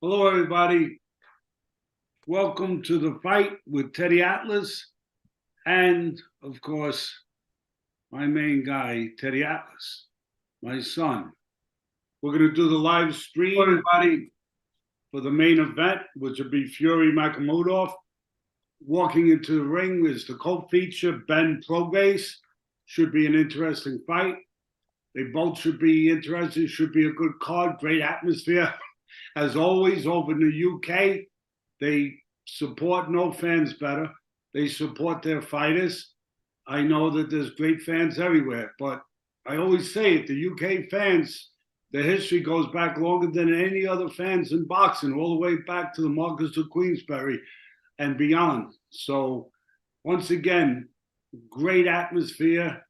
Hello, everybody. Welcome to the fight with Teddy Atlas and, of course, my main guy, Teddy Atlas, my son. We're going to do the live stream, everybody, for the main event, which will be Fury Makhmudov. Walking into the ring is the co-feature, Benn Prograis. Should be an interesting fight. They both should be interesting. Should be a good card, great atmosphere. As always, over in the UK, they support no fans better. They support their fighters. I know that there's great fans everywhere, but I always say it, the UK fans, the history goes back longer than any other fans in boxing, all the way back to the Marquess of Queensberry and beyond. So once again, great atmosphere.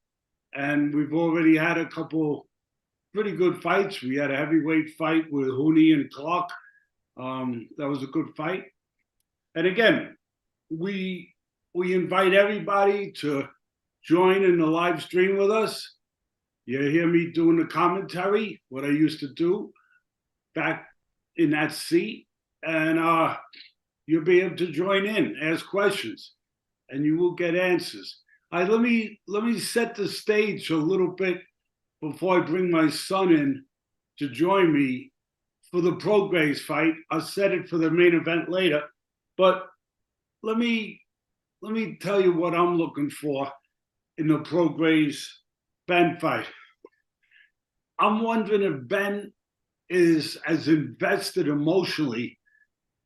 And we've already had a couple pretty good fights. We had a heavyweight fight with Hooney and Clark. That was a good fight. And again, we invite everybody to join in the live stream with us. You hear me doing the commentary, what I used to do back in that seat, and you'll be able to join in, ask questions, and you will get answers. Let me set the stage a little bit before I bring my son in to join me for the Prograis fight. I'll set it for the main event later, but let me tell you what I'm looking for in the Prograis Benn fight. I'm wondering if Benn is as invested emotionally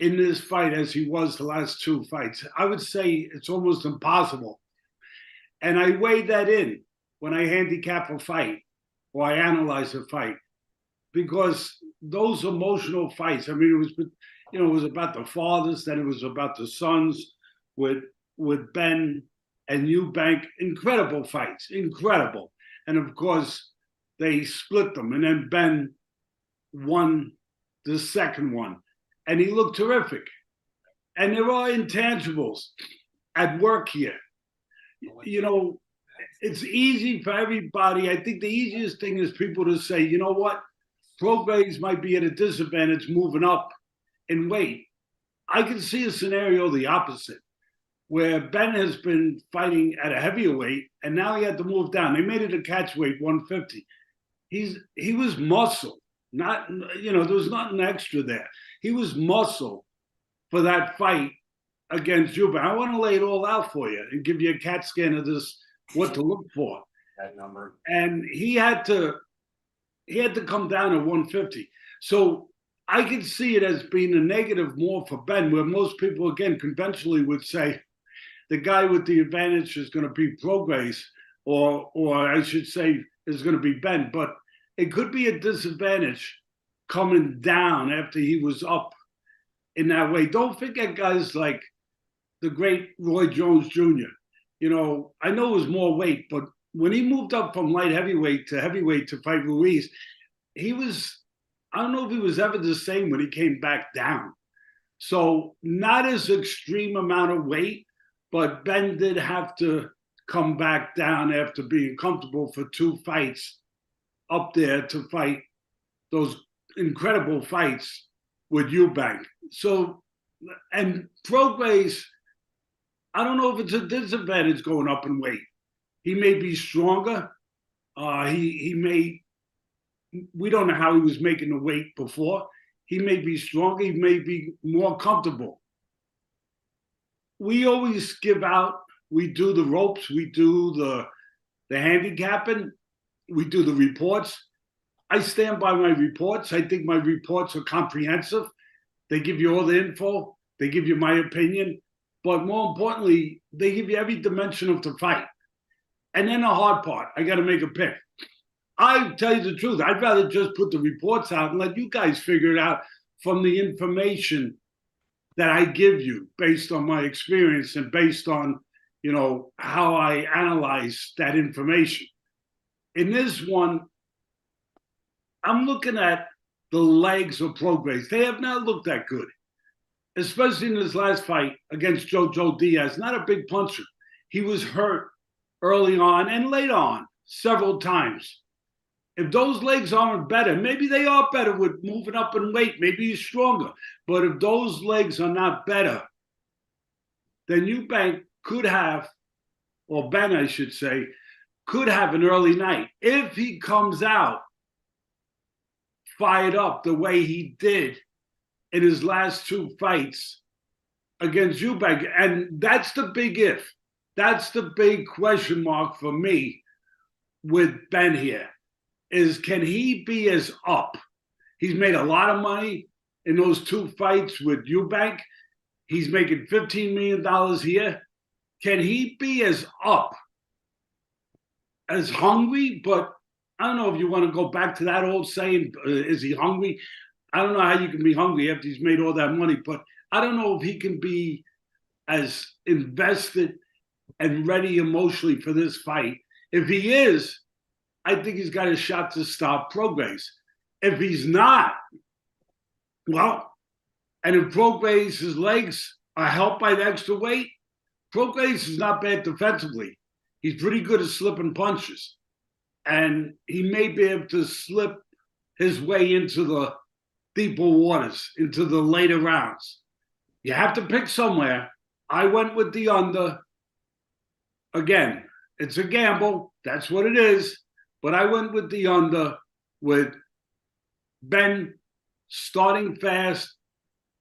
in this fight as he was the last two fights. I would say it's almost impossible. And I weigh that in when I handicap a fight or I analyze a fight, because those emotional fights, I mean, it was about the fathers, then it was about the sons with Benn and Eubank. Incredible fights, incredible. And of course, they split them, and then Benn won the second one, and he looked terrific. And there are intangibles at work here. You know, it's easy for everybody. I think the easiest thing is people to say, you know what, Prograis might be at a disadvantage moving up in weight. I can see a scenario the opposite, where Benn has been fighting at a heavier weight, and now he had to move down. They made it a catch weight, 150. He was muscle, not, there was nothing extra there. He was muscle for that fight against you, but I want to lay it all out for you and give you a CAT scan of this, what to look for. That number. And he had to come down to 150. So I could see it as being a negative more for Benn, where most people, again, conventionally would say the guy with the advantage is going to be Prograis, or I should say is going to be Benn. But it could be a disadvantage coming down after he was up in that way. Don't forget guys like the great Roy Jones Jr. I know it was more weight, but when he moved up from light heavyweight to fight Ruiz, I don't know if he was ever the same when he came back down. So not as extreme amount of weight, but Benn did have to come back down after being comfortable for two fights up there to fight those incredible fights with Eubank. So, and Prograis, I don't know if it's a disadvantage going up in weight. He may be stronger. We don't know how he was making the weight before. He may be stronger. He may be more comfortable. We always give out, we do the ropes, we do the handicapping, we do the reports. I stand by my reports. I think my reports are comprehensive. They give you all the info. They give you my opinion. But more importantly, they give you every dimension of the fight. And then the hard part, I got to make a pick. I tell you the truth, I'd rather just put the reports out and let you guys figure it out from the information that I give you based on my experience and based on, how I analyze that information. In this one, I'm looking at the legs of Prograis. They have not looked that good, especially in his last fight against Jojo Diaz. Not a big puncher. He was hurt early on and late on several times. If those legs aren't better, maybe they are better with moving up in weight. Maybe he's stronger. But if those legs are not better, then Eubank could have, or Ben, I should say, could have an early night. If he comes out fired up the way he did in his last two fights against Eubank. And that's the big if. That's the big question mark for me with Ben here, is can he be as up? He's made a lot of money in those two fights with Eubank. He's making $15 million here. Can he be as up, as hungry? But I don't know if you want to go back to that old saying, is he hungry? I don't know how you can be hungry after he's made all that money, but I don't know if he can be as invested and ready emotionally for this fight. If he is, I think he's got a shot to stop Prograis. If he's not, well, and if Prograis' legs are helped by the extra weight, Prograis is not bad defensively. He's pretty good at slipping punches. And he may be able to slip his way into the deeper waters, into the later rounds. You have to pick somewhere. I went with the under. Again, it's a gamble. That's what it is. But I went with the under, with Ben starting fast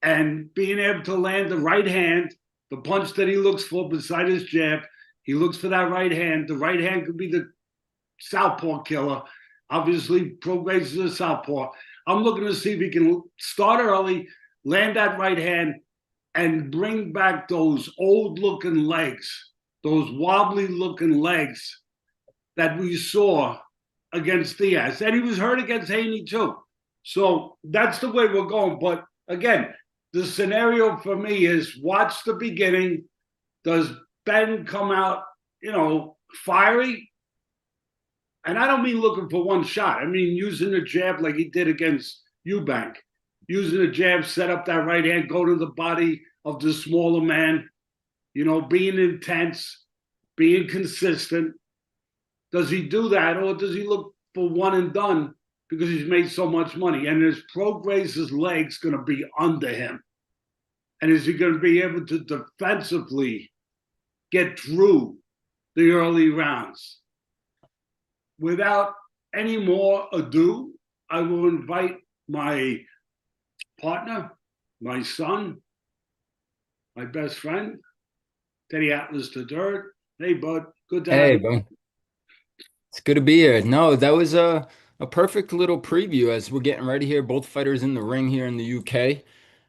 and being able to land the right hand, the punch that he looks for beside his jab. He looks for that right hand. The right hand could be the southpaw killer. Obviously, Prograis is a southpaw. I'm looking to see if he can start early, land that right hand, and bring back those old-looking legs, those wobbly-looking legs that we saw against Diaz. And he was hurt against Haney, too. So that's the way we're going. But, again, the scenario for me is watch the beginning. Does Ben come out, fiery? And I don't mean looking for one shot. I mean using the jab like he did against Eubank. Using the jab, set up that right hand, go to the body of the smaller man, being intense, being consistent. Does he do that, or does he look for one and done because he's made so much money? And is Prograis' legs going to be under him? And is he going to be able to defensively get through the early rounds? Without any more ado, I will invite my partner, my son, my best friend, Teddy Atlas the Dirt. Hey, bud. Good to have you. Hey, bro. It's good to be here. No, that was a perfect little preview as we're getting ready here. Both fighters in the ring here in the UK.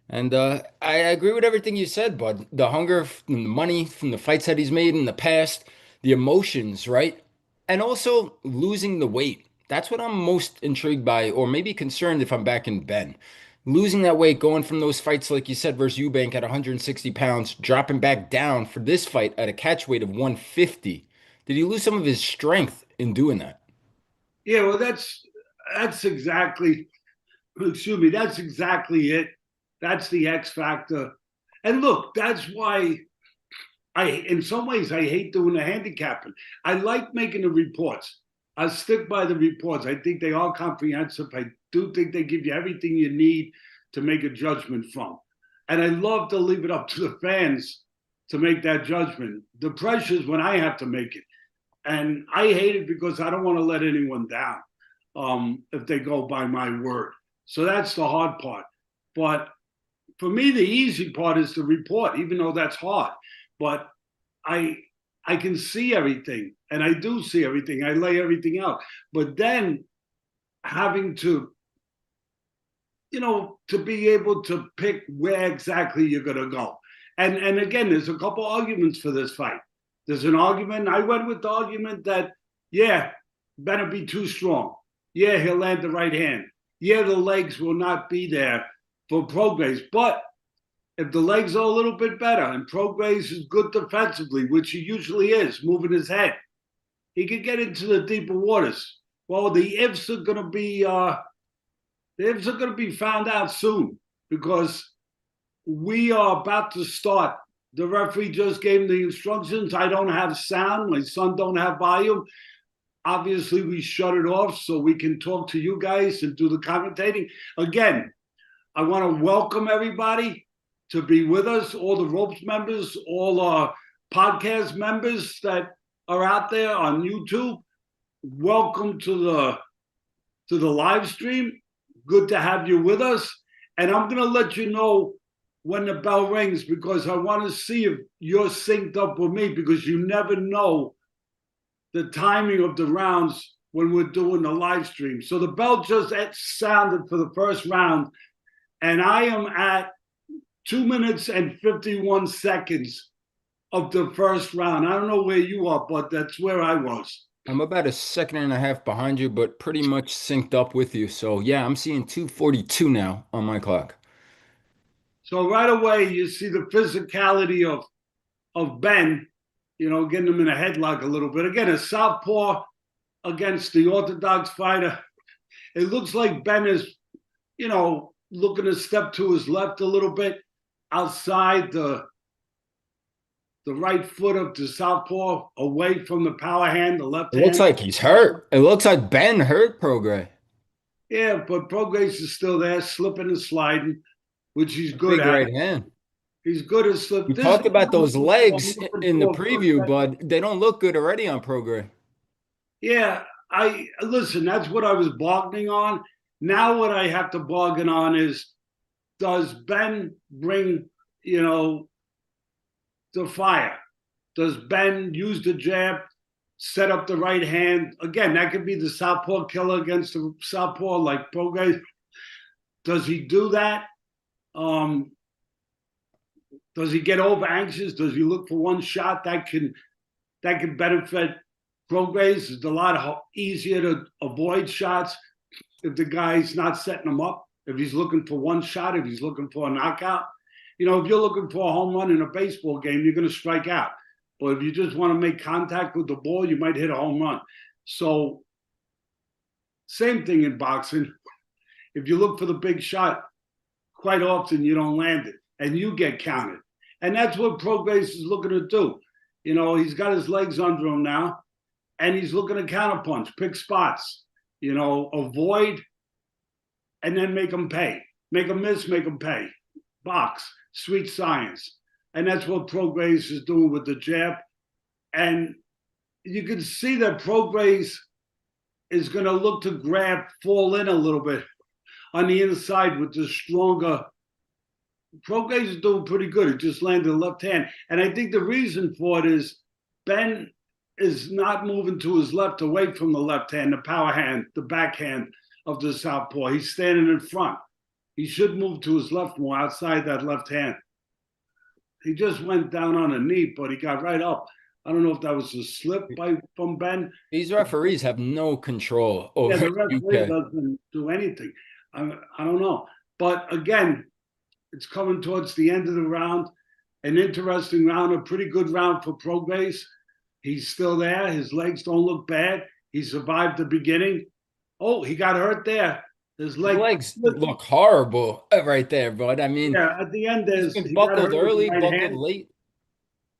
And I agree with everything you said, bud. The hunger from the money, from the fights that he's made in the past, the emotions, right? And also losing the weight. That's what I'm most intrigued by, or maybe concerned if I'm back in Ben. Losing that weight, going from those fights, like you said, versus Eubank at 160 pounds, dropping back down for this fight at a catch weight of 150. Did he lose some of his strength in doing that? Yeah, well, that's exactly, excuse me, that's exactly it. That's the X factor. And look, that's why in some ways, I hate doing the handicapping. I like making the reports. I stick by the reports. I think they are comprehensive. I do think they give you everything you need to make a judgment from. And I love to leave it up to the fans to make that judgment. The pressure is when I have to make it. And I hate it because I don't want to let anyone down if they go by my word. So that's the hard part. But for me, the easy part is the report, even though that's hard. But I can see everything, and I do see everything. I lay everything out. But then having to, to be able to pick where exactly you're going to go. And again, there's a couple arguments for this fight. There's an argument. I went with the argument that, yeah, better be too strong. Yeah, he'll land the right hand. Yeah, the legs will not be there for Prograis. But if the legs are a little bit better and Prograis is good defensively, which he usually is, moving his head, he could get into the deeper waters. Well, the ifs are going to be found out soon because we are about to start. The referee just gave the instructions. I don't have sound. My son don't have volume. Obviously, we shut it off so we can talk to you guys and do the commentating. Again, I want to welcome everybody to be with us, all the Ropes members, all our podcast members that are out there on YouTube. Welcome to the live stream. Good to have you with us. And I'm going to let you know when the bell rings, because I want to see if you're synced up with me, because you never know the timing of the rounds when we're doing the live stream. So the bell just sounded for the first round, and I am at 2 minutes and 51 seconds of the first round. I don't know where you are, but that's where I was. I'm about a second and a half behind you, but pretty much synced up with you. So yeah, I'm seeing 2:42 now on my clock. So right away, you see the physicality of Benn, getting him in a headlock a little bit. Again, a southpaw against the orthodox fighter. It looks like Benn is, looking to step to his left a little bit outside the right foot of the southpaw, away from the power hand, the left It hand. looks like he's hurt. It looks like Benn hurt Prograis. Yeah, but Prograis is still there, slipping and sliding, which he's good Big at. right hand. He's good at slip. We talked about those legs in the preview, but they don't look good already on Prograis. Yeah, listen, that's what I was bargaining on. Now what I have to bargain on is, does Benn bring, the fire? Does Benn use the jab, set up the right hand? Again, that could be the southpaw killer against the southpaw like Prograis. Does he do that? Does he get over anxious? Does he look for one shot that can benefit Prograis? It's a lot easier to avoid shots if the guy's not setting them up. If he's looking for one shot, if he's looking for a knockout. If you're looking for a home run in a baseball game, you're going to strike out. But if you just want to make contact with the ball, you might hit a home run. So same thing in boxing. If you look for the big shot, quite often you don't land it and you get counted. And that's what Prograis is looking to do. He's got his legs under him now, and he's looking to counterpunch, pick spots, avoid, and then make them pay. Make them miss, make them pay. Box, sweet science. And that's what Prograis is doing with the jab. And you can see that Prograis is going to look to fall in a little bit on the inside with the stronger. Prograis is doing pretty good. He just landed the left hand. And I think the reason for it is Benn is not moving to his left away from the left hand, the power hand, the backhand of the southpaw. He's standing in front. He should move to his left more outside that left hand. He just went down on a knee, but he got right up. I don't know if that was a slip from Benn. These referees have no control over the referee UK. doesn't do anything. I don't know. But again, it's coming towards the end of the round. An interesting round, a pretty good round for Prograis. He's still there. His legs don't look bad. He survived the beginning. Oh, he got hurt there. His legs look horrible right there, bud. I mean, yeah, at the end, he's been buckled early, buckled late.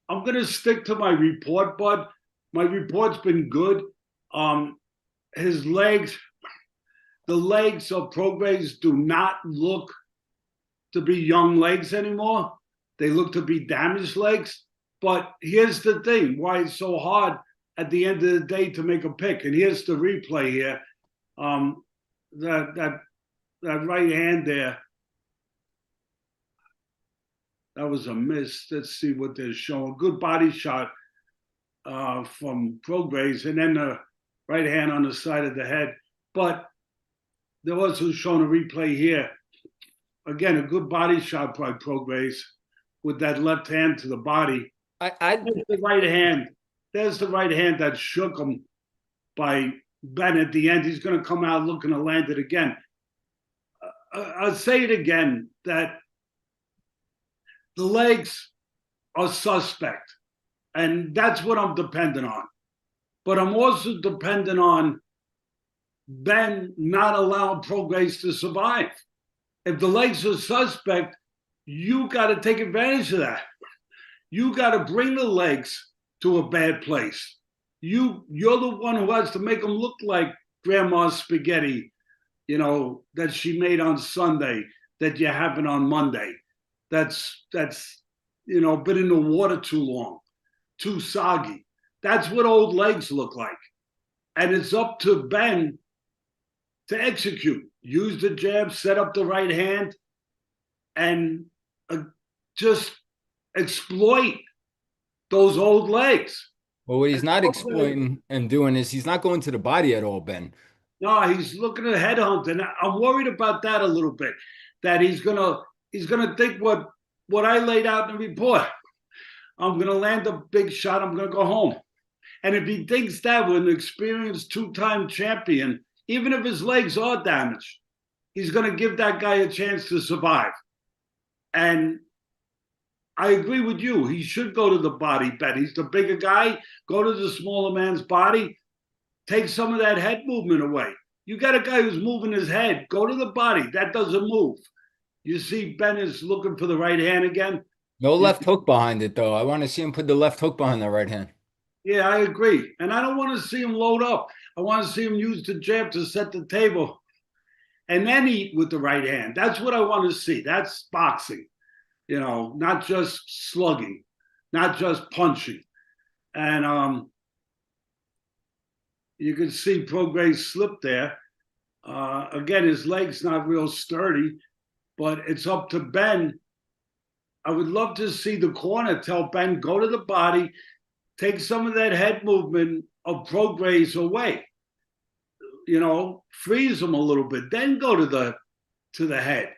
I'm going to stick to my report, bud. My report's been good. His legs, the legs of Prograis do not look to be young legs anymore. They look to be damaged legs. But here's the thing, why it's so hard at the end of the day to make a pick. And here's the replay here. That right hand there, that was a miss. Let's see what they're showing. Good body shot from Prograis, and then the right hand on the side of the head. But they're also showing a replay here. Again, a good body shot by Prograis with that left hand to the body. There's the right hand. There's the right hand that shook him by Benn at the end. He's going to come out looking to land it again. I'll say it again, that the legs are suspect. And that's what I'm dependent on. But I'm also dependent on Benn not allowing Prograis to survive. If the legs are suspect, you got to take advantage of that. You got to bring the legs to a bad place. you're the one who has to make him look like grandma's spaghetti, that she made on Sunday, that you're having on Monday. That's been in the water too long, too soggy. That's what old legs look like. And it's up to Benn to execute. Use the jab, set up the right hand, and just exploit those old legs. Well, what he's not exploiting and doing is he's not going to the body at all, Benn. No, he's looking at headhunt, and I'm worried about that a little bit. That he's gonna think what I laid out in the report. I'm gonna land a big shot. I'm gonna go home. And if he thinks that with an experienced two-time champion, even if his legs are damaged, he's gonna give that guy a chance to survive. And I agree with you. He should go to the body, Bet. He's the bigger guy. Go to the smaller man's body. Take some of that head movement away. You got a guy who's moving his head. Go to the body. That doesn't move. You see Benn is looking for the right hand again. No left hook behind it, though. I want to see him put the left hook behind the right hand. Yeah, I agree. And I don't want to see him load up. I want to see him use the jab to set the table and then eat with the right hand. That's what I want to see. That's boxing, not just slugging, not just punching. And you can see Prograis slip there. Again, his leg's not real sturdy, but it's up to Benn. I would love to see the corner tell Benn, go to the body, take some of that head movement of Prograis away. Freeze him a little bit, then go to the head.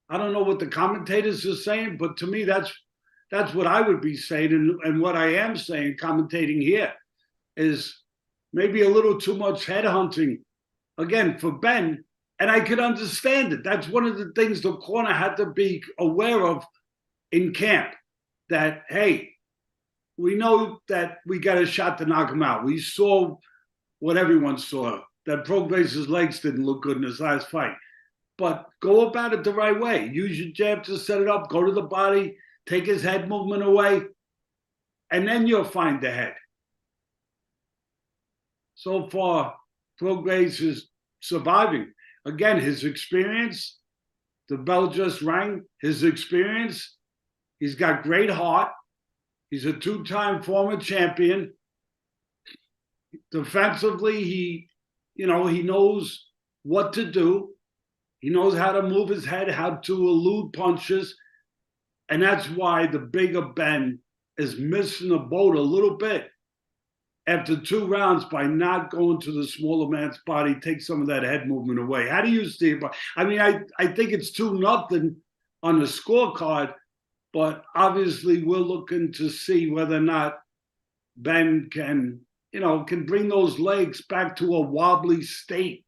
I don't know what the commentators are saying, but to me, that's what I would be saying, and what I am saying, commentating here, is maybe a little too much head hunting, again, for Benn, and I could understand it. That's one of the things the corner had to be aware of in camp, that, hey, we know that we got a shot to knock him out. We saw what everyone saw, that Prograis' legs didn't look good in his last fight. But go about it the right way. Use your jab to set it up, go to the body, take his head movement away, and then you'll find the head. So far, Prograis is surviving. Again, his experience, the bell just rang, his experience, he's got great heart. He's a two-time former champion. Defensively, he knows what to do. He knows how to move his head, how to elude punches. And that's why the bigger Benn is missing the boat a little bit after 2 rounds by not going to the smaller man's body, take some of that head movement away. How do you see it? I mean, I think it's 2-0 on the scorecard, but obviously we're looking to see whether or not Benn can bring those legs back to a wobbly state.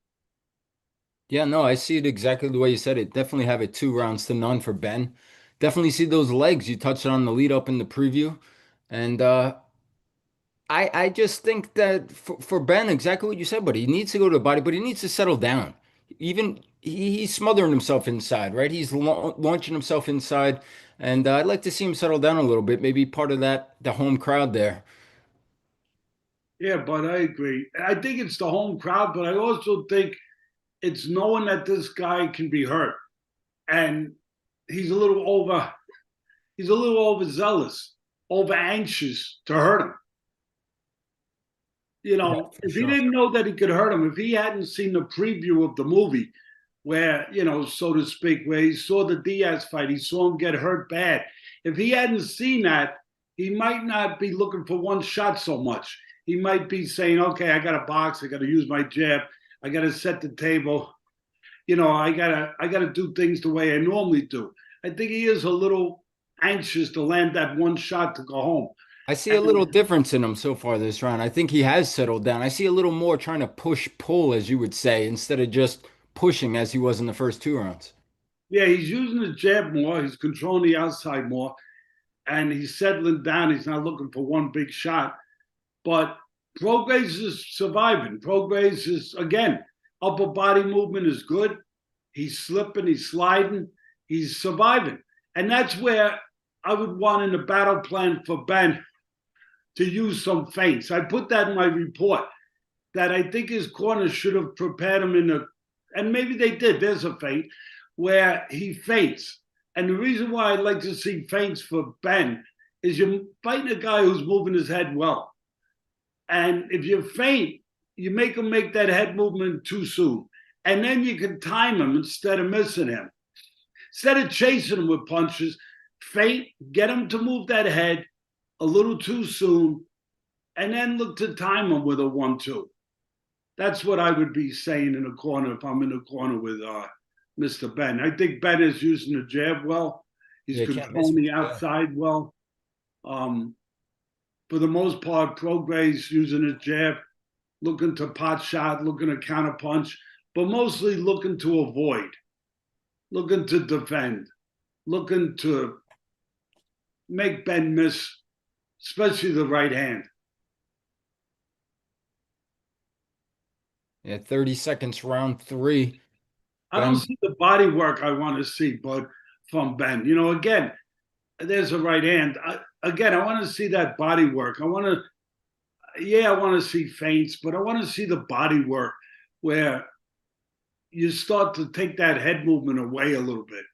Yeah, no, I see it exactly the way you said it. Definitely have it 2-0 for Benn. Definitely see those legs. You touched on the lead up in the preview. And I just think that for Benn, exactly what you said, but he needs to go to the body, but he needs to settle down. Even he's smothering himself inside, right? He's launching himself inside. And I'd like to see him settle down a little bit, maybe part of the home crowd there. Yeah, but I agree. I think it's the home crowd, but I also think it's knowing that this guy can be hurt. And he's a little overzealous, over anxious to hurt him. Yeah, for If he sure. didn't know that he could hurt him, if he hadn't seen the preview of the movie where, so to speak, where he saw the Diaz fight, he saw him get hurt bad. If he hadn't seen that, he might not be looking for one shot so much. He might be saying, okay, I got to box. I got to use my jab. I got to set the table. I gotta do things the way I normally do. I think he is a little anxious to land that one shot to go home. I see a little difference in him so far this round. I think he has settled down. I see a little more trying to push pull, as you would say, instead of just pushing as he was in the first 2 rounds. Yeah, he's using the jab more. He's controlling the outside more, and he's settling down. He's not looking for one big shot. But Prograis is surviving. Prograis is, again, upper body movement is good. He's slipping, he's sliding, he's surviving. And that's where I would want in the battle plan for Benn to use some feints. I put that in my report that I think his corner should have prepared him in a, and maybe they did. There's a feint where he feints. And the reason why I'd like to see feints for Benn is you're fighting a guy who's moving his head well. And if you feint, you make him make that head movement too soon. And then you can time him instead of missing him. Instead of chasing him with punches, feint, get him to move that head a little too soon, and then look to time him with a 1-2. That's what I would be saying in a corner if I'm in a corner with Mr. Benn. I think Benn is using the jab well. He's controlling the outside well. For the most part, Prograis using his jab, looking to pot shot, looking to counter punch, but mostly looking to avoid, looking to defend, looking to make Benn miss, especially the right hand. Yeah, 30 seconds, round 3. I don't see the body work I want to see, but from Benn. You know, again, there's a right hand. I want to see that body work. I want to see feints, but I want to see the body work where you start to take that head movement away a little bit.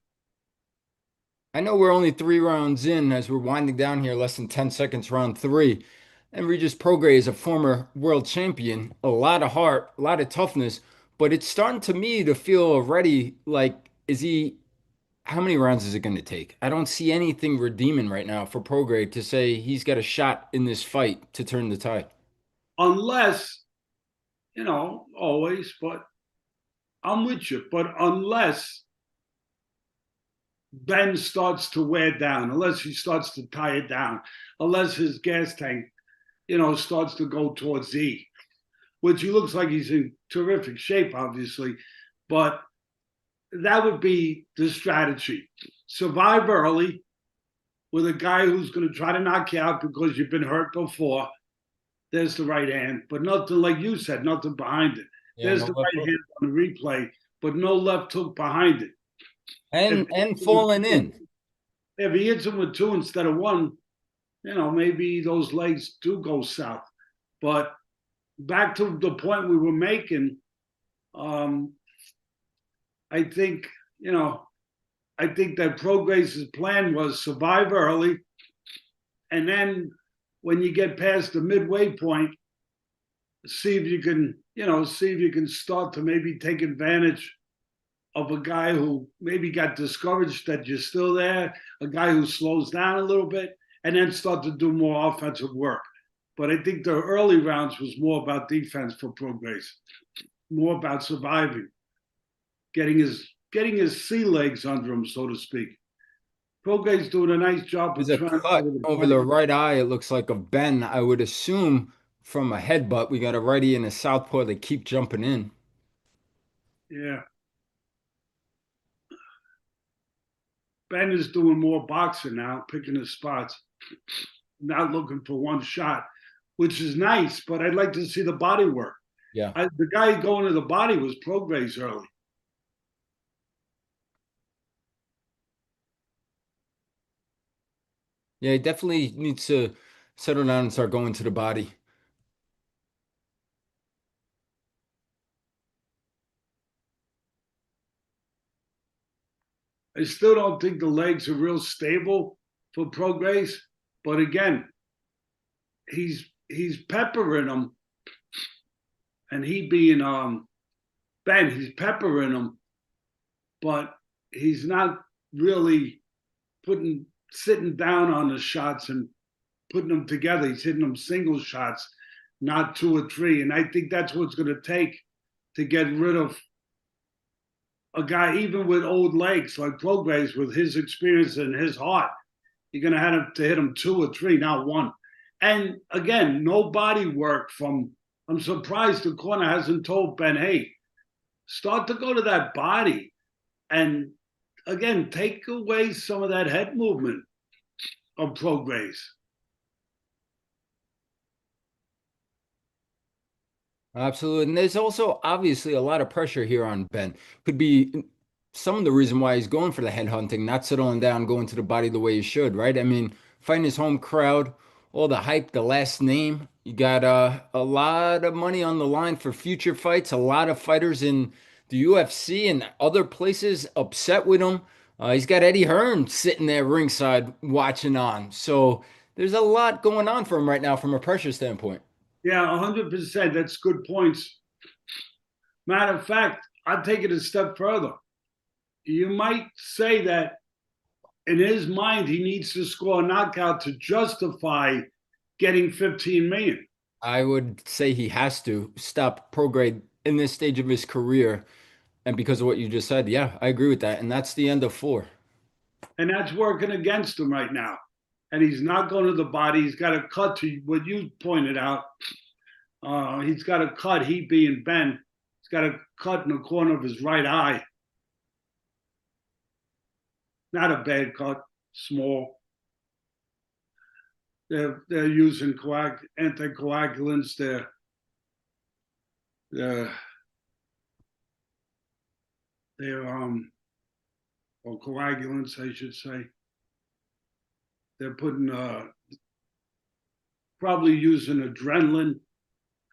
I know we're only 3 rounds in as we're winding down here, less than 10 seconds, round 3. And Regis Prograis is a former world champion, a lot of heart, a lot of toughness, but it's starting to me to feel already like, how many rounds is it going to take? I don't see anything redeeming right now for Prograis to say he's got a shot in this fight to turn the tide. Unless, always, but I'm with you. But unless Benn starts to wear down, unless he starts to tie it down, unless his gas tank, starts to go towards E, which he looks like he's in terrific shape, obviously, but that would be the strategy. Survive early with a guy who's going to try to knock you out because you've been hurt before. There's the right hand, but nothing, like you said, nothing behind it. Yeah, there's the right hand on the replay, but no left hook behind it. And falling in. If he hits him with 2 instead of 1, maybe those legs do go south. But back to the point we were making, I think that Prograis' plan was survive early, and then when you get past the midway point, see if you can start to maybe take advantage of a guy who maybe got discouraged that you're still there, a guy who slows down a little bit, and then start to do more offensive work. But I think the early rounds was more about defense for Prograis, more about surviving, getting his sea legs under him, so to speak. Prograis doing a nice job. There's a cut over the right eye, it looks like, of Benn. I would assume from a headbutt. We got a righty and a southpaw that keep jumping in. Yeah. Benn is doing more boxing now, picking his spots, not looking for one shot, which is nice, but I'd like to see the body work. Yeah. The guy going to the body was Prograis early. Yeah, he definitely needs to settle down and start going to the body. I still don't think the legs are real stable for Prograis, but again, he's peppering them, and he being Benn, he's peppering them, but he's not really sitting down on the shots and putting them together. He's hitting them single shots, not 2 or 3. And I think that's what it's going to take to get rid of a guy, even with old legs like Prograis, with his experience and his heart. You're going to have to hit him 2 or 3, not 1. And again, no body work from. I'm surprised the corner hasn't told Benn, hey, start to go to that body and again, take away some of that head movement of Prograis. Absolutely. And there's also obviously a lot of pressure here on Benn. Could be some of the reason why he's going for the head hunting, not settling down, going to the body the way he should, right? I mean, fighting his home crowd, all the hype, the last name. You got a lot of money on the line for future fights. A lot of fighters in the UFC and other places upset with him. He's got Eddie Hearn sitting there ringside watching on. So there's a lot going on for him right now from a pressure standpoint. Yeah, 100%. That's good points. Matter of fact, I'll take it a step further. You might say that in his mind, he needs to score a knockout to justify getting 15 million. I would say he has to stop Prograis in this stage of his career. And because of what you just said, yeah, I agree with that. And that's the end of four. And that's working against him right now. And he's not going to the body. He's got a cut to what you pointed out. He's got a cut, he being Benn. He's got a cut in the corner of his right eye. Not a bad cut, small. They're using anticoagulants. They're or coagulants, I should say. They're putting probably using adrenaline.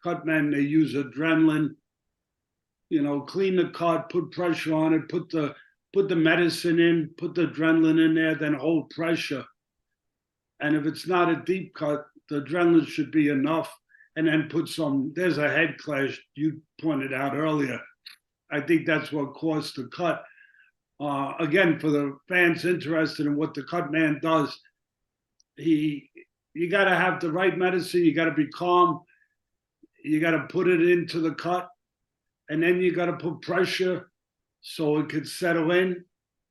Cut men, they use adrenaline. You know, clean the cut, put pressure on it, put the medicine in, put the adrenaline in there, then hold pressure. And if it's not a deep cut, the adrenaline should be enough. And then put some, there's a head clash you pointed out earlier. I think that's what caused the cut. Again, for the fans interested in what the cut man does, you got to have the right medicine. You got to be calm. You got to put it into the cut, and then you got to put pressure so it could settle in.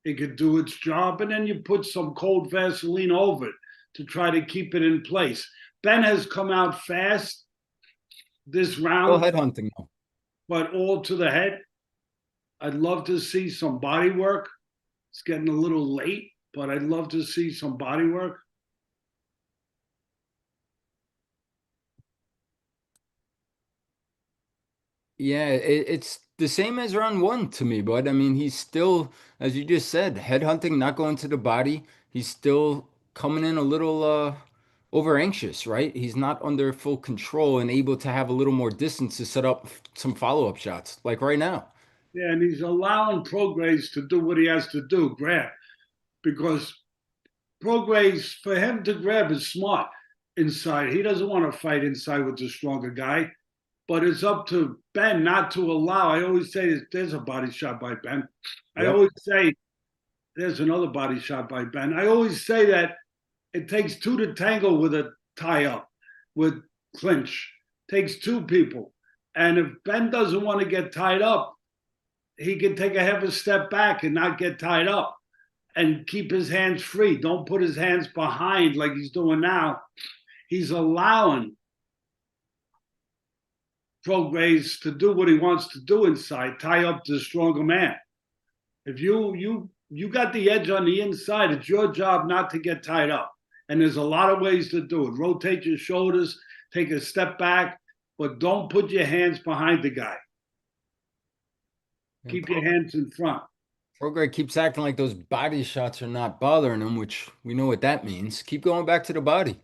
It could do its job, and then you put some cold Vaseline over it to try to keep it in place. Benn has come out fast this Go round, headhunting now. but all to the head. I'd love to see some body work. It's getting a little late, but I'd love to see some body work. Yeah, it's the same as round one to me, but I mean, he's still, as you just said, headhunting, not going to the body. He's still coming in a little over anxious, right? He's not under full control and able to have a little more distance to set up some follow-up shots, like right now. Yeah, and he's allowing Prograis to do what he has to do, grab, because Prograis, for him to grab is smart inside. He doesn't want to fight inside with the stronger guy, but it's up to Benn not to allow. I always say there's a body shot by Benn. I Yep. always say there's another body shot by Benn. I always say that it takes two to tango with a tie up, with clinch. It takes two people. And if Benn doesn't want to get tied up, he can take a half a step back and not get tied up and keep his hands free. Don't put his hands behind like he's doing now. He's allowing Prograis to do what he wants to do inside, tie up the stronger man. If you got the edge on the inside, it's your job not to get tied up. And there's a lot of ways to do it. Rotate your shoulders, take a step back, but don't put your hands behind the guy. And Keep your hands in front. Prograis keeps acting like those body shots are not bothering him, which we know what that means. Keep going back to the body.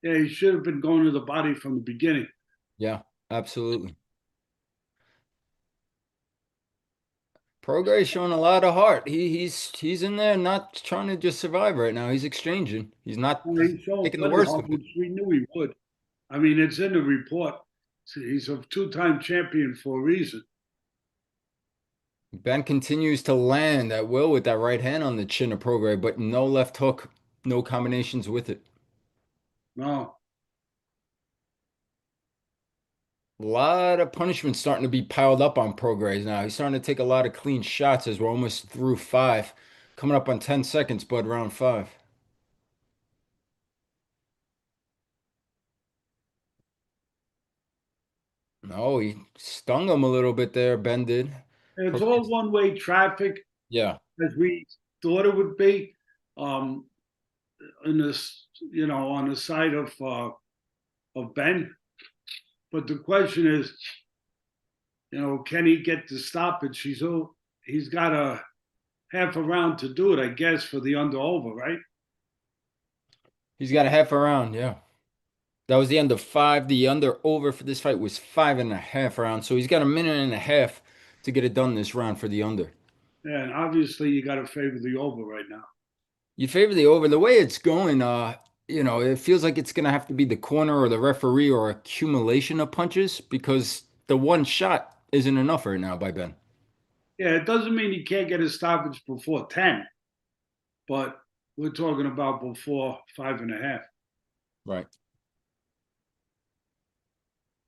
Yeah, he should have been going to the body from the beginning. Yeah, absolutely. Prograis showing a lot of heart. He's in there not trying to just survive right now. He's exchanging. He's not Well, he's showing taking the plenty worst heart, of it. which we knew he would. I mean, it's in the report. He's a two-time champion for a reason. Benn continues to land at will with that right hand on the chin of Prograis, but no left hook, no combinations with it. No, A lot of punishment starting to be piled up on Prograis now. He's starting to take a lot of clean shots as we're almost through five. Coming up on 10 seconds, bud, round five. No, he stung him a little bit there, Benn did. it's all Prograis, one-way traffic, yeah. as we thought it would be. Um, in this, on the side of Benn. But the question is, can he get the stoppage? He's got a half a round to do it, I guess, for the under over, right? He's got a half a round, yeah. That was the end of five. The under over for this fight was 5.5 rounds. So he's got a minute and a half to get it done this round for the under. Yeah, and obviously you got to favor the over right now. You favor the over. The way it's going, it feels like it's gonna have to be the corner or the referee or accumulation of punches because the one shot isn't enough right now by Ben. Yeah, it doesn't mean he can't get a stoppage before 10, but we're talking about before 5.5. Right.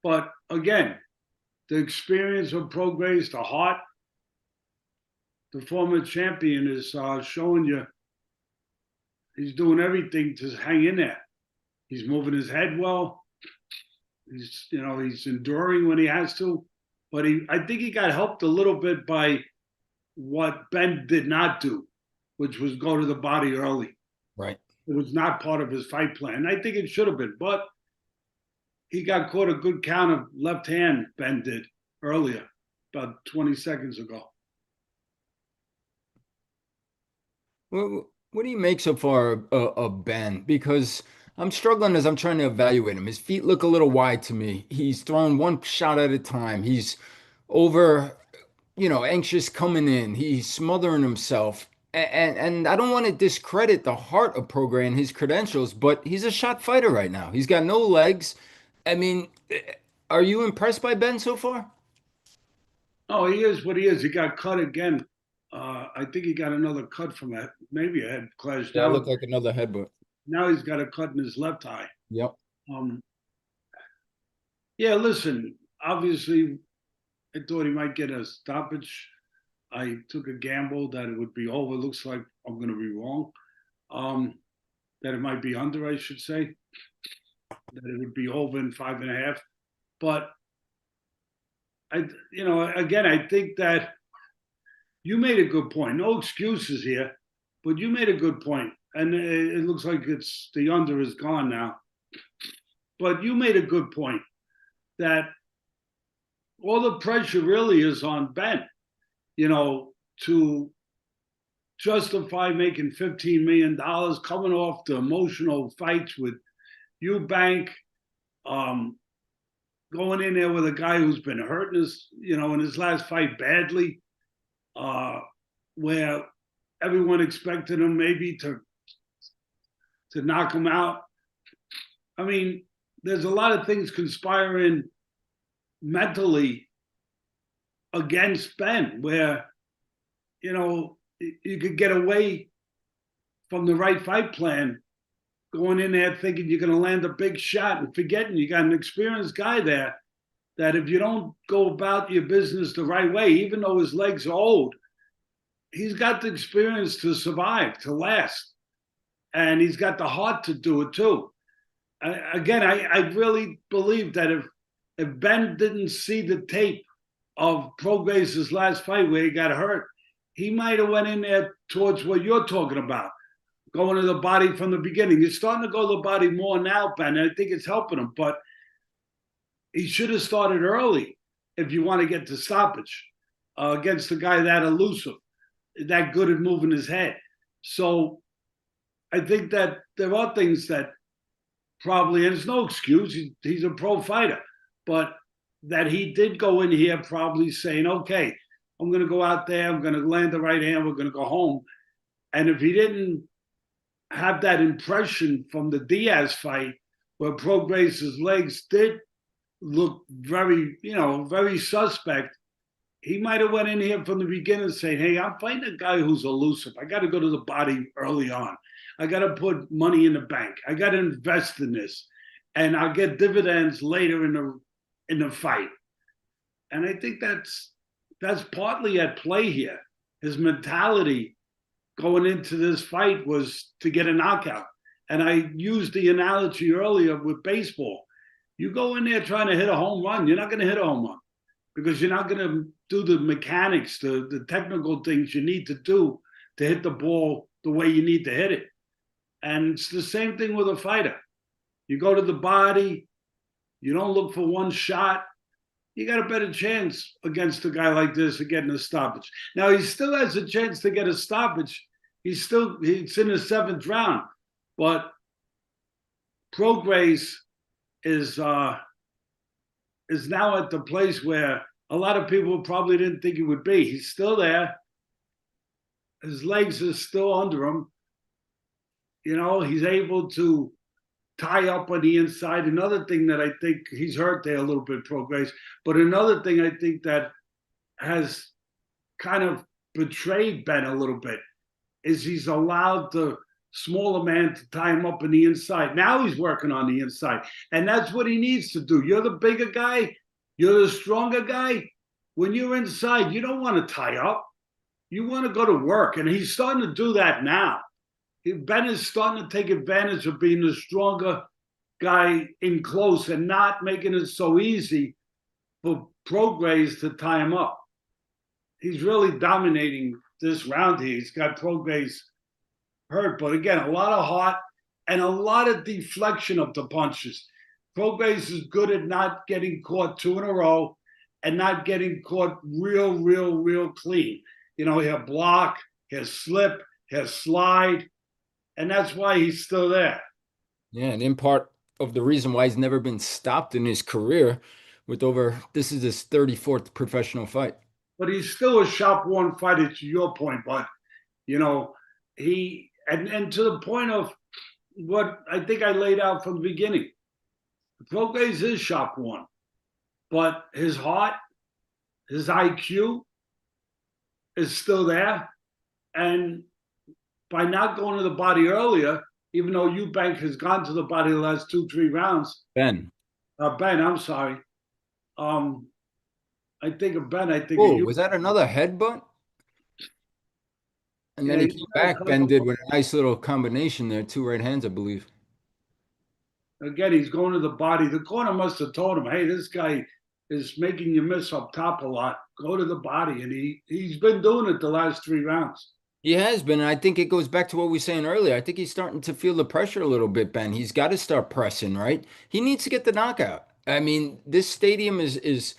But again, the experience of Prograis, the heart, the former champion is showing you he's doing everything to hang in there. He's moving his head well. He's enduring when he has to. But I think he got helped a little bit by what Benn did not do, which was go to the body early. Right. It was not part of his fight plan. I think it should have been, but he got caught a good count of left hand, Benn did earlier, about 20 seconds ago. What do you make so far of Ben? Because I'm struggling as I'm trying to evaluate him. His feet look a little wide to me. He's throwing one shot at a time. He's over, anxious coming in. He's smothering himself. And I don't want to discredit the heart of Prograis and his credentials, but he's a shot fighter right now. He's got no legs. I mean, are you impressed by Ben so far? Oh, he is what he is. He got cut again. I think he got another cut from that. Maybe a head clash. Yeah, it looked like another headbutt. Now he's got a cut in his left eye. Yep. Um, yeah, listen, obviously, I thought he might get a stoppage. I took a gamble that it would be over. Looks like I'm going to be wrong. That it might be under, I should say. That it would be over in 5.5. But again, I think that you made a good point. No excuses here, but you made a good point. And it looks like it's the under is gone now. But you made a good point that all the pressure really is on Ben, to justify making $15 million coming off the emotional fights with Eubank, going in there with a guy who's been hurting in his last fight badly, where everyone expected him maybe to knock him out. I mean, there's a lot of things conspiring mentally against Ben, where you could get away from the right fight plan, going in there thinking you're going to land a big shot and forgetting you got an experienced guy there that if you don't go about your business the right way, even though his legs are old, he's got the experience to survive, to last. And he's got the heart to do it too. I really believe that if Ben didn't see the tape of Prograis' last fight where he got hurt, he might have went in there towards what you're talking about, going to the body from the beginning. He's starting to go to the body more now, Ben, and I think it's helping him. But he should have started early if you want to get to stoppage against a guy that elusive, that good at moving his head. So I think that there are things that probably, and it's no excuse, he's a pro fighter, but that he did go in here probably saying, okay, I'm going to go out there, I'm going to land the right hand, we're going to go home. And if he didn't have that impression from the Diaz fight, where Prograis' legs did look very, very suspect, he might have went in here from the beginning saying, hey, I'm fighting a guy who's elusive. I got to go to the body early on. I got to put money in the bank. I got to invest in this, and I'll get dividends later in the fight. And I think that's partly at play here. His mentality going into this fight was to get a knockout. And I used the analogy earlier with baseball. You go in there trying to hit a home run, you're not going to hit a home run because you're not going to do the mechanics, the technical things you need to do to hit the ball the way you need to hit it. And it's the same thing with a fighter. You go to the body, you don't look for one shot, you got a better chance against a guy like this of getting a stoppage. Now, he still has a chance to get a stoppage. It's in the 7th round. But Prograis is now at the place where a lot of people probably didn't think he would be. He's still there. His legs are still under him. You know, he's able to tie up on the inside. Another thing that I think he's hurt there a little bit, Prograis. But another thing I think that has kind of betrayed Benn a little bit is he's allowed the smaller man to tie him up on the inside. Now he's working on the inside. And that's what he needs to do. You're the bigger guy. You're the stronger guy. When you're inside, you don't want to tie up. You want to go to work. And he's starting to do that now. Benn is starting to take advantage of being the stronger guy in close and not making it so easy for Prograis to tie him up. He's really dominating this round here. He's got Prograis hurt, but again, a lot of heart and a lot of deflection of the punches. Prograis is good at not getting caught two in a row and not getting caught real clean. You know, he'll block, he'll slip, he'll slide, and that's why he's still there. Yeah, and in part of the reason why he's never been stopped in his career this is his 34th professional fight. But he's still a shop worn fighter, to your point, but you know, and to the point of what I think I laid out from the beginning. Prograis is shop worn, but his heart, his IQ is still there. And by not going to the body earlier, even though Eubank has gone to the body the last 2-3 rounds. Benn, I'm sorry. I think of Benn. I think oh, of you. was that another headbutt? And then Yeah, he came back. Benn did with a nice little combination there, 2 right hands, I believe. Again, he's going to the body. The corner must have told him, hey, this guy is making you miss up top a lot. Go to the body. And he's been doing it the last 3 rounds. He has been, and I think it goes back to what we were saying earlier. I think he's starting to feel the pressure a little bit, Ben. He's got to start pressing, right? He needs to get the knockout. I mean, this stadium is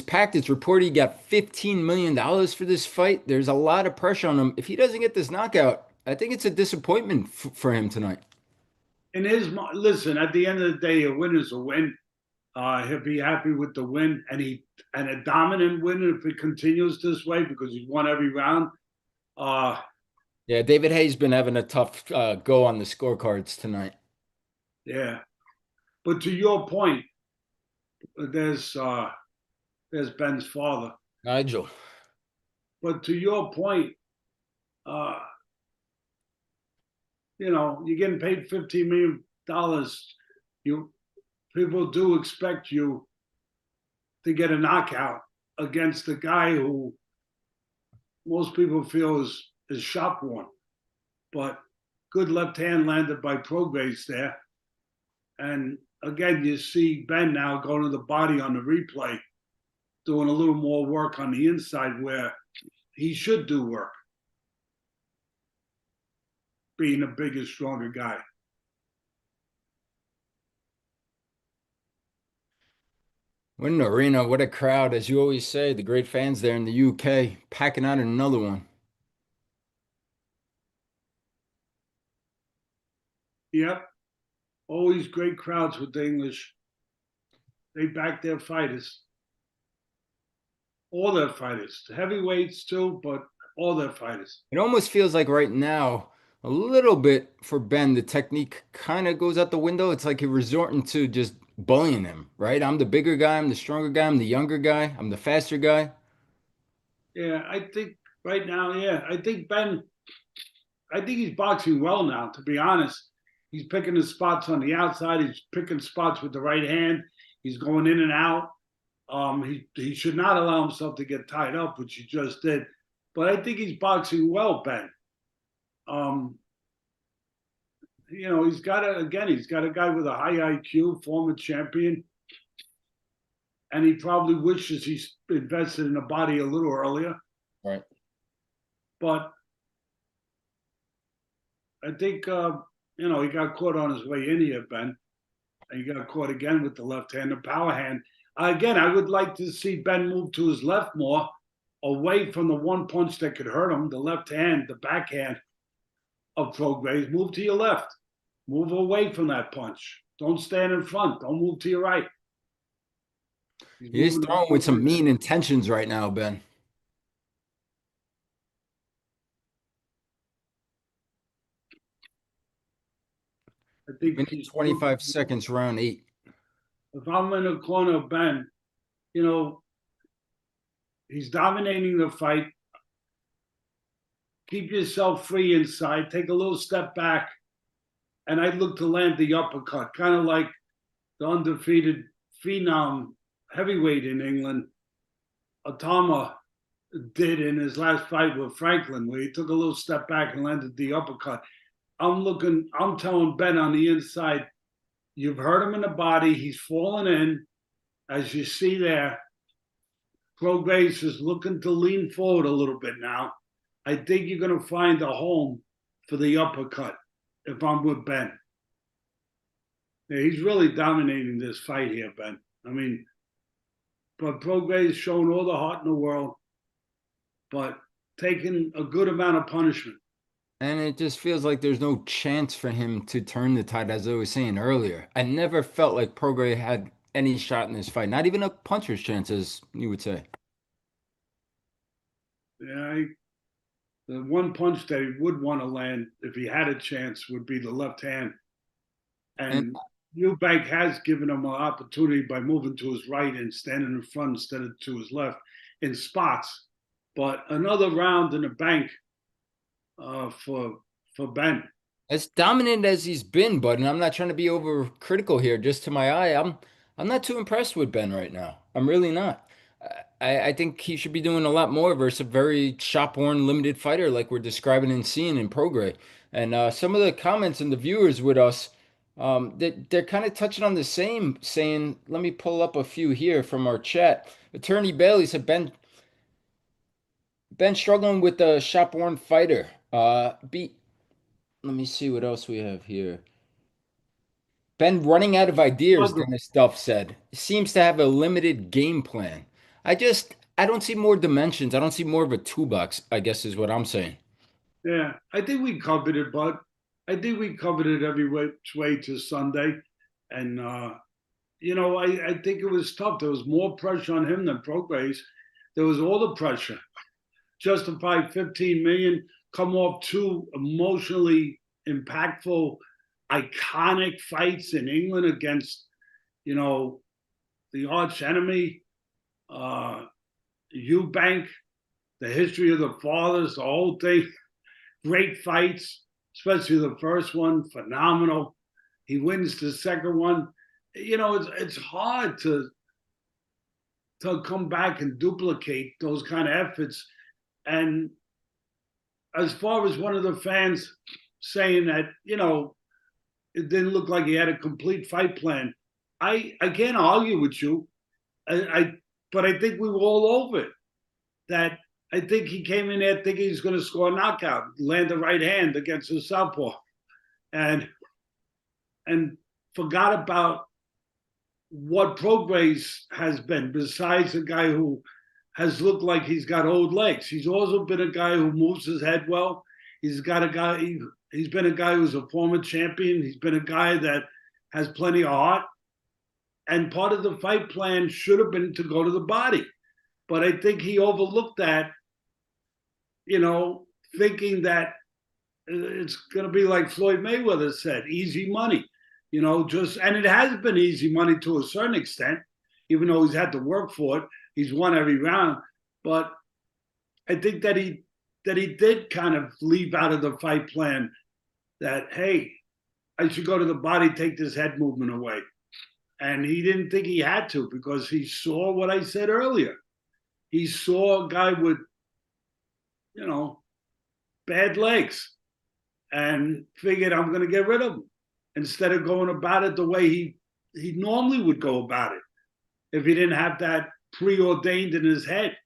packed. It's reported he got $15 million for this fight. There's a lot of pressure on him. If he doesn't get this knockout, I think it's a disappointment for him tonight. In his listen, at the end of the day, a win is a win. He'll be happy with the win, and a dominant win if it continues this way because he's won every round. Yeah, David Hay's been having a tough go on the scorecards tonight. Yeah, but to your point, there's Benn's father, Nigel. But to your point, you know, you're getting paid $15 million. People do expect you to get a knockout against the guy who most people feel is shop worn. But good left hand landed by Prograis there. And again, you see Benn now going to the body on the replay, doing a little more work on the inside where he should do work, being a bigger, stronger guy. What an arena, what a crowd. As you always say, the great fans there in the UK packing out another one. Yep. Always great crowds with the English. They back their fighters. All their fighters. The heavyweights too, but all their fighters. It almost feels like right now, a little bit for Benn, the technique kind of goes out the window. It's like he's resorting to just bullying him, right? I'm the bigger guy, I'm the stronger guy, I'm the younger guy, I'm the faster guy. Yeah, I think right now, I think Benn, I think he's boxing well now, to be honest. He's picking his spots on the outside. He's picking spots with the right hand. He's going in and out. He should not allow himself to get tied up, which he just did. But I think he's boxing well, Benn. You know, he's got a guy with a high IQ, former champion. And he probably wishes he's invested in the body a little earlier. Right. But I think, you know, he got caught on his way in here, Benn. And he got caught again with the left hand, the power hand. Again, I would like to see Benn move to his left more, away from the one punch that could hurt him, the left hand, the backhand of Prograis. Move to your left. Move away from that punch. Don't stand in front. Don't move to your right. He's He is moving the throwing wrong with some way. mean intentions right now, Ben. I think Minute he's 25 seconds, round 8. if I'm in a corner of Ben, you know, he's dominating the fight. Keep yourself free inside. Take a little step back, and I'd look to land the uppercut, kind of like the undefeated phenom heavyweight in England, Atama, did in his last fight with Franklin, where he took a little step back and landed the uppercut. I'm telling Ben on the inside, you've hurt him in the body. He's falling in, as you see there. Prograis is looking to lean forward a little bit now. I think you're going to find a home for the uppercut if I'm with Ben. Yeah, he's really dominating this fight here, Ben. I mean, but Prograis has shown all the heart in the world, but taking a good amount of punishment. And it just feels like there's no chance for him to turn the tide, as I was saying earlier. I never felt like Prograis had any shot in this fight, not even a puncher's chance, as you would say. Yeah, the one punch that he would want to land if he had a chance would be the left hand. And And Eubank has given him an opportunity by moving to his right and standing in front instead of to his left in spots. But another round in the bank for Ben. as dominant as he's been, bud, and I'm not trying to be overcritical here, just to my eye, I'm not too impressed with Ben right now. I'm really not. I think he should be doing a lot more versus a very shop-worn limited fighter like we're describing and seeing in Prograis. And some of the comments and the viewers with us, they're kind of touching on the same, saying, let me pull up a few here from our chat. Attorney Bailey said Ben struggling with the shop-worn fighter. Beat. Let me see what else we have here. Ben running out of ideas, Dennis Duff said. Seems to have a limited game plan. I don't see more dimensions. I don't see more of a toolbox, I guess is what I'm saying. Yeah, I think we covered it, bud. I think we covered it every which way to Sunday. And, I think it was tough. There was more pressure on him than Prograis. There was all the pressure. Justified 15 million, come off two emotionally impactful, iconic fights in England against, you know, the arch enemy, Eubank, the history of the fathers, the whole thing. Great fights, especially the first one, phenomenal. He wins the second one. It's hard to come back and duplicate those kind of efforts. And as far as one of the fans saying that, it didn't look like he had a complete fight plan, I can't argue with you. I but I think we were all over it. That I think he came in there thinking he's going to score a knockout, land the right hand against the southpaw, and and forgot about what Prograis has been. Besides a guy who has looked like he's got old legs, he's also been a guy who moves his head well. He's got a guy. He's been a guy who's a former champion. He's been a guy that has plenty of heart. And part of the fight plan should have been to go to the body. But I think he overlooked that, thinking that it's going to be like Floyd Mayweather said, easy money, and it has been easy money to a certain extent, even though he's had to work for it. He's won every round. But I think that he did kind of leave out of the fight plan that, hey, I should go to the body, take this head movement away. And he didn't think he had to because he saw what I said earlier. He saw a guy with, bad legs and figured I'm going to get rid of him instead of going about it the way he normally would go about it if he didn't have that preordained in his head.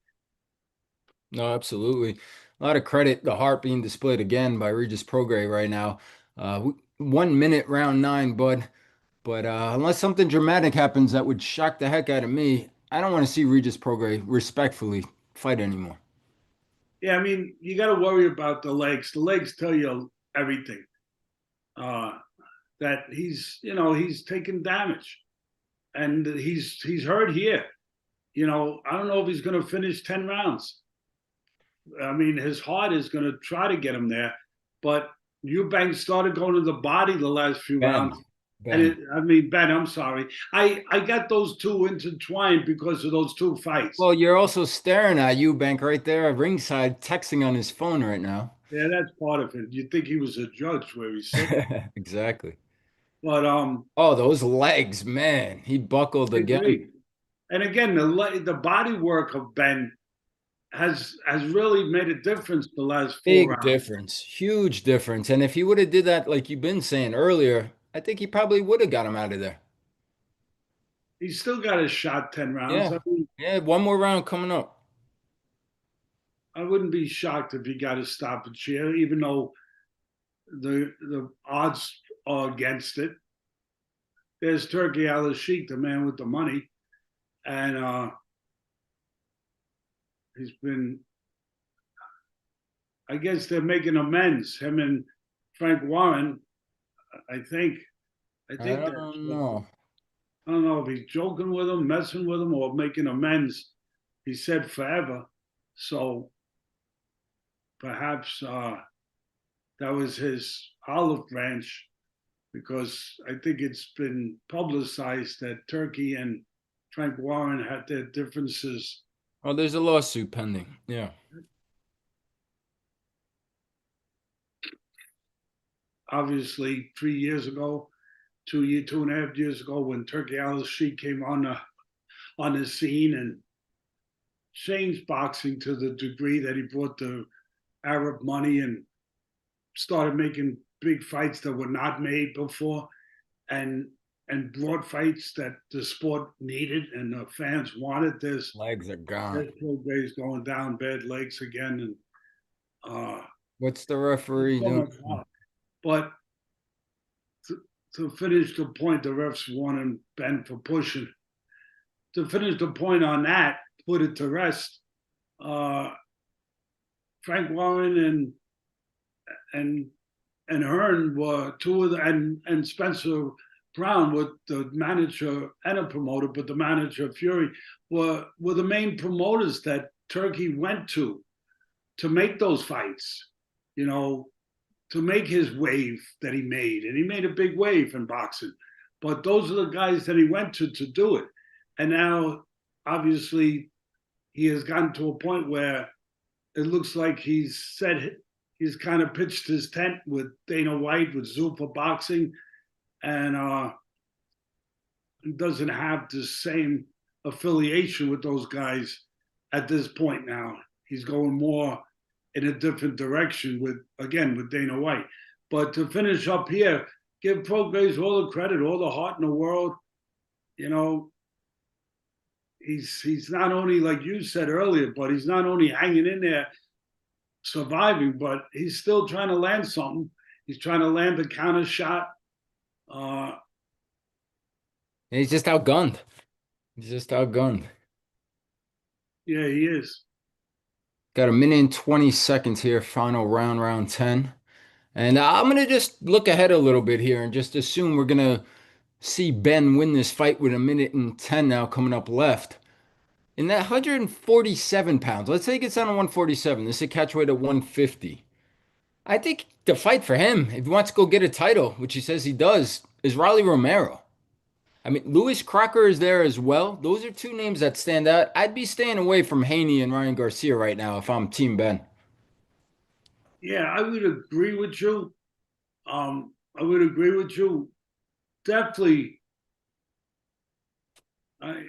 No, absolutely. A lot of credit, the heart being displayed again by Regis Prograis right now. 1 minute, round 9, bud. But unless something dramatic happens that would shock the heck out of me, I don't want to see Regis Prograis respectfully fight anymore. Yeah, I mean, you got to worry about the legs. The legs tell you everything. that he's taking damage, and he's hurt here. I don't know if he's going to finish 10 rounds. I mean, his heart is going to try to get him there, but Eubank started going to the body the last few Ben, rounds. And Ben. I mean, Ben, I'm sorry. I got those two intertwined because of those two fights. Well, you're also staring at Eubank right there at ringside, texting on his phone right now. Yeah, that's part of it. You'd think he was a judge where he's sitting. Exactly. But Oh, those legs, man. He buckled I again. agree. And again, the body work of Ben has really made a difference the last four Big rounds. difference. Huge difference. And if he would have did that like you've been saying earlier, I think he probably would have got him out of there. He's still got a shot 10 rounds. Yeah. Yeah, one more round coming up. I wouldn't be shocked if he got a stoppage here, even though the odds are against it. There's Turkey Al Sheikh, the man with the money, and he's been. I guess they're making amends. Him and Frank Warren. I think. I I think that's. don't know. I don't know if he's joking with him, messing with him, or making amends. He said forever, so perhaps that was his olive branch, because I think it's been publicized that Turkey and Frank Warren had their differences. Oh, there's a lawsuit pending. Yeah. Obviously, 3 years ago, 2.5 years ago, when Turkey Al Sheikh came on the scene and changed boxing to the degree that he brought the Arab money and started making big fights that were not made before, and brought fights that the sport needed and the fans wanted. Legs are gone. There's Prograis going down bad legs again, and What's the referee so doing? much hard. But to finish the point, the refs wanted Ben for pushing. To finish the point on that, put it to rest. Frank Warren and and Hearn were two of the, and Spencer Brown were the manager and a promoter, but the manager Fury were the main promoters that Turkey went to make those fights, to make his wave that he made. And he made a big wave in boxing. But those are the guys that he went to do it. And now, obviously, he has gotten to a point where it looks like he's kind of pitched his tent with Dana White, with Zuffa Boxing, and doesn't have the same affiliation with those guys at this point now. He's going more in a different direction with Dana White. But to finish up here, give Prograis all the credit, all the heart in the world. He's not only, like you said earlier, but he's not only hanging in there, surviving, but he's still trying to land something. He's trying to land a counter shot. He's just outgunned. He's just outgunned. Yeah, he is. Got a minute and 20 seconds here, final round, round 10. And I'm going to just look ahead a little bit here and just assume we're going to see Ben win this fight with a minute and 10 now coming up left. In that 147 pounds, let's say he gets down to 147. This is a catch weight at 150. I think the fight for him, if he wants to go get a title, which he says he does, is Rolly Romero. I mean, Lewis Crocker is there as well. Those are two names that stand out. I'd be staying away from Haney and Ryan Garcia right now if I'm Team Ben. Yeah, I would agree with you. I would agree with you. Definitely. I'm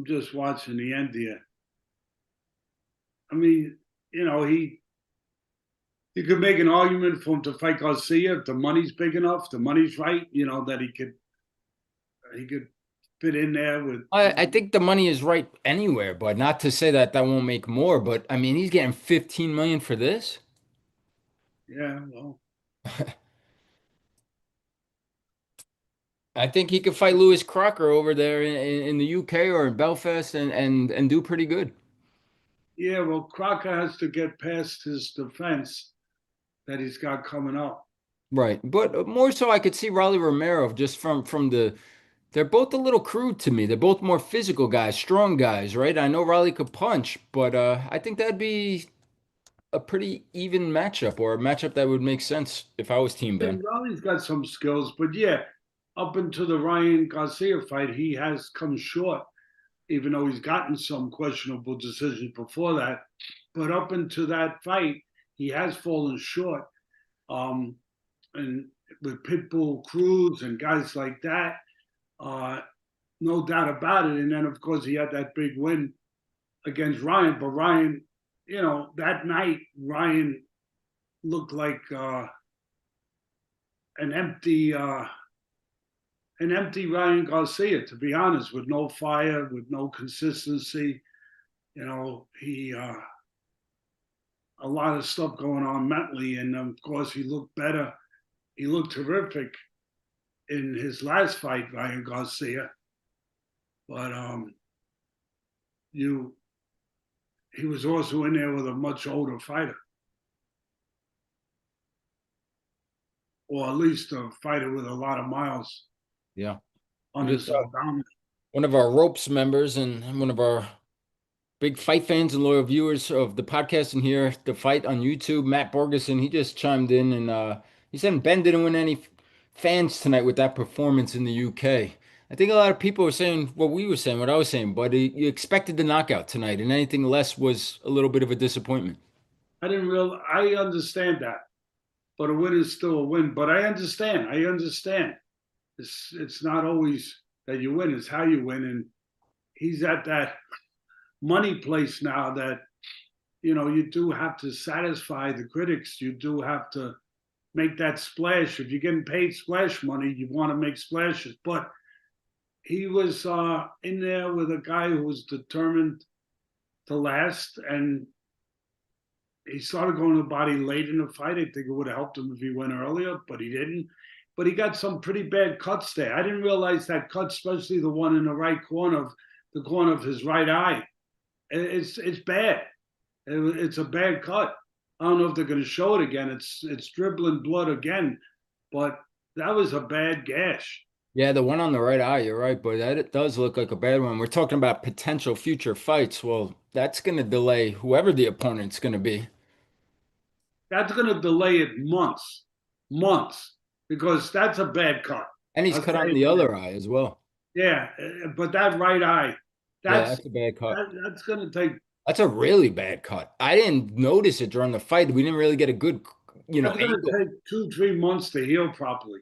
just watching the end here. I mean, you could make an argument for him to fight Garcia if the money's big enough, the money's right, that he could fit in there with. I think the money is right anywhere, but not to say that that won't make more. But I mean, he's getting 15 million for this. Yeah, well, I think he could fight Lewis Crocker over there in the UK or in Belfast and do pretty good. yeah, well, Crocker has to get past his defense that he's got coming up. Right. But more so I could see Raleigh Romero just from the they're both a little crude to me. They're both more physical guys, strong guys, right? I know Raleigh could punch, but I think that'd be a pretty even matchup or a matchup that would make sense if I was Team Ben. And Raleigh's got some skills, but yeah, up until the Ryan Garcia fight, he has come short, even though he's gotten some questionable decisions before that. But up until that fight, he has fallen short. Um, and with Pitbull Cruz and guys like that, uh, no doubt about it. And then, of course, he had that big win against Ryan. But Ryan, that night, Ryan looked like an empty uh, an empty Ryan Garcia, to be honest, with no fire, with no consistency. He a lot of stuff going on mentally, and of course he looked better. He looked terrific in his last fight, Ryan Garcia. But you he was also in there with a much older fighter, or at least a fighter with a lot of miles Yeah. on We just his dominance. one of our ropes members and one of our big fight fans and loyal viewers of the podcast in here, the fight on YouTube, Matt Borgeson, he just chimed in and he said Ben didn't win any fans tonight with that performance in the UK. I think a lot of people were saying what we were saying, what I was saying, but you expected the knockout tonight, and anything less was a little bit of a disappointment. I understand that, but a win is still a win. But I understand. I understand. It's not always that you win; it's how you win. And he's at that money place now that you do have to satisfy the critics. You do have to make that splash. If you're getting paid splash money, you want to make splashes. But he was in there with a guy who was determined to last, and he started going to the body late in the fight. I think it would have helped him if he went earlier, but he didn't. But he got some pretty bad cuts there. I didn't realize that cut, especially the one in the right corner of the corner of his right eye. It's bad. It's a bad cut. I don't know if they're going to show it again. It's dribbling blood again, but that was a bad gash. Yeah, the one on the right eye, you're right, but that it does look like a bad one. We're talking about potential future fights. Well, that's going to delay whoever the opponent's going to be. That's going to delay it months, months, because that's a bad cut. And he's I'll cut tell on you the that. other eye as well. Yeah, but that right eye, Yeah, that's that's a bad cut. that's going to take That's a really bad cut. I didn't notice it during the fight. We didn't really get a good, that's going to angle. take 2 3 months to heal properly.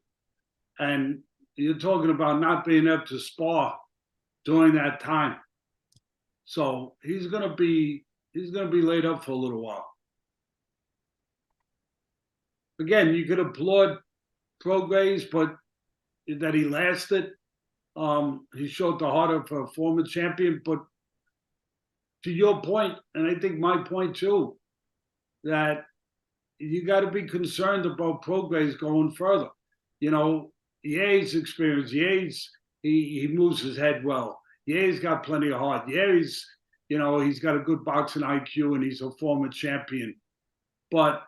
And you're talking about not being able to spar during that time. So he's going to be laid up for a little while. Again, you could applaud Prograis, but that he lasted. He showed the heart of a former champion. But to your point, and I think my point too, that you got to be concerned about Prograis going further. Yeah, he's experienced. Yeah, he moves his head well. Yeah, he's got plenty of heart. Yeah, he's got a good boxing IQ and he's a former champion. But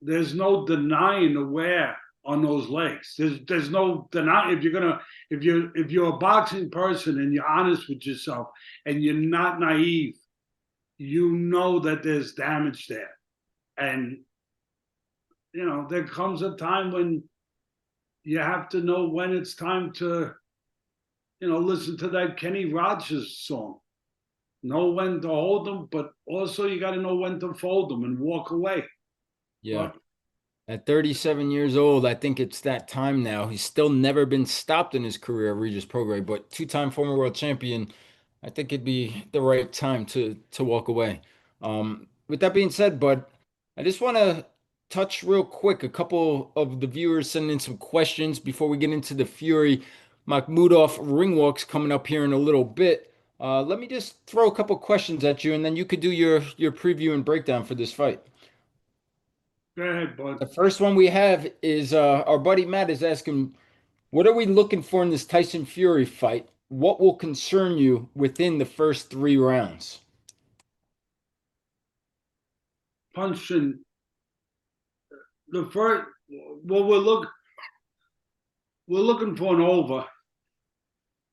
there's no denying the wear on those legs. There's no denying if you're a boxing person and you're honest with yourself and you're not naive, you know that there's damage there. And there comes a time when you have to know when it's time to, listen to that Kenny Rogers song. Know when to hold them, but also you got to know when to fold them and walk away. Yeah. But At 37 years old, I think it's that time now. He's still never been stopped in his career, Regis Prograis, but two-time former world champion. I think it'd be the right time to walk away. With that being said, bud, I just want to touch real quick. A couple of the viewers sending in some questions before we get into the Fury Makhmudov ring walks coming up here in a little bit. Let me just throw a couple questions at you, and then you could do your preview and breakdown for this fight. go ahead, bud. The first one we have is our buddy Matt is asking, what are we looking for in this Tyson Fury fight? What will concern you within the first 3 rounds? Punching the first well, we're looking for an over,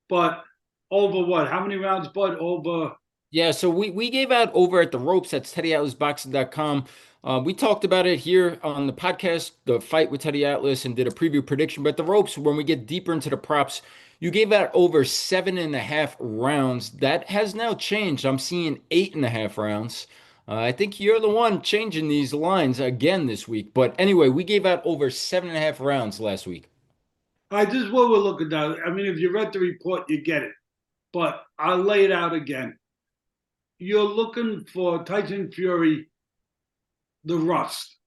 but over what? How many rounds, Bud? Over. Yeah, so we gave out over at the ropes. That's TeddyAtlasBoxing.com. We talked about it here on the podcast, the fight with Teddy Atlas, and did a preview prediction. But the ropes, when we get deeper into the props, you gave out over 7.5 rounds. That has now changed. I'm seeing 8.5 rounds. I think you're the one changing these lines again this week. But anyway, we gave out over 7.5 rounds last week. All right, this is what we're looking at. I mean, if you read the report, you get it. But I'll lay it out again. You're looking for Tyson Fury, the rust.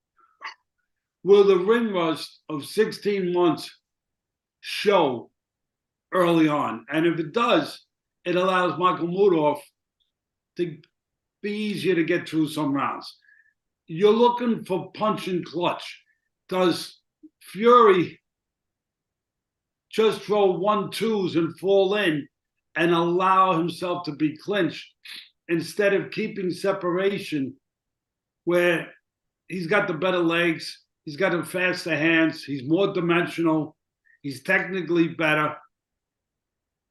Will the ring rust of 16 months show early on? And if it does, it allows Makhmudov to be easier to get through some rounds. You're looking for punch and clutch. Does Fury just throw 1-2s and fall in and allow himself to be clinched instead of keeping separation where he's got the better legs, he's got the faster hands, he's more dimensional, he's technically better.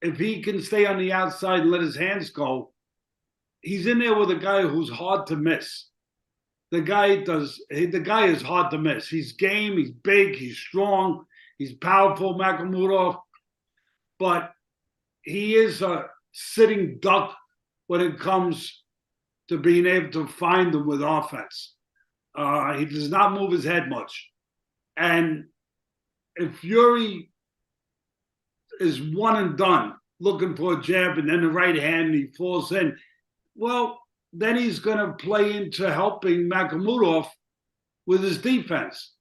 If he can stay on the outside and let his hands go, he's in there with a guy who's hard to miss. The guy is hard to miss. He's game, he's big, he's strong, he's powerful, Makhmudov, but he is a sitting duck when it comes to being able to find them with offense. He does not move his head much. And if Fury is one and done, looking for a jab and then the right hand and he falls in, well, then he's going to play into helping Makhmudov with his defense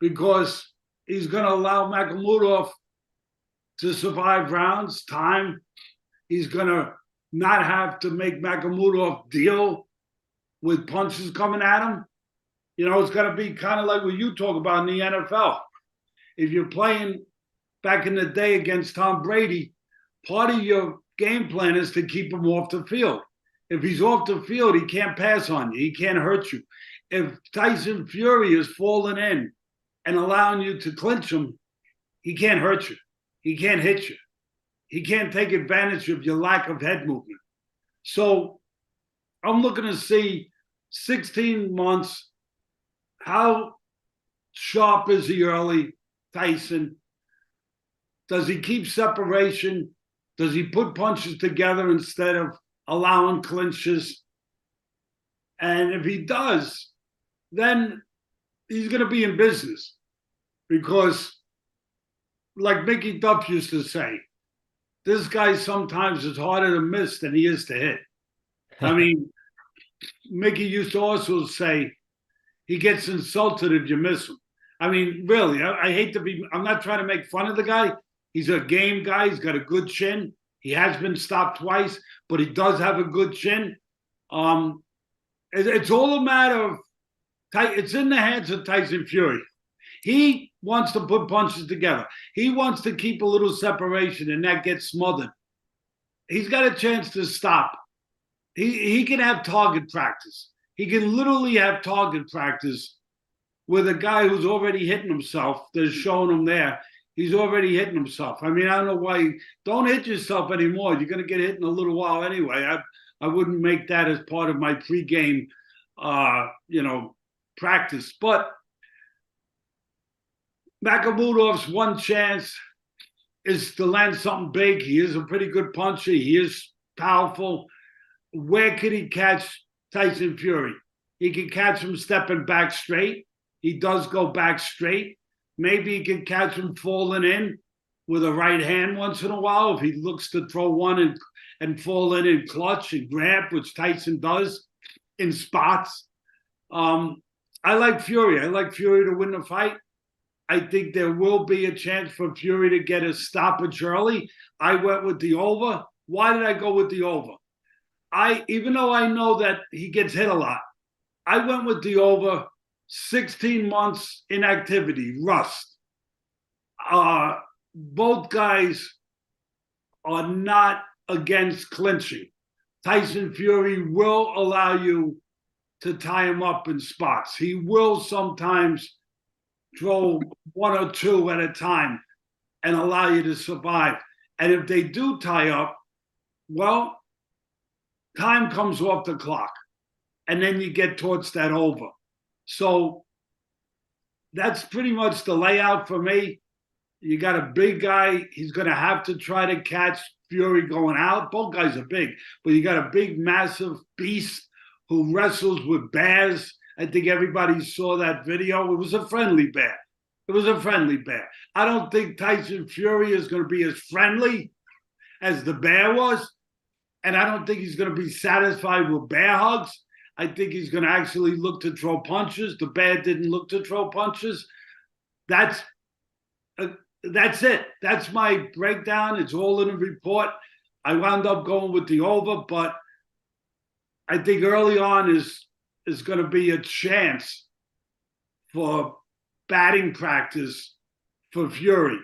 because he's going to allow Makhmudov to survive rounds, time. He's going to not have to make Makhmudov deal with punches coming at him. You know, it's going to be kind of like what you talk about in the NFL. If you're playing back in the day against Tom Brady, part of your game plan is to keep him off the field. If he's off the field, he can't pass on you. He can't hurt you. If Tyson Fury is falling in and allowing you to clinch him, he can't hurt you. He can't hit you. He can't take advantage of your lack of head movement. So I'm looking to see 16 months. How sharp is he early, Tyson? Does he keep separation? Does he put punches together instead of allowing clinches? And if he does, then he's going to be in business because, like Mickey Duff used to say, this guy sometimes is harder to miss than he is to hit. I mean, Mickey used to also say he gets insulted if you miss him. I mean, really, I hate to be, I'm not trying to make fun of the guy. He's a game guy. He's got a good chin. He has been stopped twice, but he does have a good chin. It's all a matter of, it's in the hands of Tyson Fury. He wants to put punches together. He wants to keep a little separation and that gets smothered. He's got a chance to stop. He can have target practice. He can literally have target practice with a guy who's already hitting himself. They're showing him there. He's already hitting himself. I mean, I don't know why. Don't hit yourself anymore. You're going to get hit in a little while anyway. I wouldn't make that as part of my pregame, practice. But Makhmudov's one chance is to land something big. He is a pretty good puncher. He is powerful. Where could he catch Tyson Fury? He can catch him stepping back straight. He does go back straight. Maybe he can catch him falling in with a right hand once in a while if he looks to throw one and fall in and clutch and grab, which Tyson does in spots. I like Fury. I like Fury to win the fight. I think there will be a chance for Fury to get a stoppage early. I went with the over. Why did I go with the over? Even though I know that he gets hit a lot, I went with the over. 16 months inactivity, rust. Both guys are not against clinching. Tyson Fury will allow you to tie him up in spots. He will sometimes throw one or two at a time and allow you to survive. And if they do tie up, well, time comes off the clock. And then you get towards that over. So that's pretty much the layout for me. You got a big guy. He's going to have to try to catch Fury going out. Both guys are big, but you got a big, massive beast who wrestles with bears. I think everybody saw that video. It was a friendly bear. It was a friendly bear. I don't think Tyson Fury is going to be as friendly as the bear was. And I don't think he's going to be satisfied with bear hugs. I think he's going to actually look to throw punches. The bear didn't look to throw punches. That's it. That's my breakdown. It's all in the report. I wound up going with the over, but I think early on is going to be a chance for batting practice for Fury.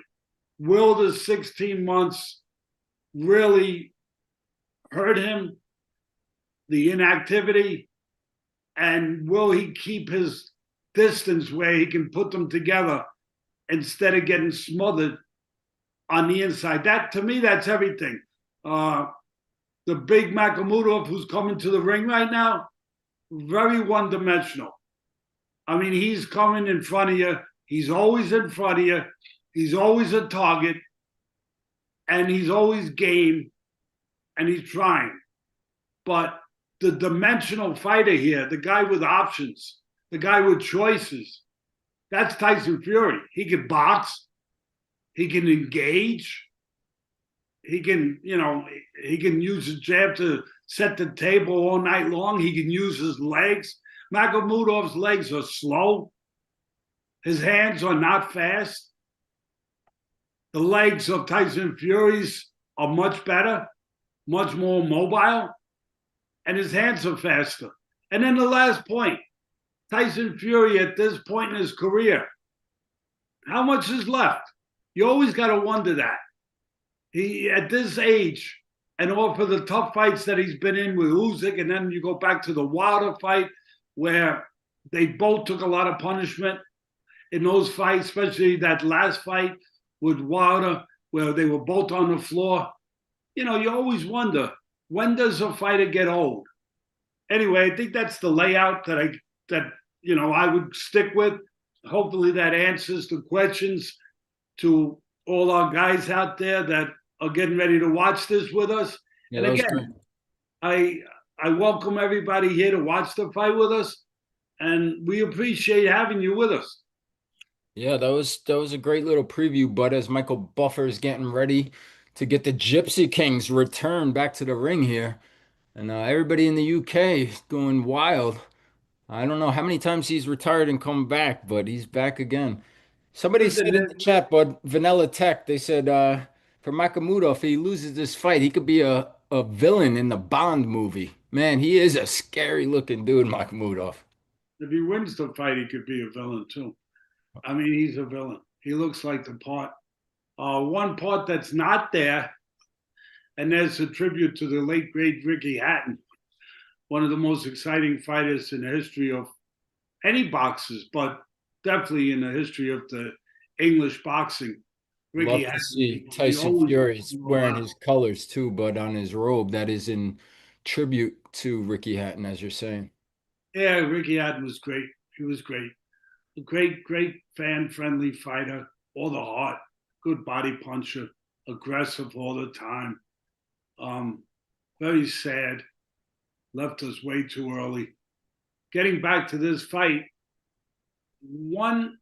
Will the 16 months really hurt him? The inactivity? And will he keep his distance where he can put them together instead of getting smothered on the inside? That, to me, that's everything. The big Makhmudov who's coming to the ring right now, very one-dimensional. I mean, he's coming in front of you. He's always in front of you. He's always a target. And he's always game. And he's trying. But the dimensional fighter here, the guy with options, the guy with choices, that's Tyson Fury. He can box. He can engage. He can, he can use his jab to set the table all night long. He can use his legs. Makhmudov's legs are slow. His hands are not fast. The legs of Tyson Fury's are much better, much more mobile, and his hands are faster. And then the last point, Tyson Fury at this point in his career, how much is left? You always got to wonder that. He, at this age, and all for the tough fights that he's been in with Usyk, and then you go back to the Wilder fight where they both took a lot of punishment in those fights, especially that last fight with Wilder where they were both on the floor. You always wonder, when does a fighter get old? Anyway, I think that's the layout that I would stick with. Hopefully that answers the questions to all our guys out there that are getting ready to watch this with us. Yeah, And that was again, great. I welcome everybody here to watch the fight with us, and we appreciate having you with us. Yeah, that was a great little preview, but as Michael Buffer is getting ready to get the Gypsy Kings return back to the ring here, and everybody in the UK is going wild. I don't know how many times he's retired and come back, but he's back again. Somebody Listen, said in the chat, but Vanilla Tech, they said for Makhmudov, if he loses this fight, he could be a villain in the Bond movie. Man, he is a scary looking dude, Makhmudov. if he wins the fight, he could be a villain too. I mean, he's a villain. He looks like the part. One part that's not there, and there's a tribute to the late, great Ricky Hatton, one of the most exciting fighters in the history of any boxers, but definitely in the history of the English boxing. Ricky Love to Hatton, see he Tyson always Fury's knew a wearing lot. his colors too, but on his robe that is in tribute to Ricky Hatton, as you're saying. Yeah, Ricky Hatton was great. He was great. A great, great fan-friendly fighter, all the heart, good body puncher, aggressive all the time. Very sad, left us way too early. Getting back to this fight, one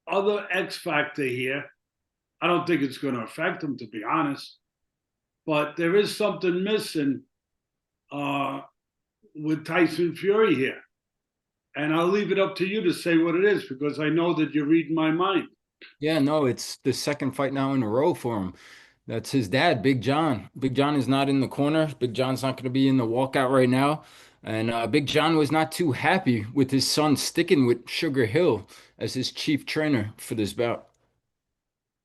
other X factor here, I don't think it's going to affect him, to be honest, but there is something missing with Tyson Fury here. And I'll leave it up to you to say what it is, because I know that you're reading my mind. Yeah, no, it's the second fight now in a row for him. That's his dad, Big John. Big John is not in the corner. Big John's not going to be in the walkout right now. And Big John was not too happy with his son sticking with Sugar Hill as his chief trainer for this bout.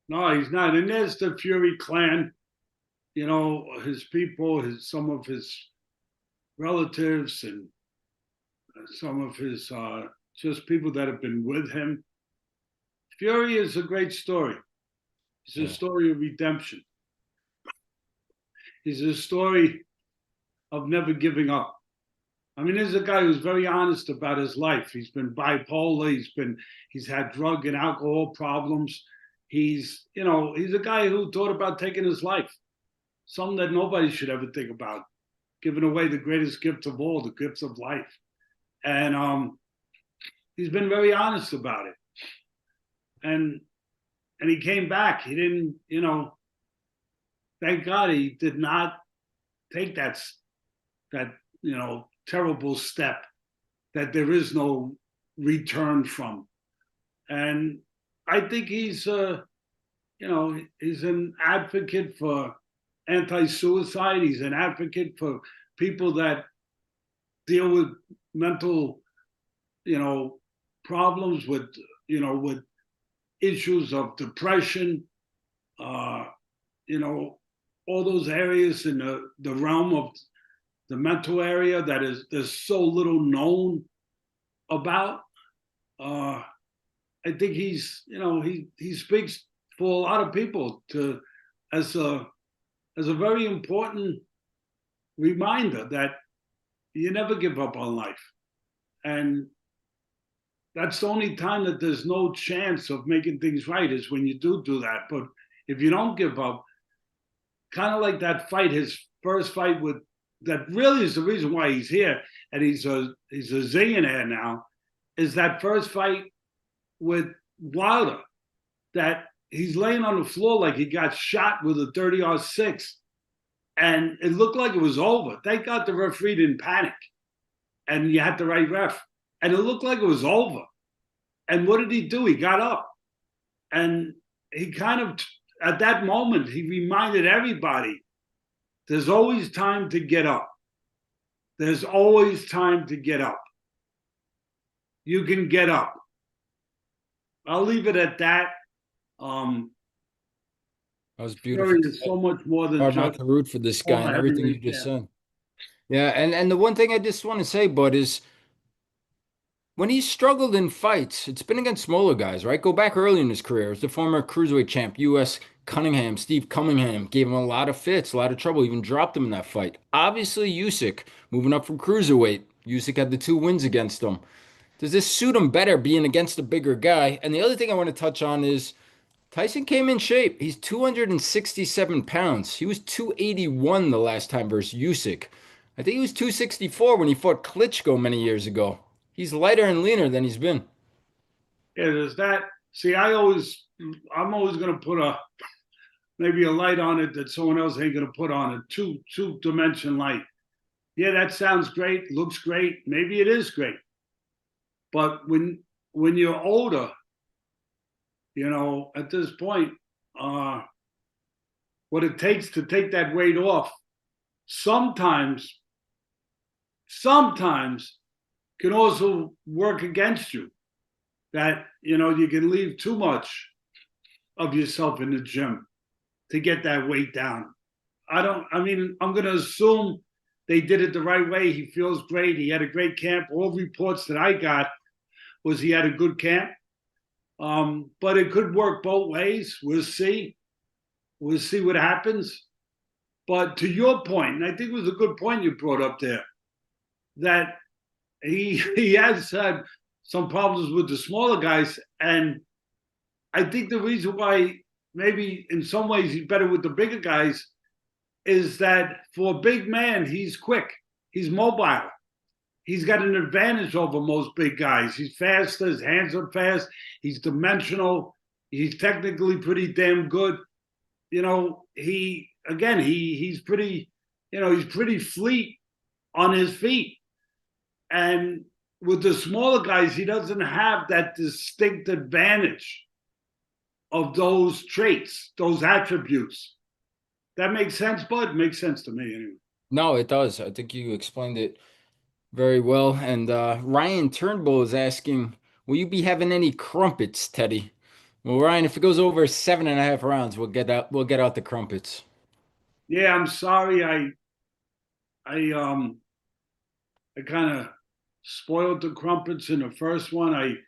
No, he's not. And there's the Fury clan, his people, some of his relatives, and some of his just people that have been with him. Fury is a great story. It's a Yeah. story of redemption. It's a story of never giving up. I mean, there's a guy who's very honest about his life. He's been bipolar. He's had drug and alcohol problems. He's a guy who thought about taking his life. Something that nobody should ever think about, giving away the greatest gift of all, the gifts of life. And he's been very honest about it. And he came back. He didn't, thank God he did not take that terrible step that there is no return from. And I think he's an advocate for anti-suicide. He's an advocate for people that deal with mental, problems with issues of depression, uh, all those areas in the realm of the mental area that is there's so little known about. I think he speaks for a lot of people as a very important reminder that you never give up on life, and that's the only time that there's no chance of making things right is when you do that. But if you don't give up, kind of like that fight, his first fight with that really is the reason why he's here, and he's a zillionaire now, is that first fight with Wilder, that he's laying on the floor like he got shot with a 30-06, and it looked like it was over. Thank God the referee didn't panic, and you had the right ref, and it looked like it was over. And what did he do? He got up, and he kind of, at that moment, he reminded everybody, there's always time to get up. There's always time to get up. You can get up. I'll leave it at that. That was Fury beautiful. is so much more than Hard not just to root for this guy former and everything you heavyweight just champ. said. Yeah, and the one thing I just want to say, bud, is when he struggled in fights, it's been against smaller guys, right? Go back early in his career. It was the former cruiserweight champ, U.S. Cunningham, Steve Cunningham, gave him a lot of fits, a lot of trouble, even dropped him in that fight. Obviously, Usyk, moving up from cruiserweight. Usyk had the 2 wins against him. Does this suit him better being against a bigger guy? And the other thing I want to touch on is Tyson came in shape. He's 267 pounds. He was 281 the last time versus Usyk. I think he was 264 when he fought Klitschko many years ago. He's lighter and leaner than he's been. Yeah, there's that. See, I'm always going to put maybe a light on it that someone else ain't going to put on it. Two dimension light. Yeah, that sounds great. Looks great. Maybe it is great. But when you're older, at this point, what it takes to take that weight off, sometimes can also work against you. That you can leave too much of yourself in the gym to get that weight down. I'm going to assume they did it the right way. He feels great. He had a great camp. All reports that I got was he had a good camp. But it could work both ways. We'll see. We'll see what happens. But to your point, and I think it was a good point you brought up there, that he has had some problems with the smaller guys. And I think the reason why maybe in some ways he's better with the bigger guys is that for a big man, he's quick. He's mobile. He's got an advantage over most big guys. He's faster. His hands are fast. He's dimensional. He's technically pretty damn good. He's pretty fleet on his feet. And with the smaller guys, he doesn't have that distinct advantage of those traits, those attributes. That makes sense, Bud? Makes sense to me anyway. No, it does. I think you explained it very well. And Ryan Turnbull is asking, will you be having any crumpets, Teddy? Well, Ryan, if it goes over 7.5 rounds, we'll get out the crumpets. Yeah, I'm sorry. I kind of spoiled the crumpets in the first one.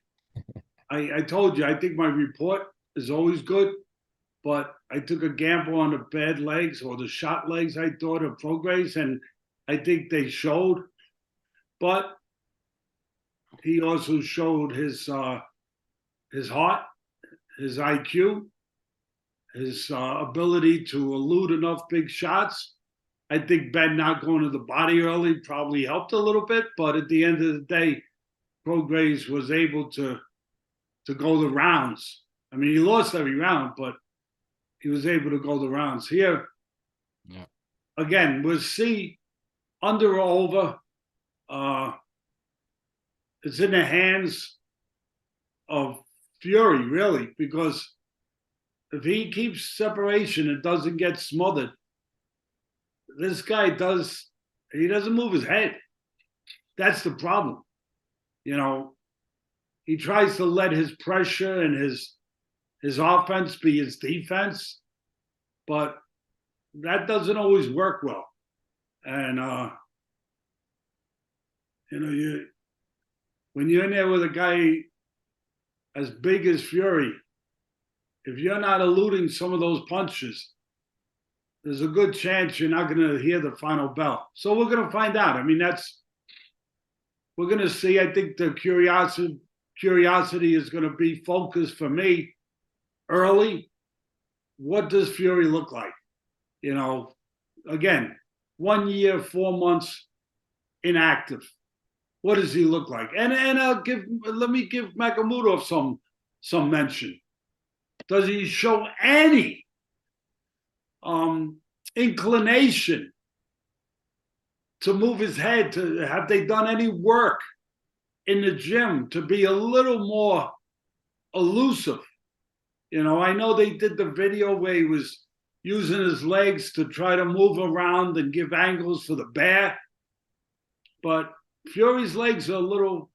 I told you, I think my report is always good, but I took a gamble on the bad legs or the shot legs, I thought, of Prograis, and I think they showed. But he also showed his heart, his IQ, his ability to elude enough big shots. I think Benn not going to the body early probably helped a little bit, but at the end of the day, Prograis was able to go the rounds. I mean, he lost every round, but he was able to go the rounds. Here, Yeah. again, we'll see under or over. It's in the hands of Fury, really, because if he keeps separation and doesn't get smothered, this guy he doesn't move his head. That's the problem. You know, he tries to let his pressure and his offense be his defense, but that doesn't always work well. And when you're in there with a guy as big as Fury, if you're not eluding some of those punches, there's a good chance you're not going to hear the final bell. So we're going to find out. I mean, we're going to see. I think the curiosity is going to be focused for me early. What does Fury look like? You know, again, 1 year, 4 months inactive. What does he look like? And let me give Makhmudov some mention. Does he show any inclination to move his head? Have they done any work in the gym to be a little more elusive? You know, I know they did the video where he was using his legs to try to move around and give angles for the bear, but Fury's legs are a little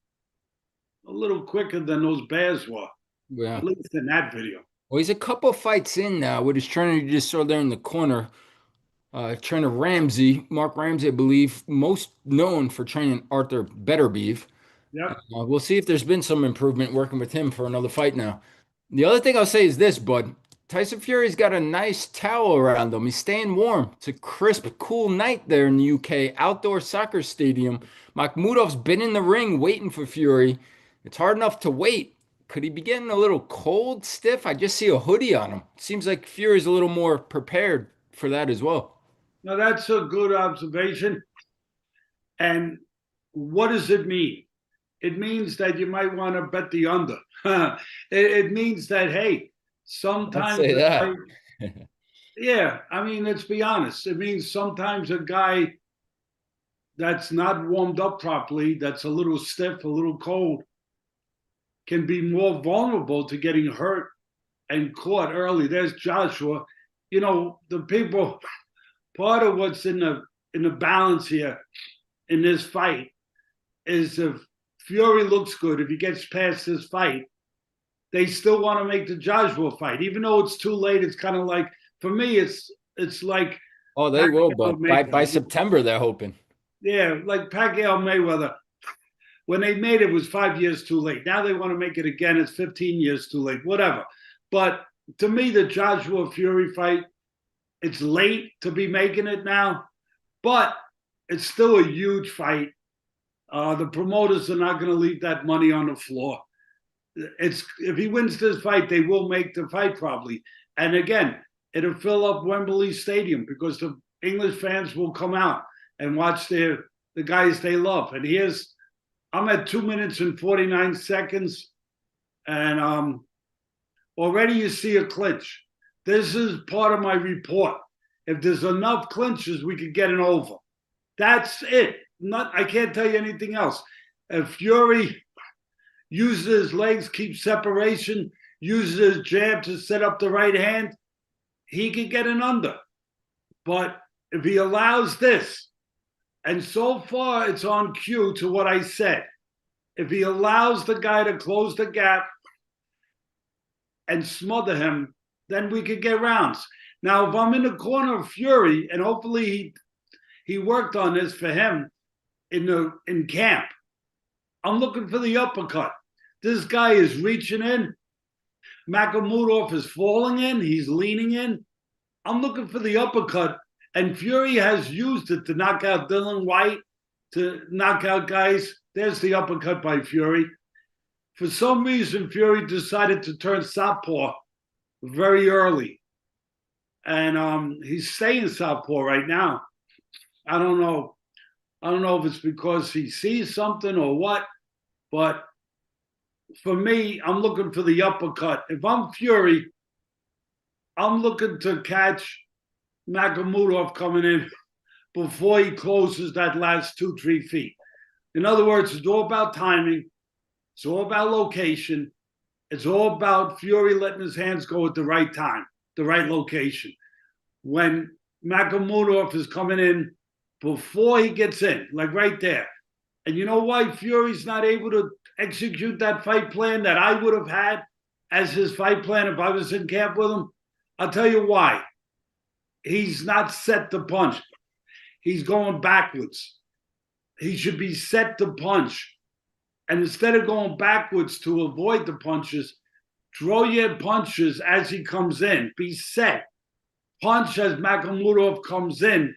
quicker than those bears were. Yeah. At least in that video. Well, he's a couple fights in now with his trainer you just saw there in the corner. Trainer Mark Ramsey, I believe, most known for training Arthur Beterbiev. Yep. We'll see if there's been some improvement working with him for another fight now. The other thing I'll say is this, bud. Tyson Fury's got a nice towel around him. He's staying warm. It's a crisp, cool night there in the UK. Outdoor soccer stadium. Makhmudov's been in the ring waiting for Fury. It's hard enough to wait. Could he be getting a little cold, stiff? I just see a hoodie on him. Seems like Fury's a little more prepared for that as well. Now that's a good observation. And what does it mean? It means that you might want to bet the under. It means that, hey, sometimes Let's say that. yeah, I mean, let's be honest. It means sometimes a guy that's not warmed up properly, that's a little stiff, a little cold, can be more vulnerable to getting hurt and caught early. There's Joshua. You know, the people, part of what's in the balance here in this fight is if Fury looks good, if he gets past this fight, they still want to make the Joshua fight. Even though it's too late, it's kind of like, for me, it's like, Oh, they will, but by September, they're hoping. Yeah, like Pacquiao Mayweather. When they made it, it was 5 years too late. Now they want to make it again. It's 15 years too late, whatever. But to me, the Joshua Fury fight, it's late to be making it now, but it's still a huge fight. The promoters are not going to leave that money on the floor. If he wins this fight, they will make the fight probably. And again, it'll fill up Wembley Stadium because the English fans will come out and watch the guys they love. And I'm at 2 minutes and 49 seconds, and already you see a clinch. This is part of my report. If there's enough clinches, we could get an over. That's it. I can't tell you anything else. If Fury uses his legs, keeps separation, uses his jab to set up the right hand, he could get an under. But if he allows this, and so far it's on cue to what I said, if he allows the guy to close the gap and smother him, then we could get rounds. Now, if I'm in the corner of Fury, and hopefully he worked on this for him in camp, I'm looking for the uppercut. This guy is reaching in. Makhmudov is falling in. He's leaning in. I'm looking for the uppercut, and Fury has used it to knock out Dylan White, to knock out guys. There's the uppercut by Fury. For some reason, Fury decided to turn southpaw very early, and he's staying southpaw right now. I don't know. I don't know if it's because he sees something or what, but for me, I'm looking for the uppercut. If I'm Fury, I'm looking to catch Makhmudov coming in before he closes that last 2-3 feet. In other words, it's all about timing. It's all about location. It's all about Fury letting his hands go at the right time, the right location. When Makhmudov is coming in before he gets in, like right there. And you know why Fury's not able to execute that fight plan that I would have had as his fight plan if I was in camp with him? I'll tell you why. He's not set to punch. He's going backwards. He should be set to punch. And instead of going backwards to avoid the punches, throw your punches as he comes in. Be set. Punch as Makhmudov comes in,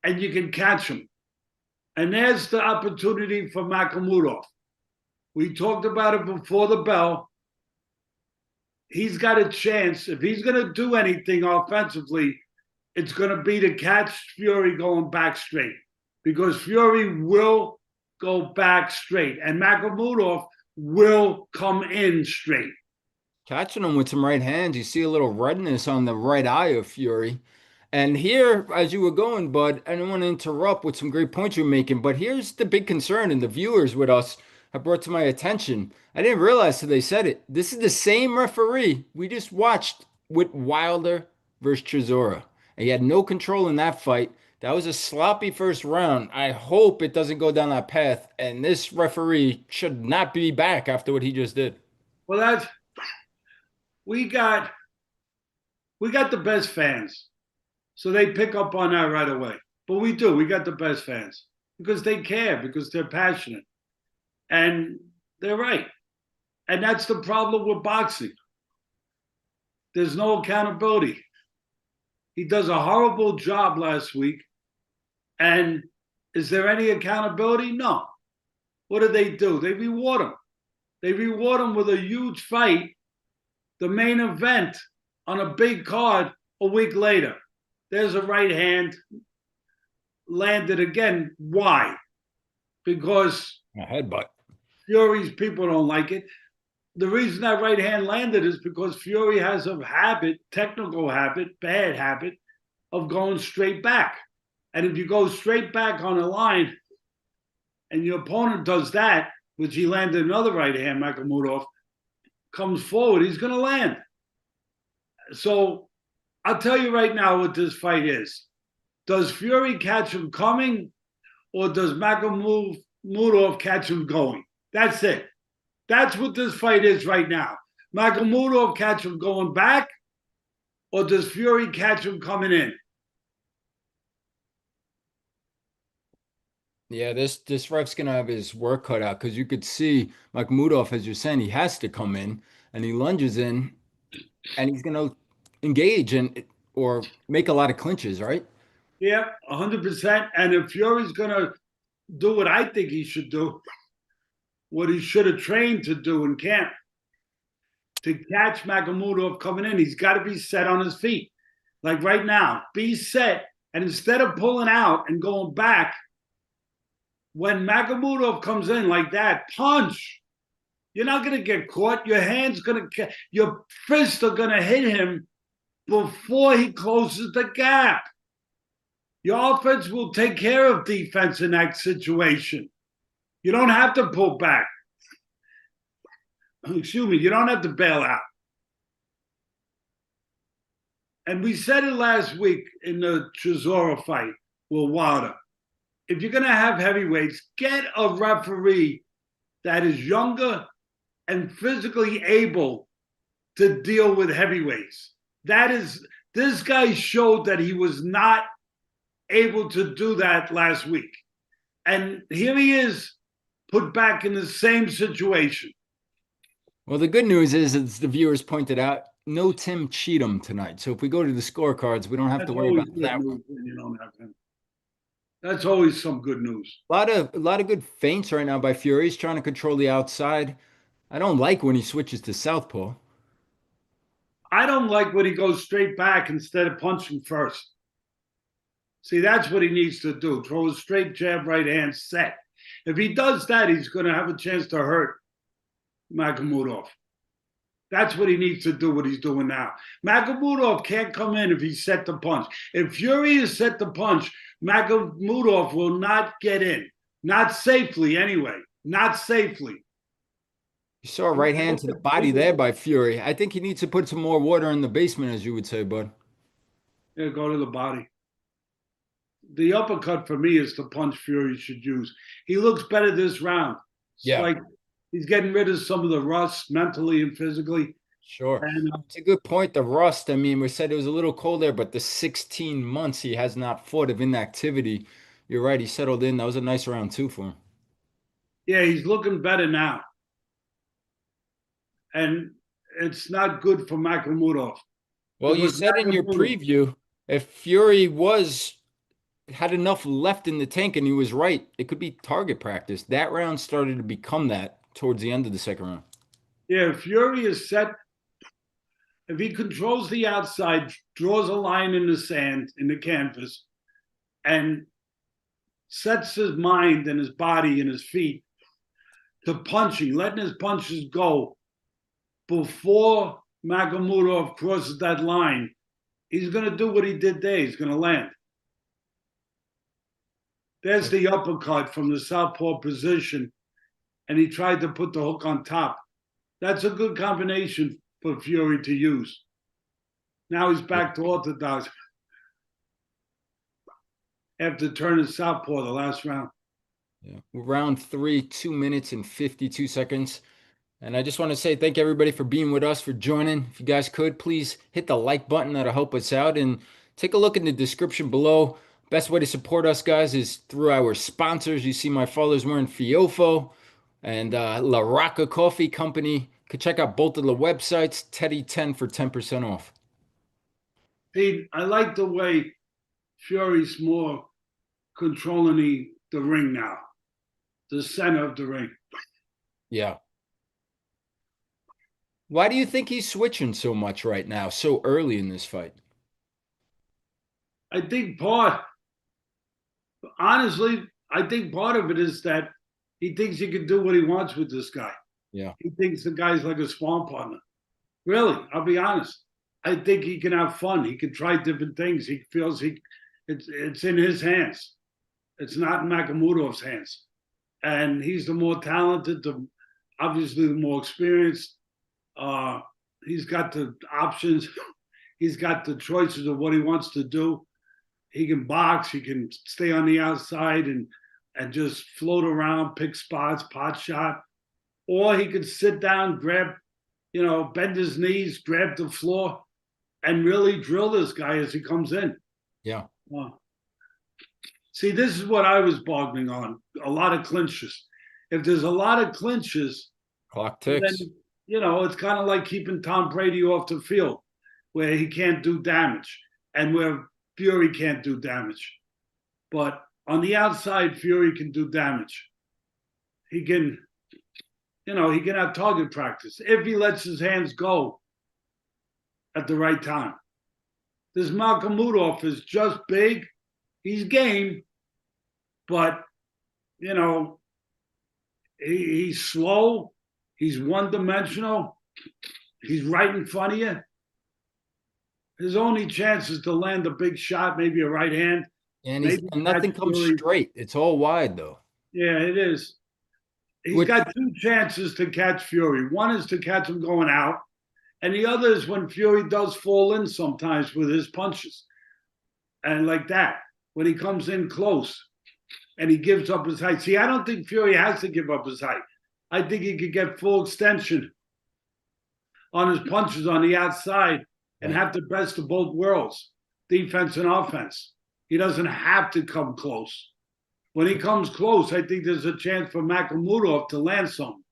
and you can catch him. And there's the opportunity for Makhmudov. We talked about it before the bell. He's got a chance. If he's going to do anything offensively, it's going to be to catch Fury going back straight, because Fury will go back straight and Makhmudov will come in straight. Catching him with some right hands, you see a little redness on the right eye of Fury. And here, as you were going, Bud, I don't want to interrupt with some great points you're making, but here's the big concern, and the viewers with us have brought to my attention. I didn't realize till they said it. This is the same referee we just watched with Wilder versus Chisora. And he had no control in that fight. That was a sloppy first round. I hope it doesn't go down that path. And this referee should not be back after what he just did. Well, we got the best fans. So they pick up on that right away. But we do. We got the best fans because they care, because they're passionate. And they're right. And that's the problem with boxing. There's no accountability. He does a horrible job last week. And is there any accountability? No. What do? They reward him. They reward him with a huge fight, the main event on a big card a week later. There's a right hand landed again. Why? Because a headbutt. Fury's people don't like it. The reason that right hand landed is because Fury has a habit, technical habit, bad habit, of going straight back. And if you go straight back on a line and your opponent does that, which he landed another right hand, Makhmudov, comes forward, he's going to land. So I'll tell you right now what this fight is. Does Fury catch him coming, or does Makhmudov catch him going? That's it. That's what this fight is right now. Makhmudov catch him going back, or does Fury catch him coming in? Yeah, this ref's gonna have his work cut out, because you could see Makhmudov, as you're saying, he has to come in and he lunges in and he's gonna engage and or make a lot of clinches, right? Yeah, 100%. And if Fury's gonna do what I think he should do, what he should have trained to do in camp, to catch Makhmudov coming in, he's got to be set on his feet. Like right now, be set. And instead of pulling out and going back, when Makhmudov comes in like that, punch. You're not going to get caught. Your fists are going to hit him before he closes the gap. Your offense will take care of defense in that situation. You don't have to pull back. Excuse me, you don't have to bail out. And we said it last week in the Chisora fight with Wilder. If you're going to have heavyweights, get a referee that is younger and physically able to deal with heavyweights. This guy showed that he was not able to do that last week. And here he is put back in the same situation. Well, the good news is, as the viewers pointed out, no Tim Cheatham tonight. So if we go to the scorecards, we don't have to That's worry always about good that one. news when you don't have him. That's always some good news. A lot of good feints right now by Fury. He's trying to control the outside. I don't like when he switches to southpaw. I don't like when he goes straight back instead of punching first. See, that's what he needs to do. Throw a straight jab, right hand, set. If he does that, he's going to have a chance to hurt Makhmudov. That's what he needs to do, what he's doing now. Makhmudov can't come in if he's set to punch. If Fury is set to punch, Makhmudov will not get in. Not safely, anyway. Not safely. You saw a right hand to the body there by Fury. I think he needs to put some more water in the basement, as you would say, bud. Yeah, go to the body. The uppercut for me is the punch Fury should use. He looks better this round. It's Yeah, like he's getting rid of some of the rust mentally and physically. sure. And It's a good point. The rust, I mean, we said it was a little cold there, but the 16 months he has not fought of inactivity, you're right, he settled in. That was a nice round two for him. yeah, he's looking better now. And it's not good for Makhmudov. Well, It you was said in your Makhmudov. preview, if Fury had enough left in the tank, and he was right, it could be target practice. That round started to become that towards the end of the second round. Yeah, Fury is set. If he controls the outside, draws a line in the sand, in the canvas, and sets his mind and his body and his feet to punching, letting his punches go before Makhmudov crosses that line, he's going to do what he did there. He's going to land. There's the uppercut from the southpaw position, and he tried to put the hook on top. That's a good combination for Fury to use. Now he's back to orthodox after turning southpaw the last round. Yeah. Round three, 2 minutes and 52 seconds. And I just want to say thank everybody for being with us, for joining. If you guys could, please hit the like button. That'll help us out. And take a look in the description below. Best way to support us, guys, is through our sponsors. You see my father's wearing Fiofo and La Rocca Coffee Company. Could check out both of the websites. Teddy10 for 10% off. Pete, I like the way Fury's more controlling the ring now, the center of the ring. Yeah. Why do you think he's switching so much right now, so early in this fight? I think I think part of it is that he thinks he can do what he wants with this guy. Yeah. He thinks the guy's like a sparring partner. Really, I'll be honest. I think he can have fun. He can try different things. He feels it's in his hands. It's not in Makhmudov's hands. And he's the more talented, obviously the more experienced. He's got the options. He's got the choices of what he wants to do. He can box. He can stay on the outside and just float around, pick spots, pot shot. Or he could sit down, grab, bend his knees, grab the floor, and really drill this guy as he comes in. Yeah. See, this is what I was boggling on. A lot of clinches. If there's a lot of clinches, Clock then, ticks. it's kind of like keeping Tom Brady off the field where he can't do damage and where Fury can't do damage. But on the outside, Fury can do damage. He can, he can have target practice if he lets his hands go at the right time. This Makhmudov is just big. He's game, but, he's slow. He's one-dimensional. He's right in front of you. His only chance is to land a big shot, maybe a right hand. And nothing comes straight. It's all wide, though. Yeah, it is. He's got two chances to catch Fury. One is to catch him going out, and the other is when Fury does fall in sometimes with his punches. And like that, when he comes in close and he gives up his height. See, I don't think Fury has to give up his height. I think he could get full extension on his punches on the outside and have the best of both worlds, defense and offense. He doesn't have to come close. When he comes close, I think there's a chance for Makhmudov to land something.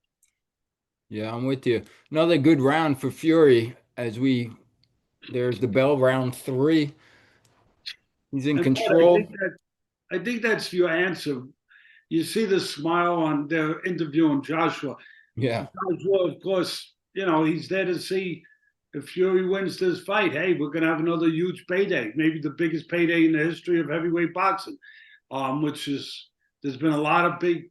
Yeah, I'm with you. Another good round for Fury there's the bell round three. He's in And Bud, control. I think that's your answer. You see the smile on their interviewing Joshua. Yeah. Joshua, of course, he's there to see if Fury wins this fight. Hey, we're going to have another huge payday, maybe the biggest payday in the history of heavyweight boxing, which is, there's been a lot of big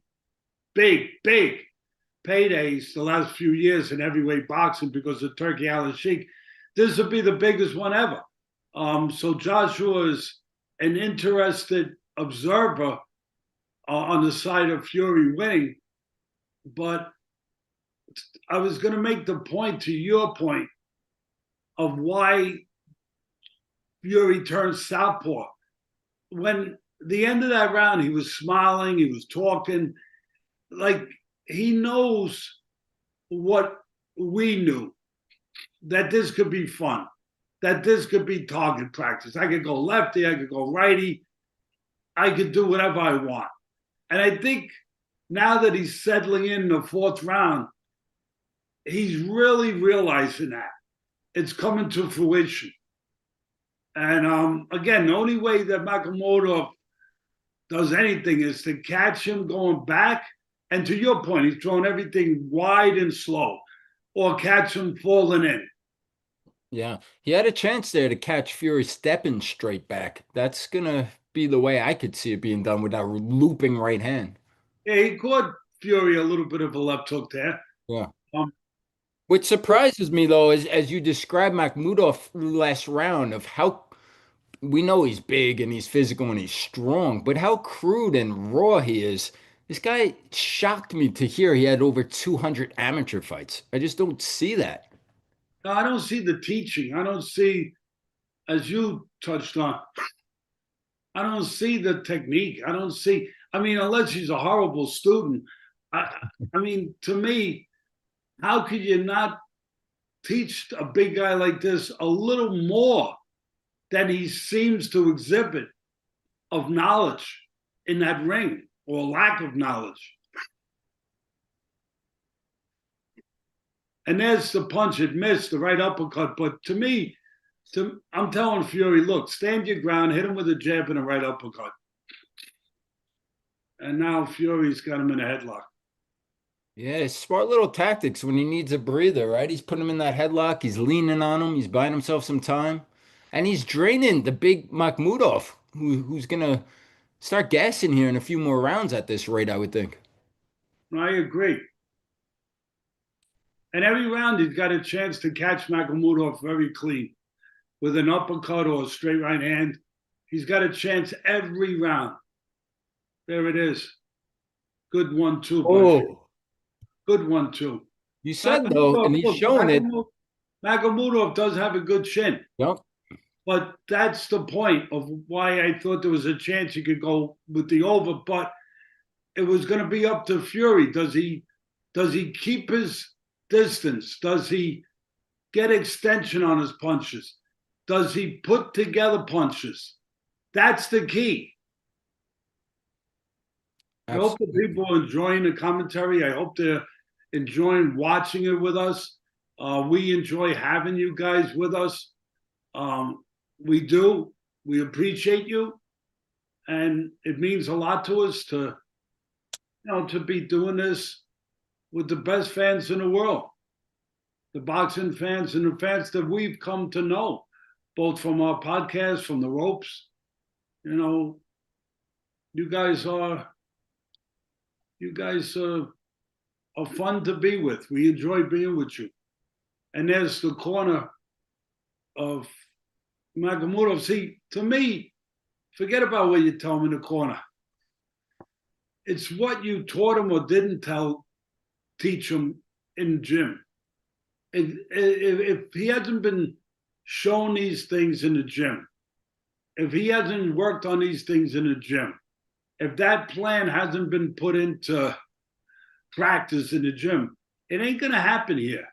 paydays the last few years in heavyweight boxing because of Turkey Al Sheikh. This would be the biggest one ever. So Joshua is an interested observer on the side of Fury winning, but I was going to make the point to your point of why Fury turned southpaw. When the end of that round, he was smiling, he was talking, like he knows what we knew, that this could be fun, that this could be target practice. I could go lefty, I could go righty, I could do whatever I want. And I think now that he's settling in the fourth round, he's really realizing that it's coming to fruition. And again, the only way that Makhmudov does anything is to catch him going back. And to your point, he's throwing everything wide and slow, or catch him falling in. Yeah. He had a chance there to catch Fury stepping straight back. That's gonna be the way I could see it being done with that looping right hand. Yeah, he caught Fury a little bit of a left hook there. Yeah. Um, What surprises me though is as you described Makhmudov last round of how we know he's big and he's physical and he's strong, but how crude and raw he is. This guy shocked me to hear he had over 200 amateur fights. I just don't see that. no, I don't see the teaching. I don't see, as you touched on, I don't see the technique. I don't see, I mean, unless he's a horrible student. I, I mean, to me, how could you not teach a big guy like this a little more than he seems to exhibit of knowledge in that ring, or lack of knowledge? And there's the punch. It missed the right uppercut. But to me, I'm telling Fury, look, stand your ground, hit him with a jab and a right uppercut. And now Fury's got him in a headlock. Yeah, smart little tactics when he needs a breather, right? He's putting him in that headlock, he's leaning on him, he's buying himself some time, and he's draining the big Makhmudov, who's gonna start gassing here in a few more rounds at this rate, I would think. I agree. And every round he's got a chance to catch Makhmudov very clean with an uppercut or a straight right hand. He's got a chance every round. There it is. Good 1-2, buddy. Oh, Good 1-2. you said though, and Makhmudov, he's look, showing it. Makhmudov does have a good chin. Yep. But that's the point of why I thought there was a chance he could go with the over. But it was going to be up to Fury. Does he keep his distance? Does he get extension on his punches? Does he put together punches? That's the key. I hope the people are enjoying the commentary. I hope they're enjoying watching it with us. We enjoy having you guys with us. We do. We appreciate you, and it means a lot to us to be doing this with the best fans in the world, the boxing fans and the fans that we've come to know, both from our podcast, from the ropes. You guys are fun to be with. We enjoy being with you. And there's the corner of Makhmudov. See, to me, forget about what you tell him in the corner. It's what you taught him or didn't teach him in the gym. If he hasn't been shown these things in the gym, if he hasn't worked on these things in the gym, if that plan hasn't been put into practice in the gym, it ain't going to happen here.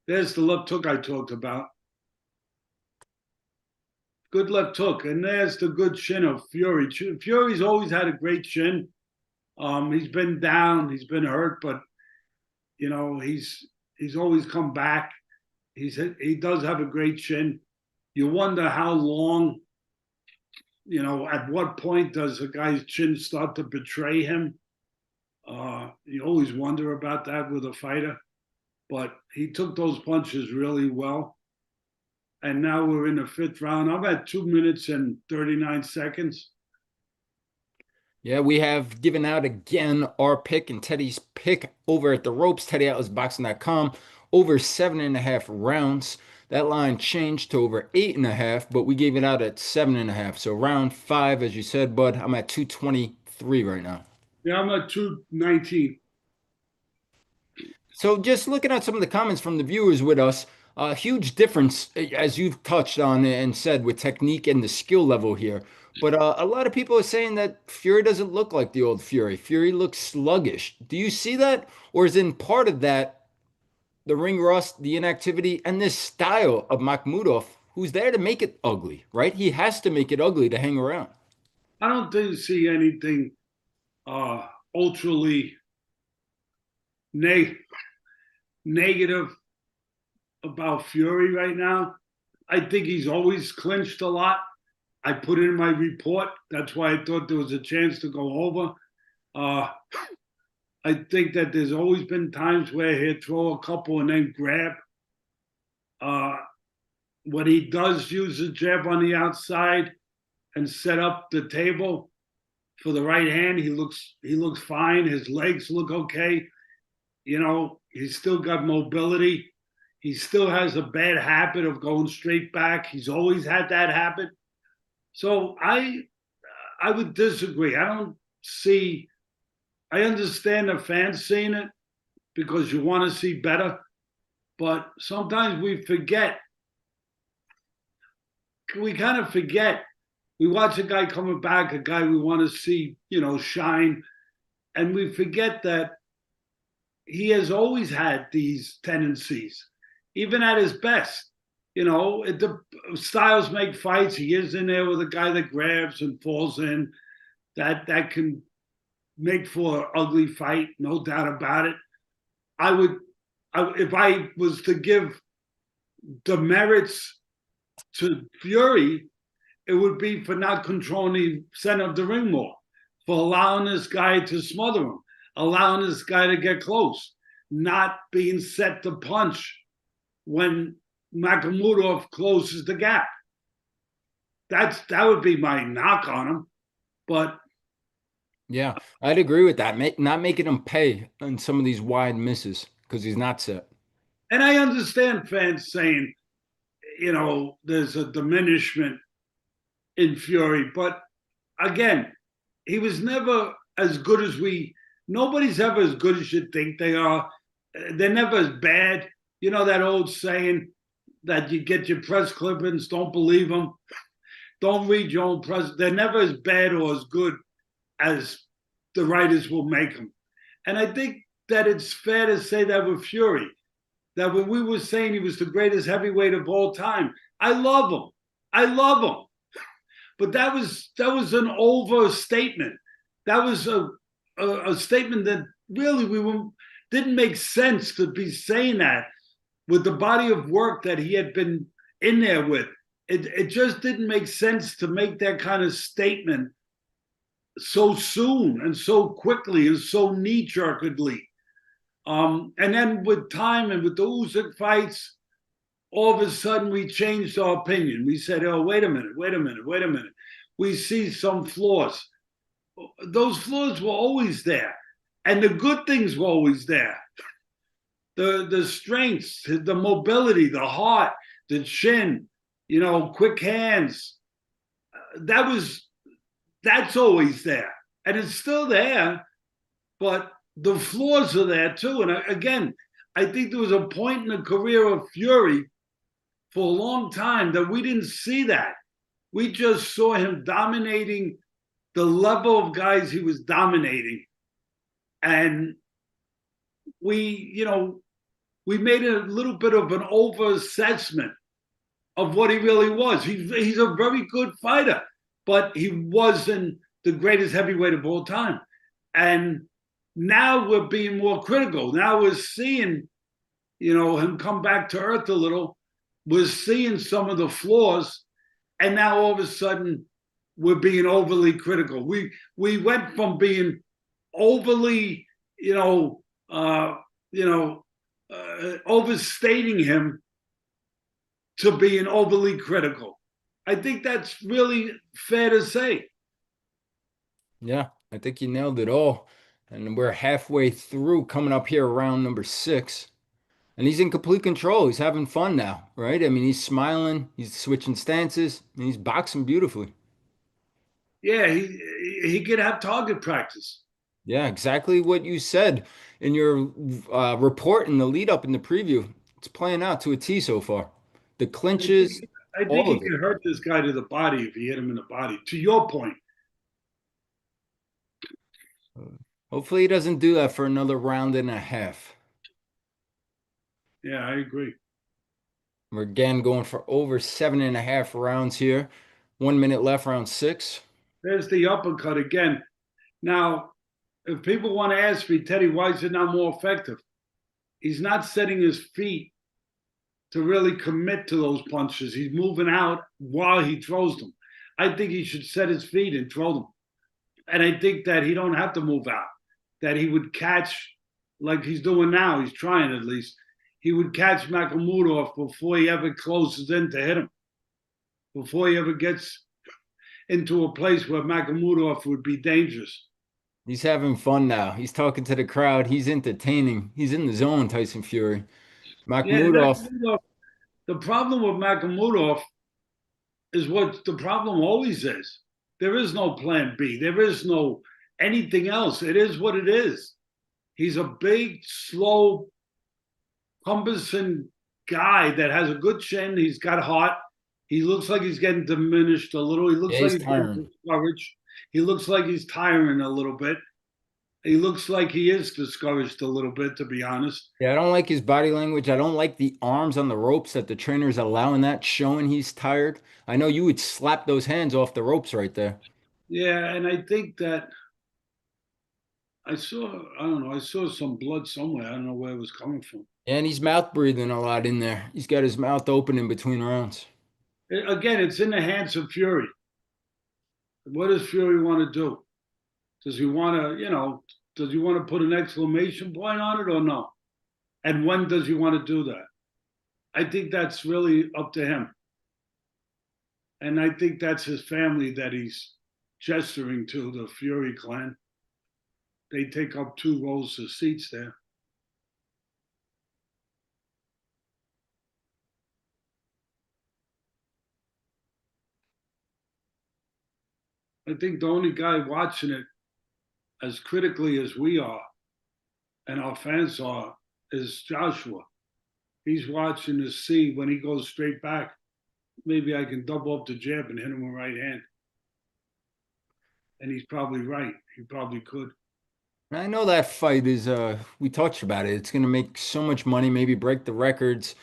There's the left hook I talked about. Good left hook. And there's the good chin of Fury. Fury's always had a great chin. He's been down, he's been hurt, but You know, he's always come back. He does have a great chin. You wonder how long, you know, at what point does a guy's chin start to betray him? You always wonder about that with a fighter, but he took those punches really well. And now we're in the fifth round. I'm at 2 minutes and 39 seconds. Yeah, we have given out again our pick and Teddy's pick over at the ropes, TeddyAtlasBoxing.com, over 7.5 rounds. That line changed to over 8.5, but we gave it out at 7.5. So round five, as you said, bud, I'm at 223 right now. Yeah, I'm at 219. So just looking at some of the comments from the viewers with us, a huge difference, as you've touched on and said, with technique and the skill level here. But a lot of people are saying that Fury doesn't look like the old Fury. Fury looks sluggish. Do you see that? Or is in part of that the ring rust, the inactivity, and this style of Makhmudov, who's there to make it ugly, right? He has to make it ugly to hang around. I don't think see anything ultrally neg- negative about Fury right now. I think he's always clinched a lot. I put it in my report. That's why I thought there was a chance to go over. Uh, I think that there's always been times where he'll throw a couple and then grab. Uh, when he does use a jab on the outside and set up the table for the right hand, he looks fine. His legs look okay. You know, he's still got mobility. He still has a bad habit of going straight back. He's always had that habit. So I would disagree. I don't see. I understand the fans seeing it because you want to see better, but sometimes we forget. We kind of forget. We watch a guy coming back, a guy we want to see, you know, shine, and we forget that he has always had these tendencies, even at his best. You know, the styles make fights. He is in there with a guy that grabs and falls in. That can make for an ugly fight, no doubt about it. If I was to give demerits to Fury, it would be for not controlling the center of the ring more, for allowing this guy to smother him, allowing this guy to get close, not being set to punch when Makhmudov closes the gap. That would be my knock on him. But Yeah, I'd agree with that. Not making him pay on some of these wide misses because he's not set. and I understand fans saying, you know, there's a diminishment in Fury, but again, he was never as good as nobody's ever as good as you think they are. They're never as bad. You know that old saying that you get your press clippings, don't believe them. Don't read your own press. They're never as bad or as good as the writers will make them. And I think that it's fair to say that with Fury, that when we were saying he was the greatest heavyweight of all time, I love him. I love him. But that was an overstatement. That was a statement that really didn't make sense to be saying that with the body of work that he had been in there with. It just didn't make sense to make that kind of statement so soon and so quickly and so knee-jerkedly. And then with time and with the Usyk fights, all of a sudden we changed our opinion. We said, oh, wait a minute. We see some flaws. Those flaws were always there. And the good things were always there. The strengths, the mobility, the heart, the chin, you know, quick hands. That's always there. And it's still there, but the flaws are there too. And again, I think there was a point in the career of Fury for a long time that we didn't see that. We just saw him dominating the level of guys he was dominating. And we made a little bit of an over-assessment of what he really was. He's a very good fighter, but he wasn't the greatest heavyweight of all time. And now we're being more critical. Now we're seeing, him come back to earth a little. We're seeing some of the flaws, and now all of a sudden we're being overly critical. We went from being overly, overstating him to being overly critical. I think that's really fair to say. Yeah, I think you nailed it all. And we're halfway through, coming up here around number 6. And he's in complete control. He's having fun now, right? I mean, he's smiling, he's switching stances, and he's boxing beautifully. Yeah, he could have target practice. Yeah, exactly what you said in your report in the lead up in the preview. It's playing out to a T so far. The I think, clinches, I think all he of it. could hurt this guy to the body if he hit him in the body. To your point, Hopefully, he doesn't do that for another round and a half. yeah, I agree. We're again going for over 7.5 rounds here. 1 minute left, round 6. There's the uppercut again. Now, if people want to ask me, Teddy, why is it not more effective? He's not setting his feet to really commit to those punches. He's moving out while he throws them. I think he should set his feet and throw them. And I think that he don't have to move out, that he would catch, like he's doing now, he's trying at least, he would catch Makhmudov before he ever closes in to hit him, before he ever gets into a place where Makhmudov would be dangerous. He's having fun now. He's talking to the crowd. He's entertaining. He's in the zone, Tyson Fury. Yeah, Makhmudov, the problem with Makhmudov is what the problem always is. There is no plan B. There is no anything else. It is what it is. He's a big, slow, cumbersome guy that has a good chin. He's got heart. He looks like he's getting diminished a little. He looks yeah, like he's he's getting tiring. discouraged. He looks like he's tiring a little bit. He looks like he is discouraged a little bit, to be honest. Yeah, I don't like his body language. I don't like the arms on the ropes that the trainer's allowing that, showing he's tired. I know you would slap those hands off the ropes right there. Yeah, and I think that I don't know, I saw some blood somewhere. I don't know where it was coming from. And he's mouth breathing a lot in there. He's got his mouth open in between rounds. Again, it's in the hands of Fury. What does Fury want to do? Does he want to, does he want to put an exclamation point on it or no? And when does he want to do that? I think that's really up to him. And I think that's his family that he's gesturing to, the Fury clan. They take up 2 rows of seats there. I think the only guy watching it as critically as we are and our fans are is Joshua. He's watching to see when he goes straight back. Maybe I can double up the jab and hit him with right hand. And he's probably right. He probably could. I know that fight is we talked about it. It's gonna make so much money, maybe break the records.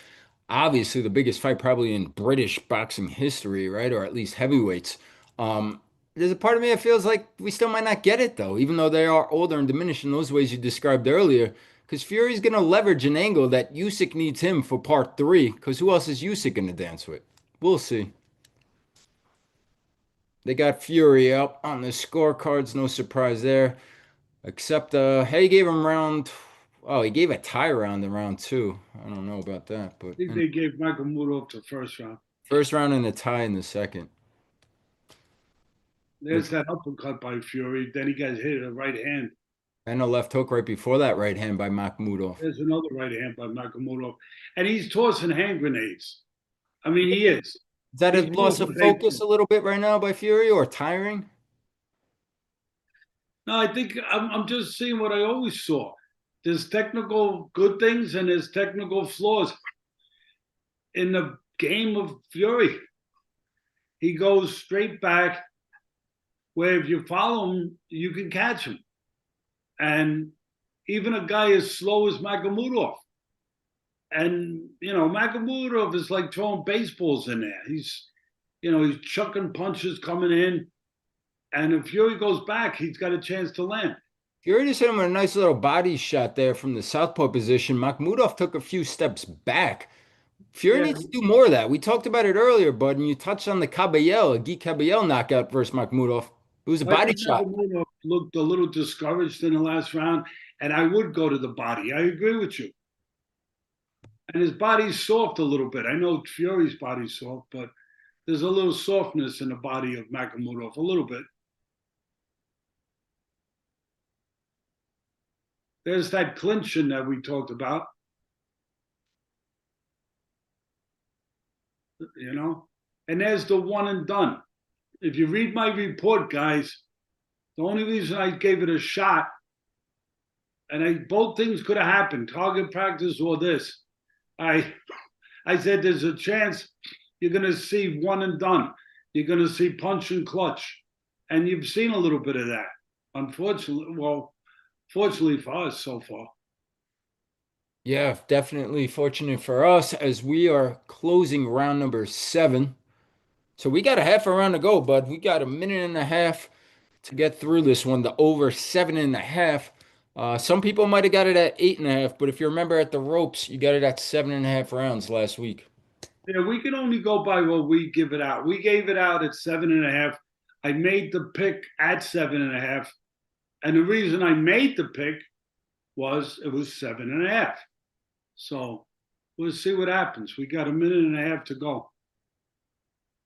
Obviously the biggest fight probably in British boxing history, right? Or at least heavyweights. Um, there's a part of me that feels like we still might not get it though, even though they are older and diminished in those ways you described earlier. Because Fury's gonna leverage an angle that Usyk needs him for part 3. Because who else is Usyk gonna dance with? We'll see. They got Fury up on the scorecards, no surprise there. Except he gave him round. Oh, he gave a tie round in round 2. I don't know about that, but I think they gave Makhmudov the first round. first round and a tie in the second. There's that uppercut by Fury. Then he got hit a right hand. And a left hook right before that right hand by Makhmudov. There's another right hand by Makhmudov. And he's tossing hand grenades. I mean, he is. Is that a He's loss of focus a little bit right now by Fury or tiring? No, I think I'm just seeing what I always saw. There's technical good things and there's technical flaws in the game of Fury. He goes straight back where if you follow him, you can catch him. And even a guy as slow as Makhmudov. And, Makhmudov is like throwing baseballs in there. He's chucking punches coming in. And if Fury goes back, he's got a chance to land. Fury just hit him with a nice little body shot there from the southpaw position. Makhmudov took a few steps back. Fury Yeah, needs to do more of that. We talked about it earlier, bud, and you touched on the Caballel, a Guy Caballel knockout versus Makhmudov. It was a I body think shot. Nakamoto looked a little discouraged in the last round, and I would go to the body. I agree with you. And his body's soft a little bit. I know Fury's body's soft, but there's a little softness in the body of Makhmudov, a little bit. There's that clinching that we talked about, you know, and there's the one and done. If you read my report, guys, the only reason I gave it a shot, and both things could have happened, target practice or this. I I said there's a chance you're going to see one and done. You're going to see punch and clutch, and you've seen a little bit of that. Unfortunately, well, fortunately for us so far. Yeah, definitely fortunate for us as we are closing round number 7. So we got a half a round to go, bud. We got a minute and a half to get through this one. The over 7.5. Some people might have got it at 8.5, but if you remember at the ropes, you got it at 7.5 rounds last week. Yeah, we can only go by what we give it out. We gave it out at 7.5. I made the pick at 7.5. And the reason I made the pick was it was 7.5. So we'll see what happens. We got a minute and a half to go.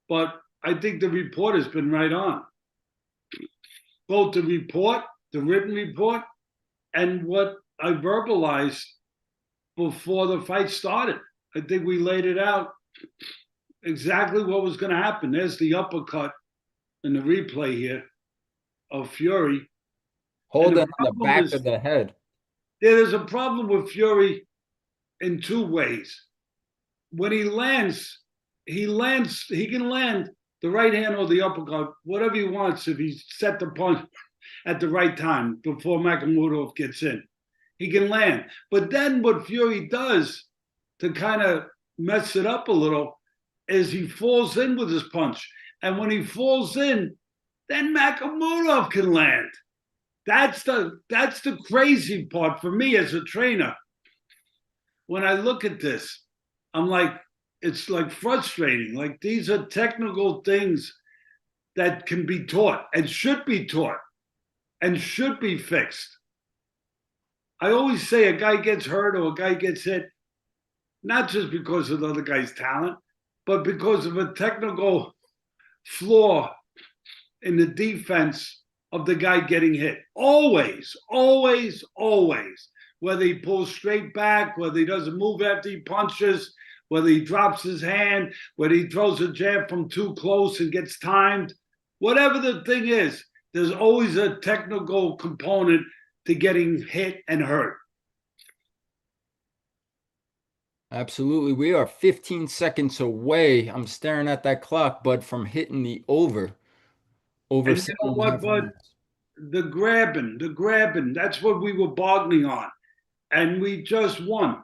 But I think the report has been right on. Both the report, the written report, and what I verbalized before the fight started. I think we laid it out exactly what was going to happen. There's the uppercut in the replay here of Fury. And Hold the it on the problem back is of the head. there's a problem with Fury in two ways. When he can land the right hand or the uppercut, whatever he wants if he set the punch at the right time before Makhmudov gets in. He can land. But then what Fury does to kind of mess it up a little is he falls in with his punch. And when he falls in, then Makhmudov can land. That's the crazy part for me as a trainer. When I look at this, I'm like, it's like frustrating. Like these are technical things that can be taught and should be taught and should be fixed. I always say a guy gets hurt or a guy gets hit, not just because of the other guy's talent, but because of a technical flaw in the defense of the guy getting hit. Always, always, always. Whether he pulls straight back, whether he doesn't move after he punches, whether he drops his hand, whether he throws a jab from too close and gets timed, whatever the thing is, there's always a technical component to getting hit and hurt. Absolutely. We are 15 seconds away. I'm staring at that clock, bud, from hitting the over And you seven know and a what, half bud? rounds. The grabbing, that's what we were bargaining on. And we just won.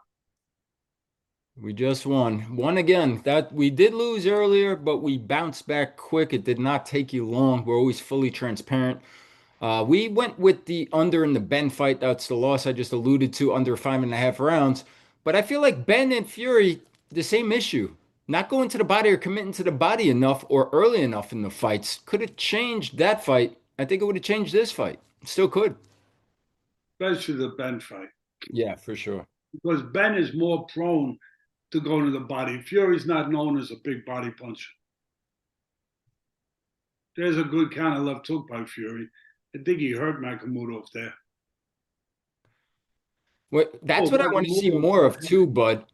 We just won again. That we did lose earlier, but we bounced back quick. It did not take you long. We're always fully transparent. We went with the under in the Benn fight. That's the loss I just alluded to, under 5.5 rounds. But I feel like Benn and Fury, the same issue. Not going to the body or committing to the body enough or early enough in the fights. Could have changed that fight. I think it would have changed this fight. Still could. Especially the Benn fight. Yeah, for sure. Because Benn is more prone to go to the body. Fury's not known as a big body puncher. There's a good counter left hook by Fury. I think he hurt Makhmudov there. That's Oh, what I want to see Makhmudov more got of hit. too, bud.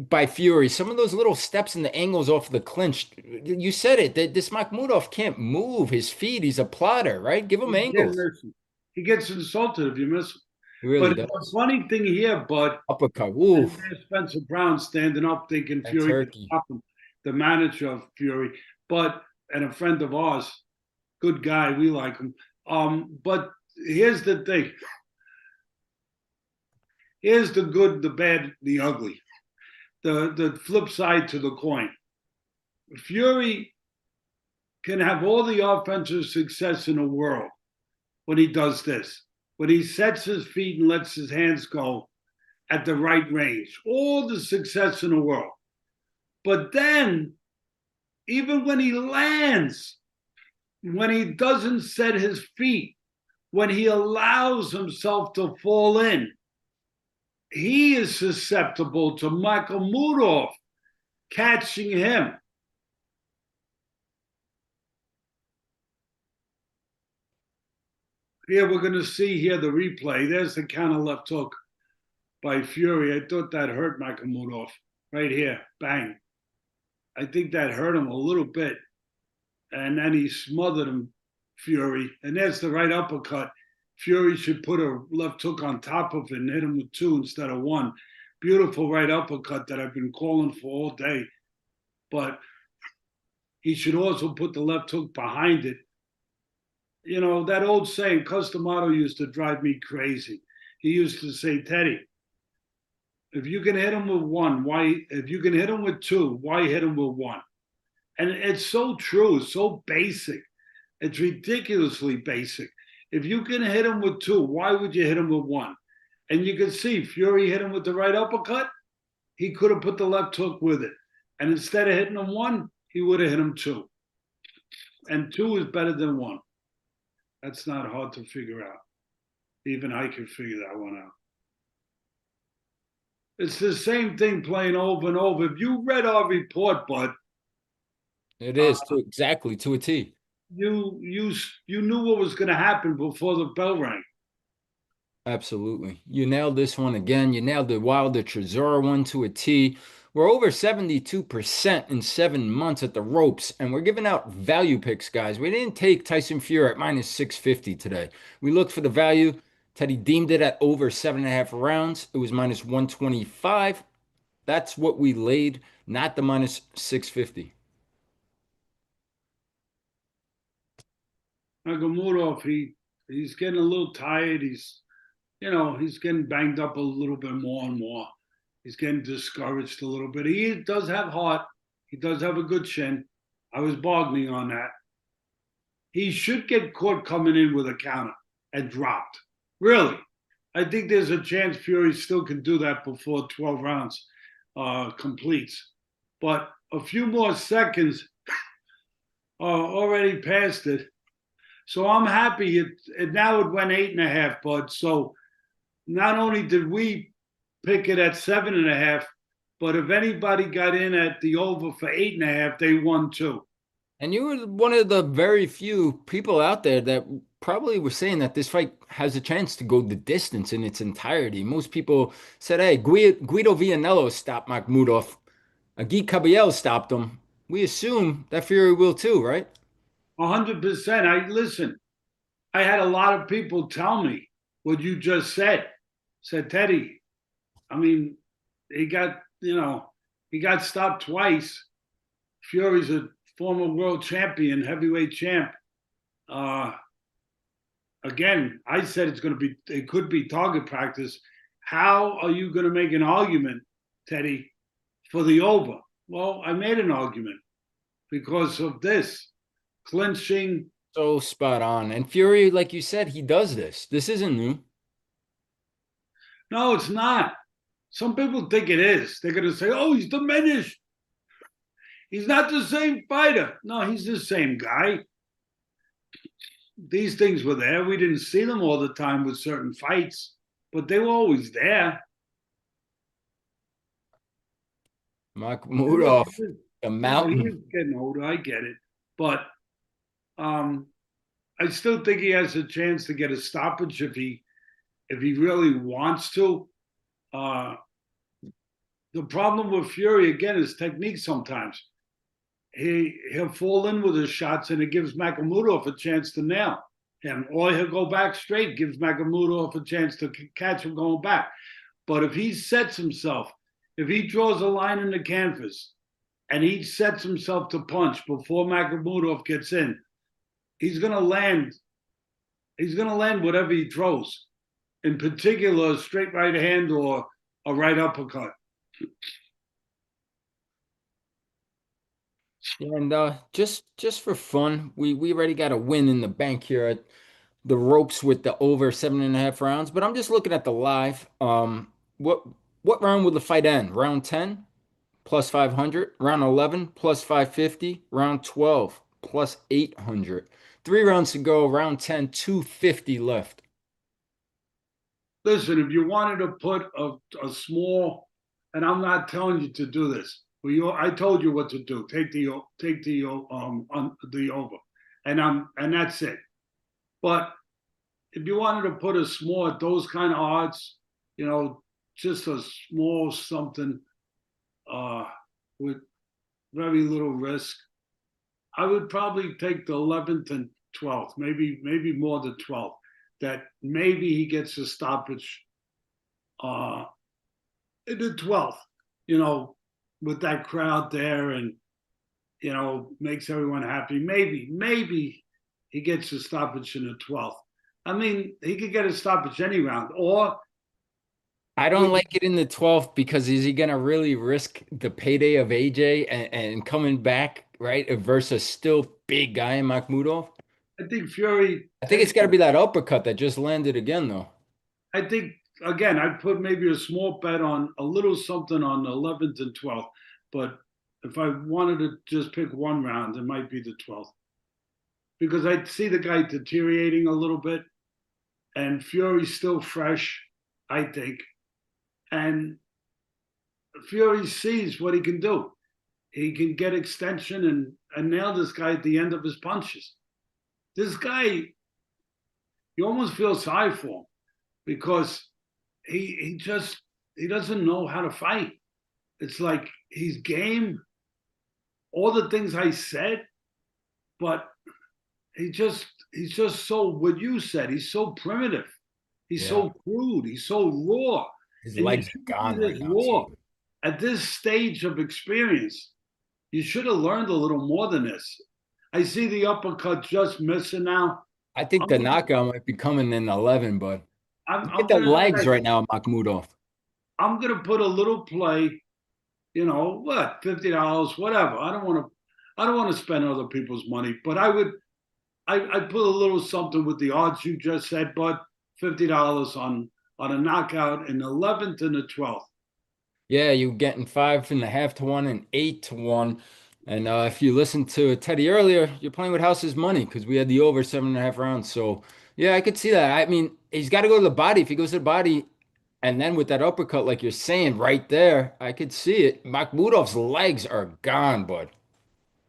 By Fury, some of those little steps and the angles off the clinch. You said it. That this Makhmudov can't move his feet. He's a plotter, right? Give him You can't angles. miss him. He gets insulted if you miss him. He really But the does. funny thing here, Bud, Uppercut. and Woof. there's Spencer Brown standing up thinking That Fury can turkey. stop him, the manager of Fury, and a friend of ours, good guy, we like him. But here's the thing. Here's the good, the bad, the ugly. The flip side to the coin. Fury can have all the offensive success in the world, when he does this, when he sets his feet and lets his hands go at the right range. All the success in the world. But then, even when he lands, when he doesn't set his feet, when he allows himself to fall in, he is susceptible to Makhmudov catching him. Here we're going to see here the replay. There's the counter left hook by Fury. I thought that hurt Makhmudov right here. Bang. I think that hurt him a little bit. And then he smothered him, Fury. And there's the right uppercut. Fury should put a left hook on top of it and hit him with 2 instead of 1. Beautiful right uppercut that I've been calling for all day. But he should also put the left hook behind it. You know, that old saying, Customato used to drive me crazy. He used to say, Teddy, if you can hit him with 1, why? If you can hit him with 2, why hit him with 1? And it's so true. It's so basic. It's ridiculously basic. If you can hit him with 2, why would you hit him with 1? And you can see Fury hit him with the right uppercut. He could have put the left hook with it. And instead of hitting him 1, he would have hit him 2. And 2 is better than 1. That's not hard to figure out. Even I can figure that one out. It's the same thing playing over and over. If you read our report, Bud, It is exactly to a T. you knew what was going to happen before the bell rang. Absolutely. You nailed this one again. You nailed the Wilder Chisora one to a T. We're over 72% in 7 months at the ropes, and we're giving out value picks, guys. We didn't take Tyson Fury at minus 650 today. We looked for the value. Teddy deemed it at over 7.5 rounds. It was minus 125. That's what we laid, not the minus 650. Makhmudov, he's getting a little tired. He's getting banged up a little bit more and more. He's getting discouraged a little bit. He does have heart. He does have a good chin. I was bargaining on that. He should get caught coming in with a counter and dropped. Really. I think there's a chance Fury still can do that before 12 rounds completes. But a few more seconds already passed it. So I'm happy. Now it went 8.5, Bud. So not only did we pick it at 7.5, but if anybody got in at the over for 8.5, they won too. And you were one of the very few people out there that probably were saying that this fight has a chance to go the distance in its entirety. Most people said, hey, Guido Vianello stopped Makhmudov. Guy Caballel stopped him. We assume that Fury will too, right? 100%. I had a lot of people tell me what you just said. Said, Teddy, I mean, he got stopped twice. Fury's a former world champion, heavyweight champ. Again, I said it could be target practice. How are you going to make an argument, Teddy, for the over? Well, I made an argument because of this clinching. So spot on. And Fury, like you said, he does this. This isn't new. No, it's not. Some people think it is. They're going to say, oh, he's diminished. He's not the same fighter. No, he's the same guy. These things were there. We didn't see them all the time with certain fights, but they were always there. Makhmudov, a He mountain. is getting older. I get it. But I still think he has a chance to get a stoppage if he really wants to. The problem with Fury, again, is technique sometimes. He'll fall in with his shots and it gives Makhmudov a chance to nail him. Or he'll go back straight, gives Makhmudov a chance to catch him going back. But if he sets himself, if he draws a line in the canvas and he sets himself to punch before Makhmudov gets in, he's going to land whatever he throws. In particular, a straight right hand or a right uppercut. And just for fun, we already got a win in the bank here at the ropes with the over 7.5 rounds, but I'm just looking at the live. What what round will the fight end? Round 10 plus 500, round 11 plus 550, round 12 plus 800. 3 rounds to go, round 10, 250 left. Listen, if you wanted to put a small, and I'm not telling you to do this, but I told you what to do. Take the over, and that's it. But if you wanted to put a small at those kind of odds, just a small something uh, with very little risk, I would probably take the 11th and 12th, maybe more than 12th. That maybe he gets a stoppage uh, in the 12th, with that crowd there, and makes everyone happy. Maybe he gets a stoppage in the 12th. I mean, he could get a stoppage any round, or I don't like it in the 12th because is he going to really risk the payday of AJ and coming back, right, versus still big guy in Makhmudov? I think Fury I think it's takes. got to be that uppercut that just landed again, though. I think again, I'd put maybe a small bet on a little something on the 11th and 12th. But if I wanted to just pick one round, it might be the 12th because I see the guy deteriorating a little bit, and Fury's still fresh, I think, and Fury sees what he can do. He can get extension and nail this guy at the end of his punches. This guy, you almost feel sorry for him because he doesn't know how to fight. It's like he's game, all the things I said, but he's just so what you said. He's so primitive. He's Yeah. so crude. He's so raw. His And you legs are shouldn't be gone right this now, raw too. at this stage of experience. You should have learned a little more than this. I see the uppercut just missing now. I think I'm the gonna, knockout might be coming in 11, but look at I'm the gonna legs say right now, Makhmudov. I'm gonna put a little play. What, $50, whatever. I don't want to spend other people's money, but I put a little something with the odds you just said, but $50 on a knockout in the 11th and the 12th. Yeah, you're getting 5.5 to 1 and 8 to 1. And if you listened to Teddy earlier, you're playing with house's money because we had the over 7.5 rounds. So yeah, I could see that. I mean, he's got to go to the body. If he goes to the body, and then with that uppercut, like you're saying right there, I could see it. Makhmudov's legs are gone, bud.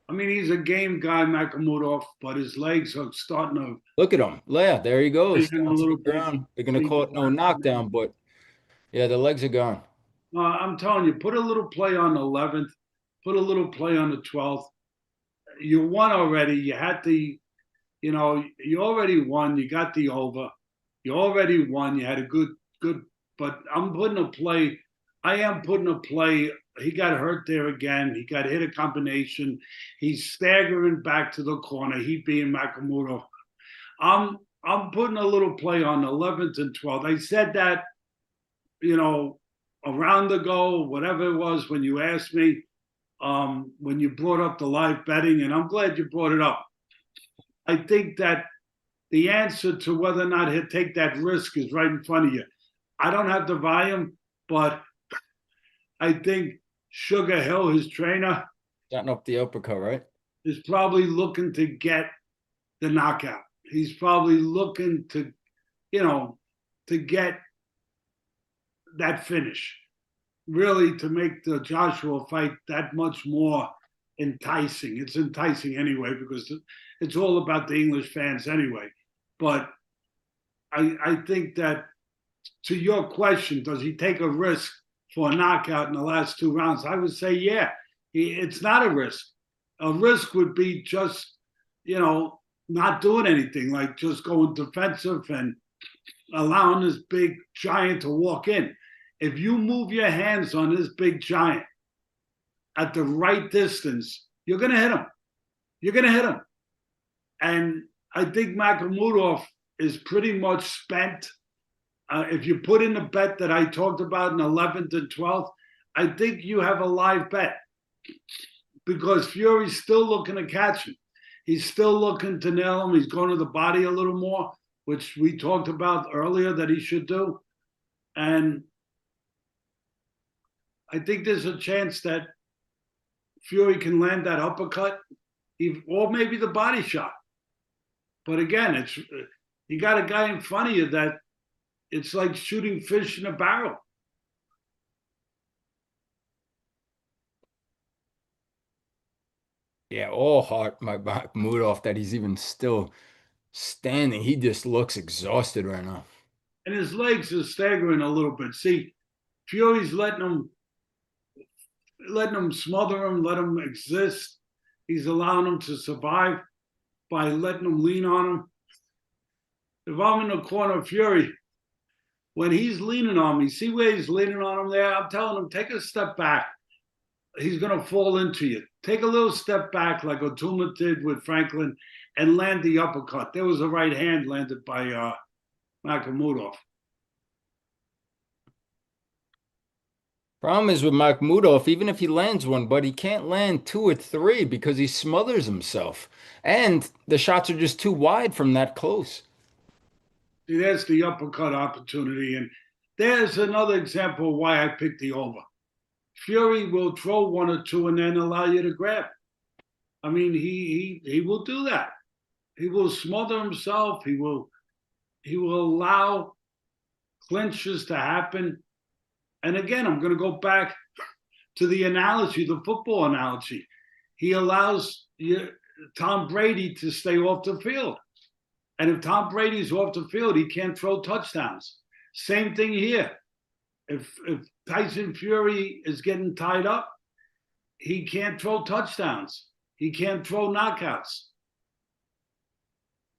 I mean, he's a game guy, Makhmudov, but his legs are starting to Look at him. Yeah, there he play goes him a down to the little bit. ground. They're gonna See, call it no knockdown, but yeah, the legs are gone. I'm telling you, put a little play on the 11th, put a little play on the 12th. You won already. You had the, you already won. You got the over. You already won. You had a good. But I'm putting a play. I am putting a play. He got hurt there again. He got hit a combination. He's staggering back to the corner. He being Makhmudov. I'm putting a little play on the 11th and 12th. I said that, you know, a round ago, whatever it was, when you asked me, when you brought up the live betting, and I'm glad you brought it up. I think that the answer to whether or not he'll take that risk is right in front of you. I don't have the volume, but I think Sugar Hill, his trainer, Starting up the uppercut, right? is probably looking to get the knockout. He's probably looking to, to get that finish, really to make the Joshua fight that much more enticing. It's enticing anyway because it's all about the English fans anyway. But I think that to your question, does he take a risk for a knockout in the last 2 rounds? I would say, yeah. It's not a risk. A risk would be just, not doing anything, like just going defensive and allowing this big giant to walk in. If you move your hands on this big giant at the right distance, you're going to hit him. You're going to hit him. And I think Makhmudov is pretty much spent. If you put in the bet that I talked about in 11th and 12th, I think you have a live bet because Fury's still looking to catch him. He's still looking to nail him. He's going to the body a little more. which we talked about earlier that he should do. And I think there's a chance that Fury can land that uppercut, or maybe the body shot. But again, it's you got a guy in front of you that it's like shooting fish in a barrel. Yeah, all heart my Makhmudov that he's even still standing. He just looks exhausted right now. And his legs are staggering a little bit. See, Fury's letting him smother him, let him exist. He's allowing him to survive by letting him lean on him. If I'm in the corner of Fury, when he's leaning on me, see where he's leaning on him there? I'm telling him, take a step back. He's going to fall into you. Take a little step back like Otuma did with Franklin and land the uppercut. There was a right hand landed by Makhmudov. Problem is with Makhmudov, even if he lands one, but he can't land two or three because he smothers himself. And the shots are just too wide from that close. See, there's the uppercut opportunity. And there's another example of why I picked the over. Fury will throw one or two and then allow you to grab. I mean, he will do that. He will smother himself. He will allow clinches to happen. And again, I'm going to go back to the analogy, the football analogy. He allows Tom Brady to stay off the field. And if Tom Brady's off the field, he can't throw touchdowns. Same thing here. If Tyson Fury is getting tied up, he can't throw touchdowns. He can't throw knockouts.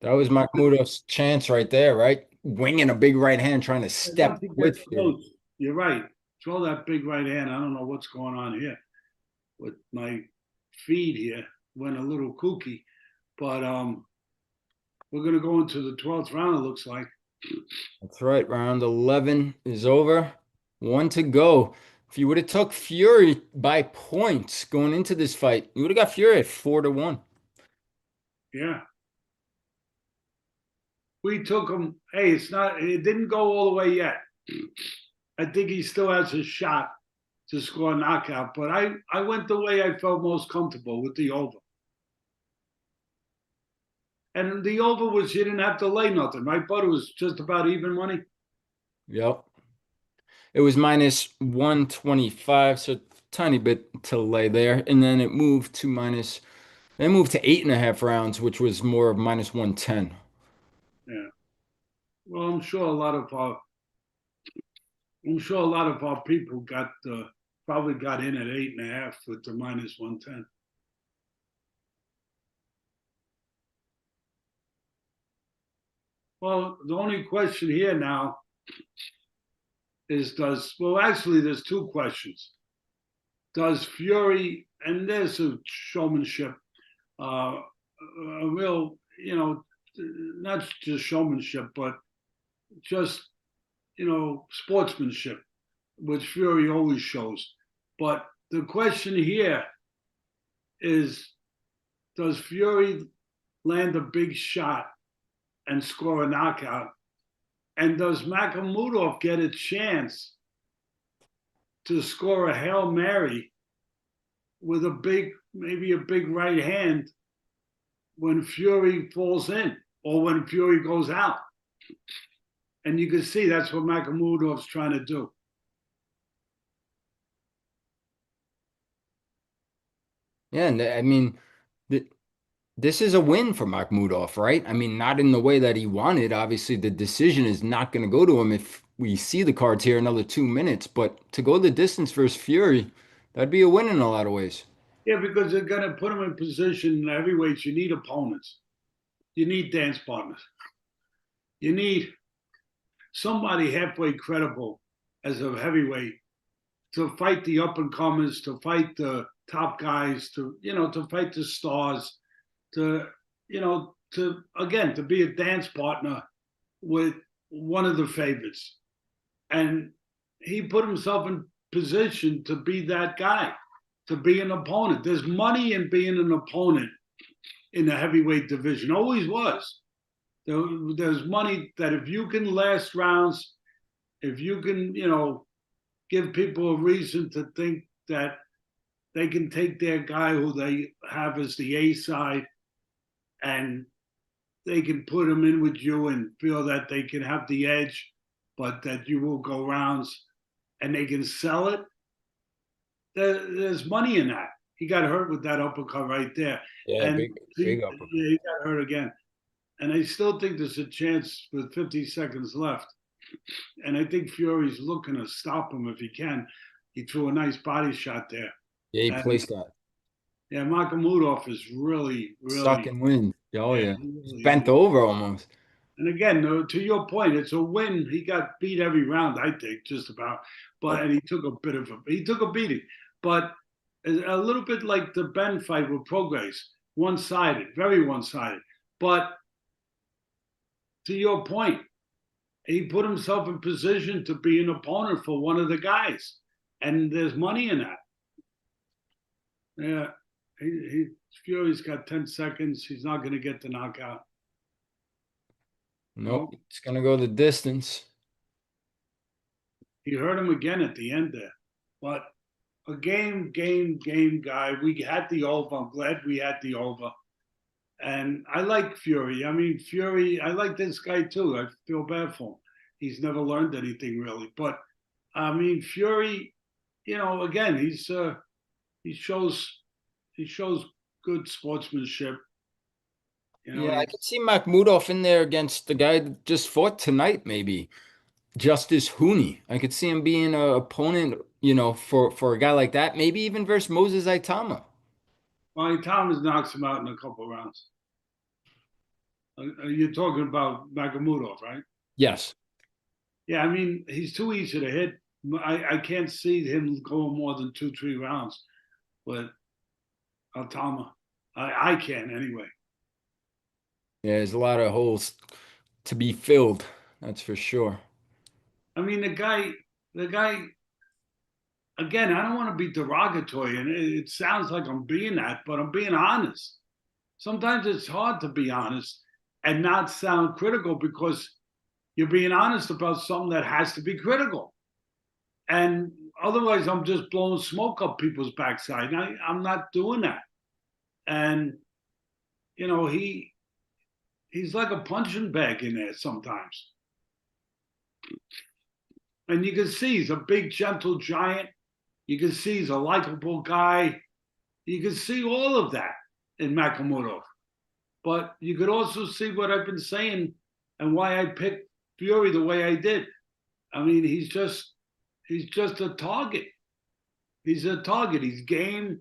That was Makhmudov's chance right there, right? Winging a big right hand, trying to step with Fury. You're right. Throw that big right hand. I don't know what's going on here with my feed here. Went a little kooky, but we're going to go into the 12th round, it looks like. That's right. Round 11 is over. One to go. If you would have took Fury by points going into this fight, you would have got Fury at 4-1. Yeah. We took him. Hey, it didn't go all the way yet. I think he still has a shot to score a knockout, but I went the way I felt most comfortable with the over. And the over was you didn't have to lay nothing, right? But it was just about even money. Yep. It was minus 125, so tiny bit to lay there. And then it moved to they moved to 8.5 rounds, which was more of minus 110. Yeah. Well, I'm sure a lot of our people probably got in at 8.5 with the minus 110. Well, the only question here now is actually there's two questions. Does Fury, and there's a showmanship, a real, not just showmanship, but just, sportsmanship, which Fury always shows. But the question here is, does Fury land a big shot and score a knockout? And does Makhmudov get a chance to score a Hail Mary with maybe a big right hand when Fury falls in or when Fury goes out? And you can see that's what Makhmudov's trying to do. Yeah, and I mean, this is a win for Makhmudov, right? I mean, not in the way that he wanted. Obviously, the decision is not going to go to him if we see the cards here another 2 minutes. But to go the distance versus Fury, that'd be a win in a lot of ways. Yeah, because they're going to put him in position in heavyweights. You need opponents. You need dance partners. You need somebody halfway credible as a heavyweight to fight the up-and-comers, to fight the top guys, to fight the stars, to be a dance partner with one of the favorites. And he put himself in position to be that guy, to be an opponent. There's money in being an opponent in the heavyweight division, always was. There's money that if you can last rounds, if you can, give people a reason to think that they can take their guy who they have as the A side and they can put him in with you and feel that they can have the edge, but that you will go rounds and they can sell it. There's money in that. He got hurt with that uppercut right there. Yeah, And big uppercut. yeah, he got hurt again. And I still think there's a chance with 50 seconds left. And I think Fury's looking to stop him if he can. He threw a nice body shot there. Yeah, he And placed that. yeah, Makhmudov is really, really, Sucking wind. Oh, yeah, yeah. he He's really bent is. over almost. And again, to your point, it's a win. He got beat every round, I think, just about. But and he took a beating. But a little bit like the Benn fight with Prograis, one-sided, very one-sided. But to your point, he put himself in position to be an opponent for one of the guys, and there's money in that. Yeah, Fury's got 10 seconds. He's not going to get the knockout. Nope, it's gonna go the distance. He hurt him again at the end there. But a game guy. We had the over. I'm glad we had the over. And I like Fury. I mean, Fury, I like this guy too. I feel bad for him. He's never learned anything really. But I mean, Fury, again, he shows good sportsmanship. Yeah, I could see Makhmudov in there against the guy that just fought tonight, maybe. Justice Hooney. I could see him being an opponent, for a guy like that, maybe even versus Moses Aitama. Well, Thomas knocks him out in a couple of rounds. You're talking about Makhmudov, right? Yes. Yeah, I mean, he's too easy to hit. I can't see him going more than 2-3 rounds. But Altama, I can anyway. Yeah, there's a lot of holes to be filled, that's for sure. I mean, the guy. Again, I don't want to be derogatory, and it sounds like I'm being that, but I'm being honest. Sometimes it's hard to be honest and not sound critical because you're being honest about something that has to be critical. And otherwise, I'm just blowing smoke up people's backside. And I'm not doing that. And he's like a punching bag in there sometimes. And you can see he's a big, gentle giant. You can see he's a likable guy. You can see all of that in Makhmudov. But you could also see what I've been saying and why I picked Fury the way I did. I mean, he's just a target. He's a target. He's game.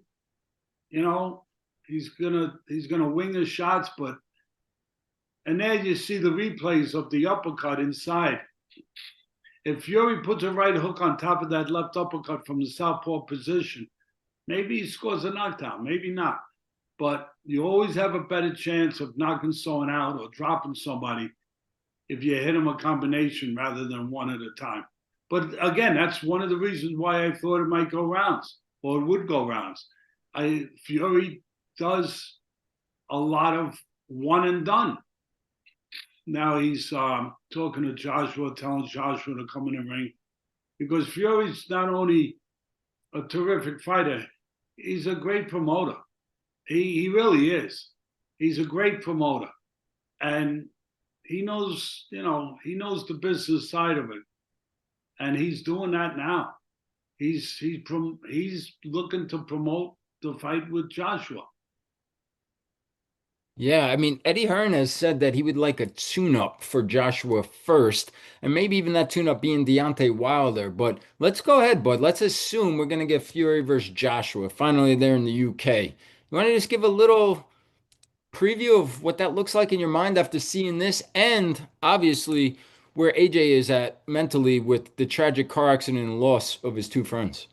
He's gonna wing his shots, and there you see the replays of the uppercut inside. If Fury puts a right hook on top of that left uppercut from the southpaw position, maybe he scores a knockdown, maybe not. But you always have a better chance of knocking someone out or dropping somebody if you hit them a combination rather than one at a time. But again, that's one of the reasons why I thought it might go rounds or it would go rounds. Fury does a lot of one and done. Now he's talking to Joshua, telling Joshua to come in the ring because Fury's not only a terrific fighter, he's a great promoter. He really is. He's a great promoter, and he knows the business side of it, and he's doing that now. He's looking to promote the fight with Joshua. Yeah, I mean, Eddie Hearn has said that he would like a tune-up for Joshua first, and maybe even that tune-up being Deontay Wilder. But let's go ahead, bud. Let's assume we're going to get Fury versus Joshua finally there in the UK. You want to just give a little preview of what that looks like in your mind after seeing this, and obviously where AJ is at mentally with the tragic car accident and loss of his two friends?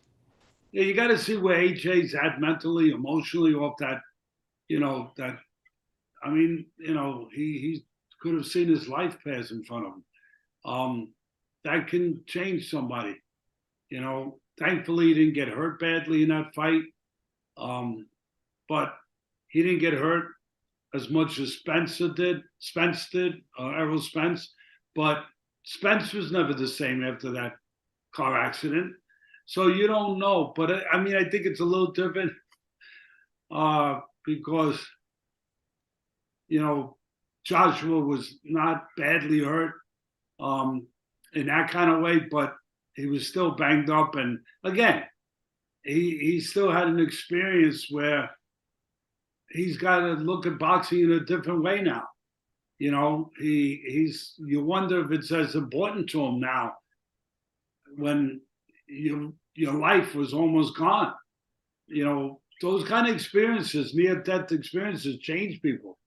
Yeah, you got to see where AJ's at mentally, emotionally off that. That I mean, he could have seen his life pass in front of him. That can change somebody. Thankfully he didn't get hurt badly in that fight. But he didn't get hurt as much as Spence did, Errol Spence, but Spence was never the same after that car accident. So you don't know. But I mean, I think it's a little different because, you know, Joshua was not badly hurt in that kind of way, but he was still banged up. And again, he still had an experience where he's got to look at boxing in a different way now. You know, you wonder if it's as important to him now when your life was almost gone. You know, those kind of experiences, near-death experiences, change people.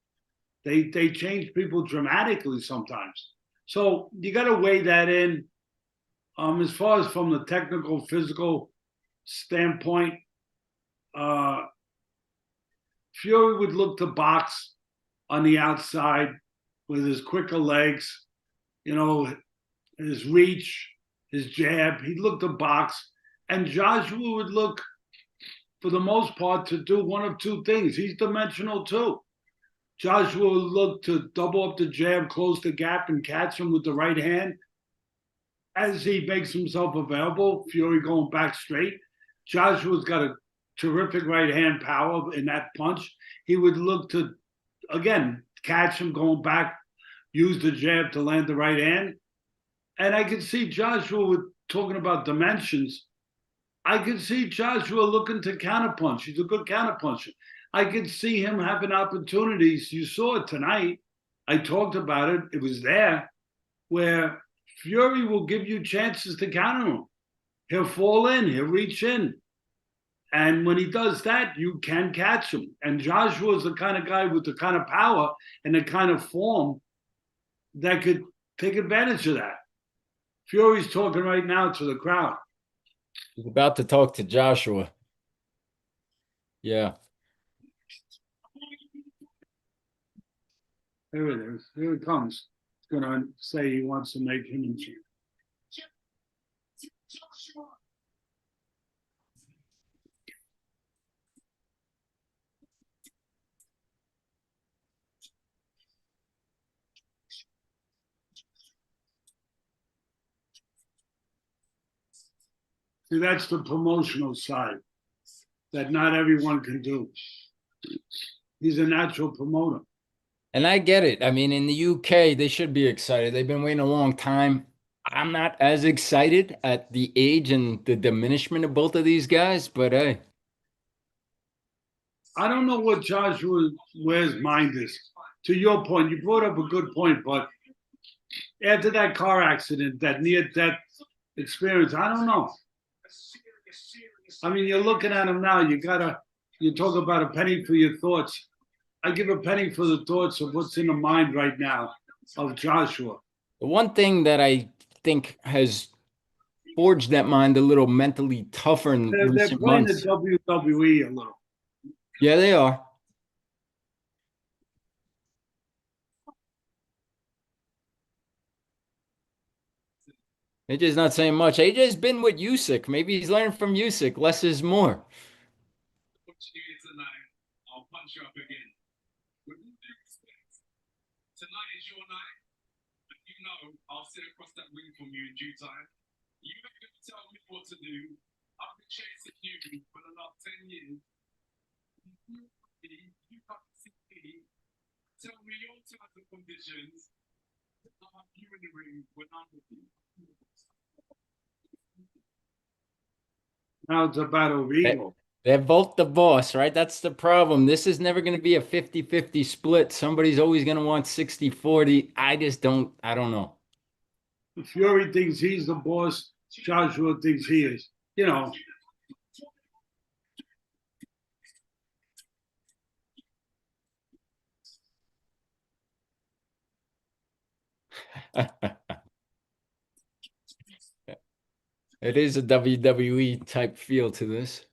They change people dramatically sometimes. So you got to weigh that in. As far as from the technical, physical standpoint, Fury would look to box on the outside with his quicker legs, you know, his reach, his jab. He'd look to box. And Joshua would look, for the most part, to do one of two things. He's dimensional too. Joshua would look to double up the jab, close the gap, and catch him with the right hand as he makes himself available. Fury going back straight. Joshua's got a terrific right hand power in that punch. He would look to, again, catch him going back, use the jab to land the right hand. And I could see Joshua with talking about dimensions. I could see Joshua looking to counterpunch. He's a good counterpuncher. I could see him having opportunities. You saw it tonight. I talked about it. It was there where Fury will give you chances to counter him. He'll fall in. He'll reach in. And when he does that, you can catch him. And Joshua is the kind of guy with the kind of power and the kind of form that could take advantage of that. Fury's talking right now to the crowd. He's about to talk to Joshua. Yeah. Here it is. Here it comes. He's going to say he wants to make him in champ. See, that's the promotional side that not everyone can do. He's a natural promoter. And I get it. I mean, in the UK, they should be excited. They've been waiting a long time. I'm not as excited at the age and the diminishment of both of these guys, but hey. I don't know what Joshua Ware's mind is. To your point, you brought up a good point, but after that car accident, that near-death experience, I don't know. I mean, you're looking at him now. You talk about a penny for your thoughts. I give a penny for the thoughts of what's in the mind right now of Joshua. The one thing that I think has forged that mind a little mentally tougher in They're recent playing months. the WWE a little. Yeah, they are. AJ's not saying much. AJ's been with Usyk. Maybe he's learning from Usyk. Less is more. I'll punch you up again. With all due respect, tonight is your night, and you know I'll sit across that ring from you in due time. You ain't gonna tell me what to do. I've been chasing you for the last 10 years. You can't see me. Tell me your terms and conditions. I'll have you in the ring when I'm with you. Now it's a battle of ego. They're both the boss, right? That's the problem. This is never going to be a 50-50 split. Somebody's always going to want 60-40. I don't know. Fury thinks he's the boss. Joshua thinks he is. You know. It is a WWE type feel to this.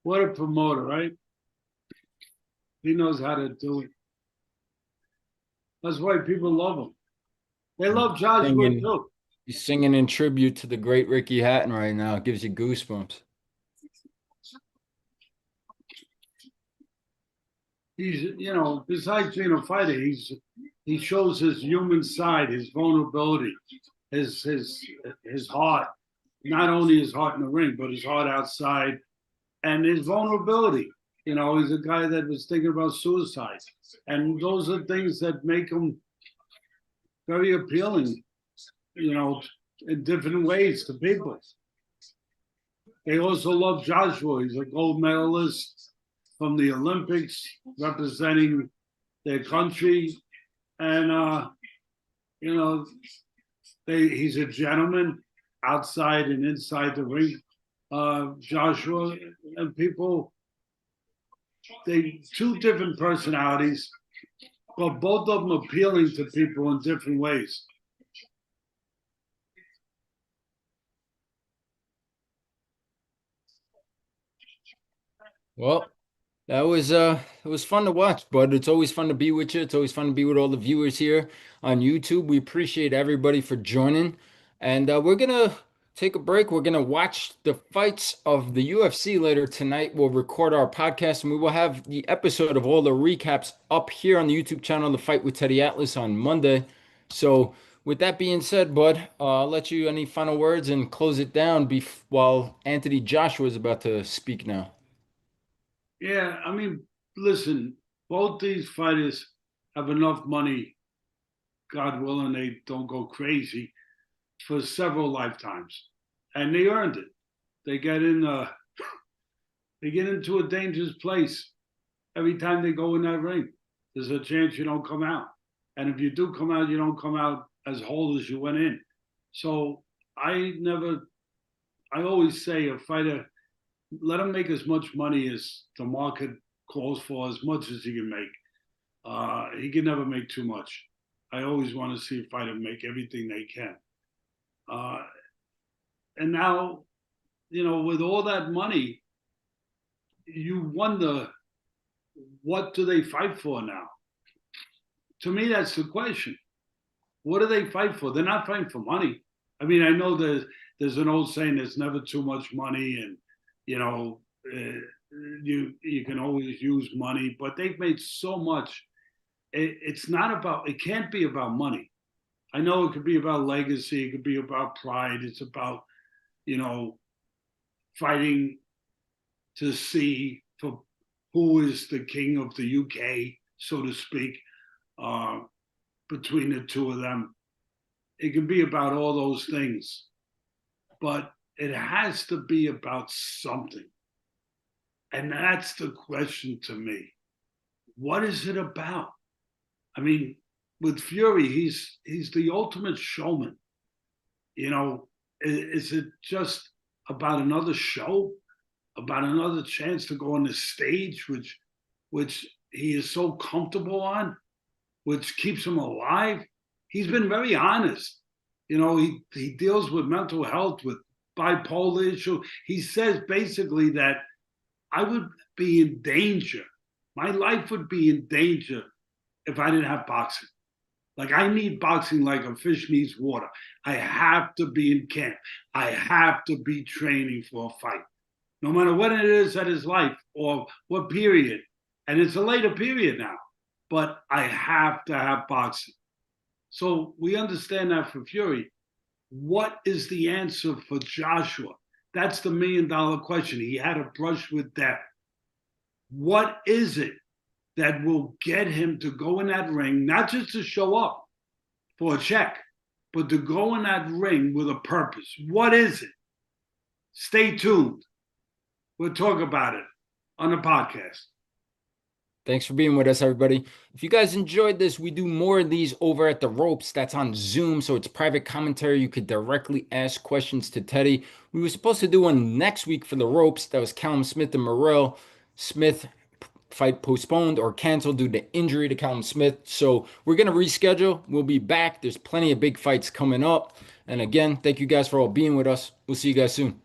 What a promoter, right? He knows how to do it. That's why people love him. They love Joshua too. He's singing in tribute to the great Ricky Hatton right now. It gives you goosebumps. he's, besides being a fighter, he shows his human side, his vulnerability, his heart, not only his heart in the ring, but his heart outside, and his vulnerability. He's a guy that was thinking about suicide, and those are things that make him very appealing, in different ways to people. They also love Joshua. He's a gold medalist from the Olympics, representing their country, and he's a gentleman outside and inside the ring. Joshua, and people, they two different personalities, but both of them appealing to people in different ways. Well, that was it was fun to watch, but it's always fun to be with you. It's always fun to be with all the viewers here on YouTube. We appreciate everybody for joining. And we're gonna take a break. We're gonna watch the fights of the UFC later tonight. We'll record our podcast and we will have the episode of all the recaps up here on the YouTube channel, The Fight with Teddy Atlas, on Monday. So with that being said, bud, I'll let you any final words and close it down while Anthony Joshua is about to speak now. Yeah, I mean, listen, both these fighters have enough money, God willing, they don't go crazy, for several lifetimes, and they earned it. They get they get into a dangerous place every time they go in that ring. There's a chance you don't come out, and if you do come out, you don't come out as whole as you went in. So I always say a fighter, let him make as much money as the market calls for, as much as he can make. He can never make too much. I always want to see a fighter make everything they can. And now, with all that money, you wonder, what do they fight for now? To me, that's the question. What do they fight for? They're not fighting for money. I mean, I know there's an old saying, there's never too much money, and you can always use money, but they've made so much. It can't be about money. I know it could be about legacy, it could be about pride, it's about, fighting to see for who is the king of the UK, so to speak, between the two of them. It can be about all those things, but it has to be about something. And that's the question to me. What is it about? I mean, with Fury, he's the ultimate showman. Is it just about another show, about another chance to go on the stage, which he is so comfortable on, which keeps him alive? He's been very honest. He deals with mental health, with bipolar issue. He says basically that I would be in danger. My life would be in danger if I didn't have boxing. Like, I need boxing like a fish needs water. I have to be in camp. I have to be training for a fight, no matter what it is at his life or what period. And it's a later period now, but I have to have boxing. So we understand that for Fury. What is the answer for Joshua? That's the $1 million question. He had a brush with death. What is it that will get him to go in that ring, not just to show up for a check, but to go in that ring with a purpose? What is it? Stay tuned. We'll talk about it on the podcast. Thanks for being with us, everybody. If you guys enjoyed this, we do more of these over at The Ropes. That's on Zoom, so it's private commentary. You could directly ask questions to Teddy. We were supposed to do one next week for The Ropes. That was Callum Smith and Morrell. Smith fight postponed or canceled due to injury to Callum Smith. So we're going to reschedule. We'll be back. There's plenty of big fights coming up. And again, thank you guys for all being with us. We'll see you guys soon.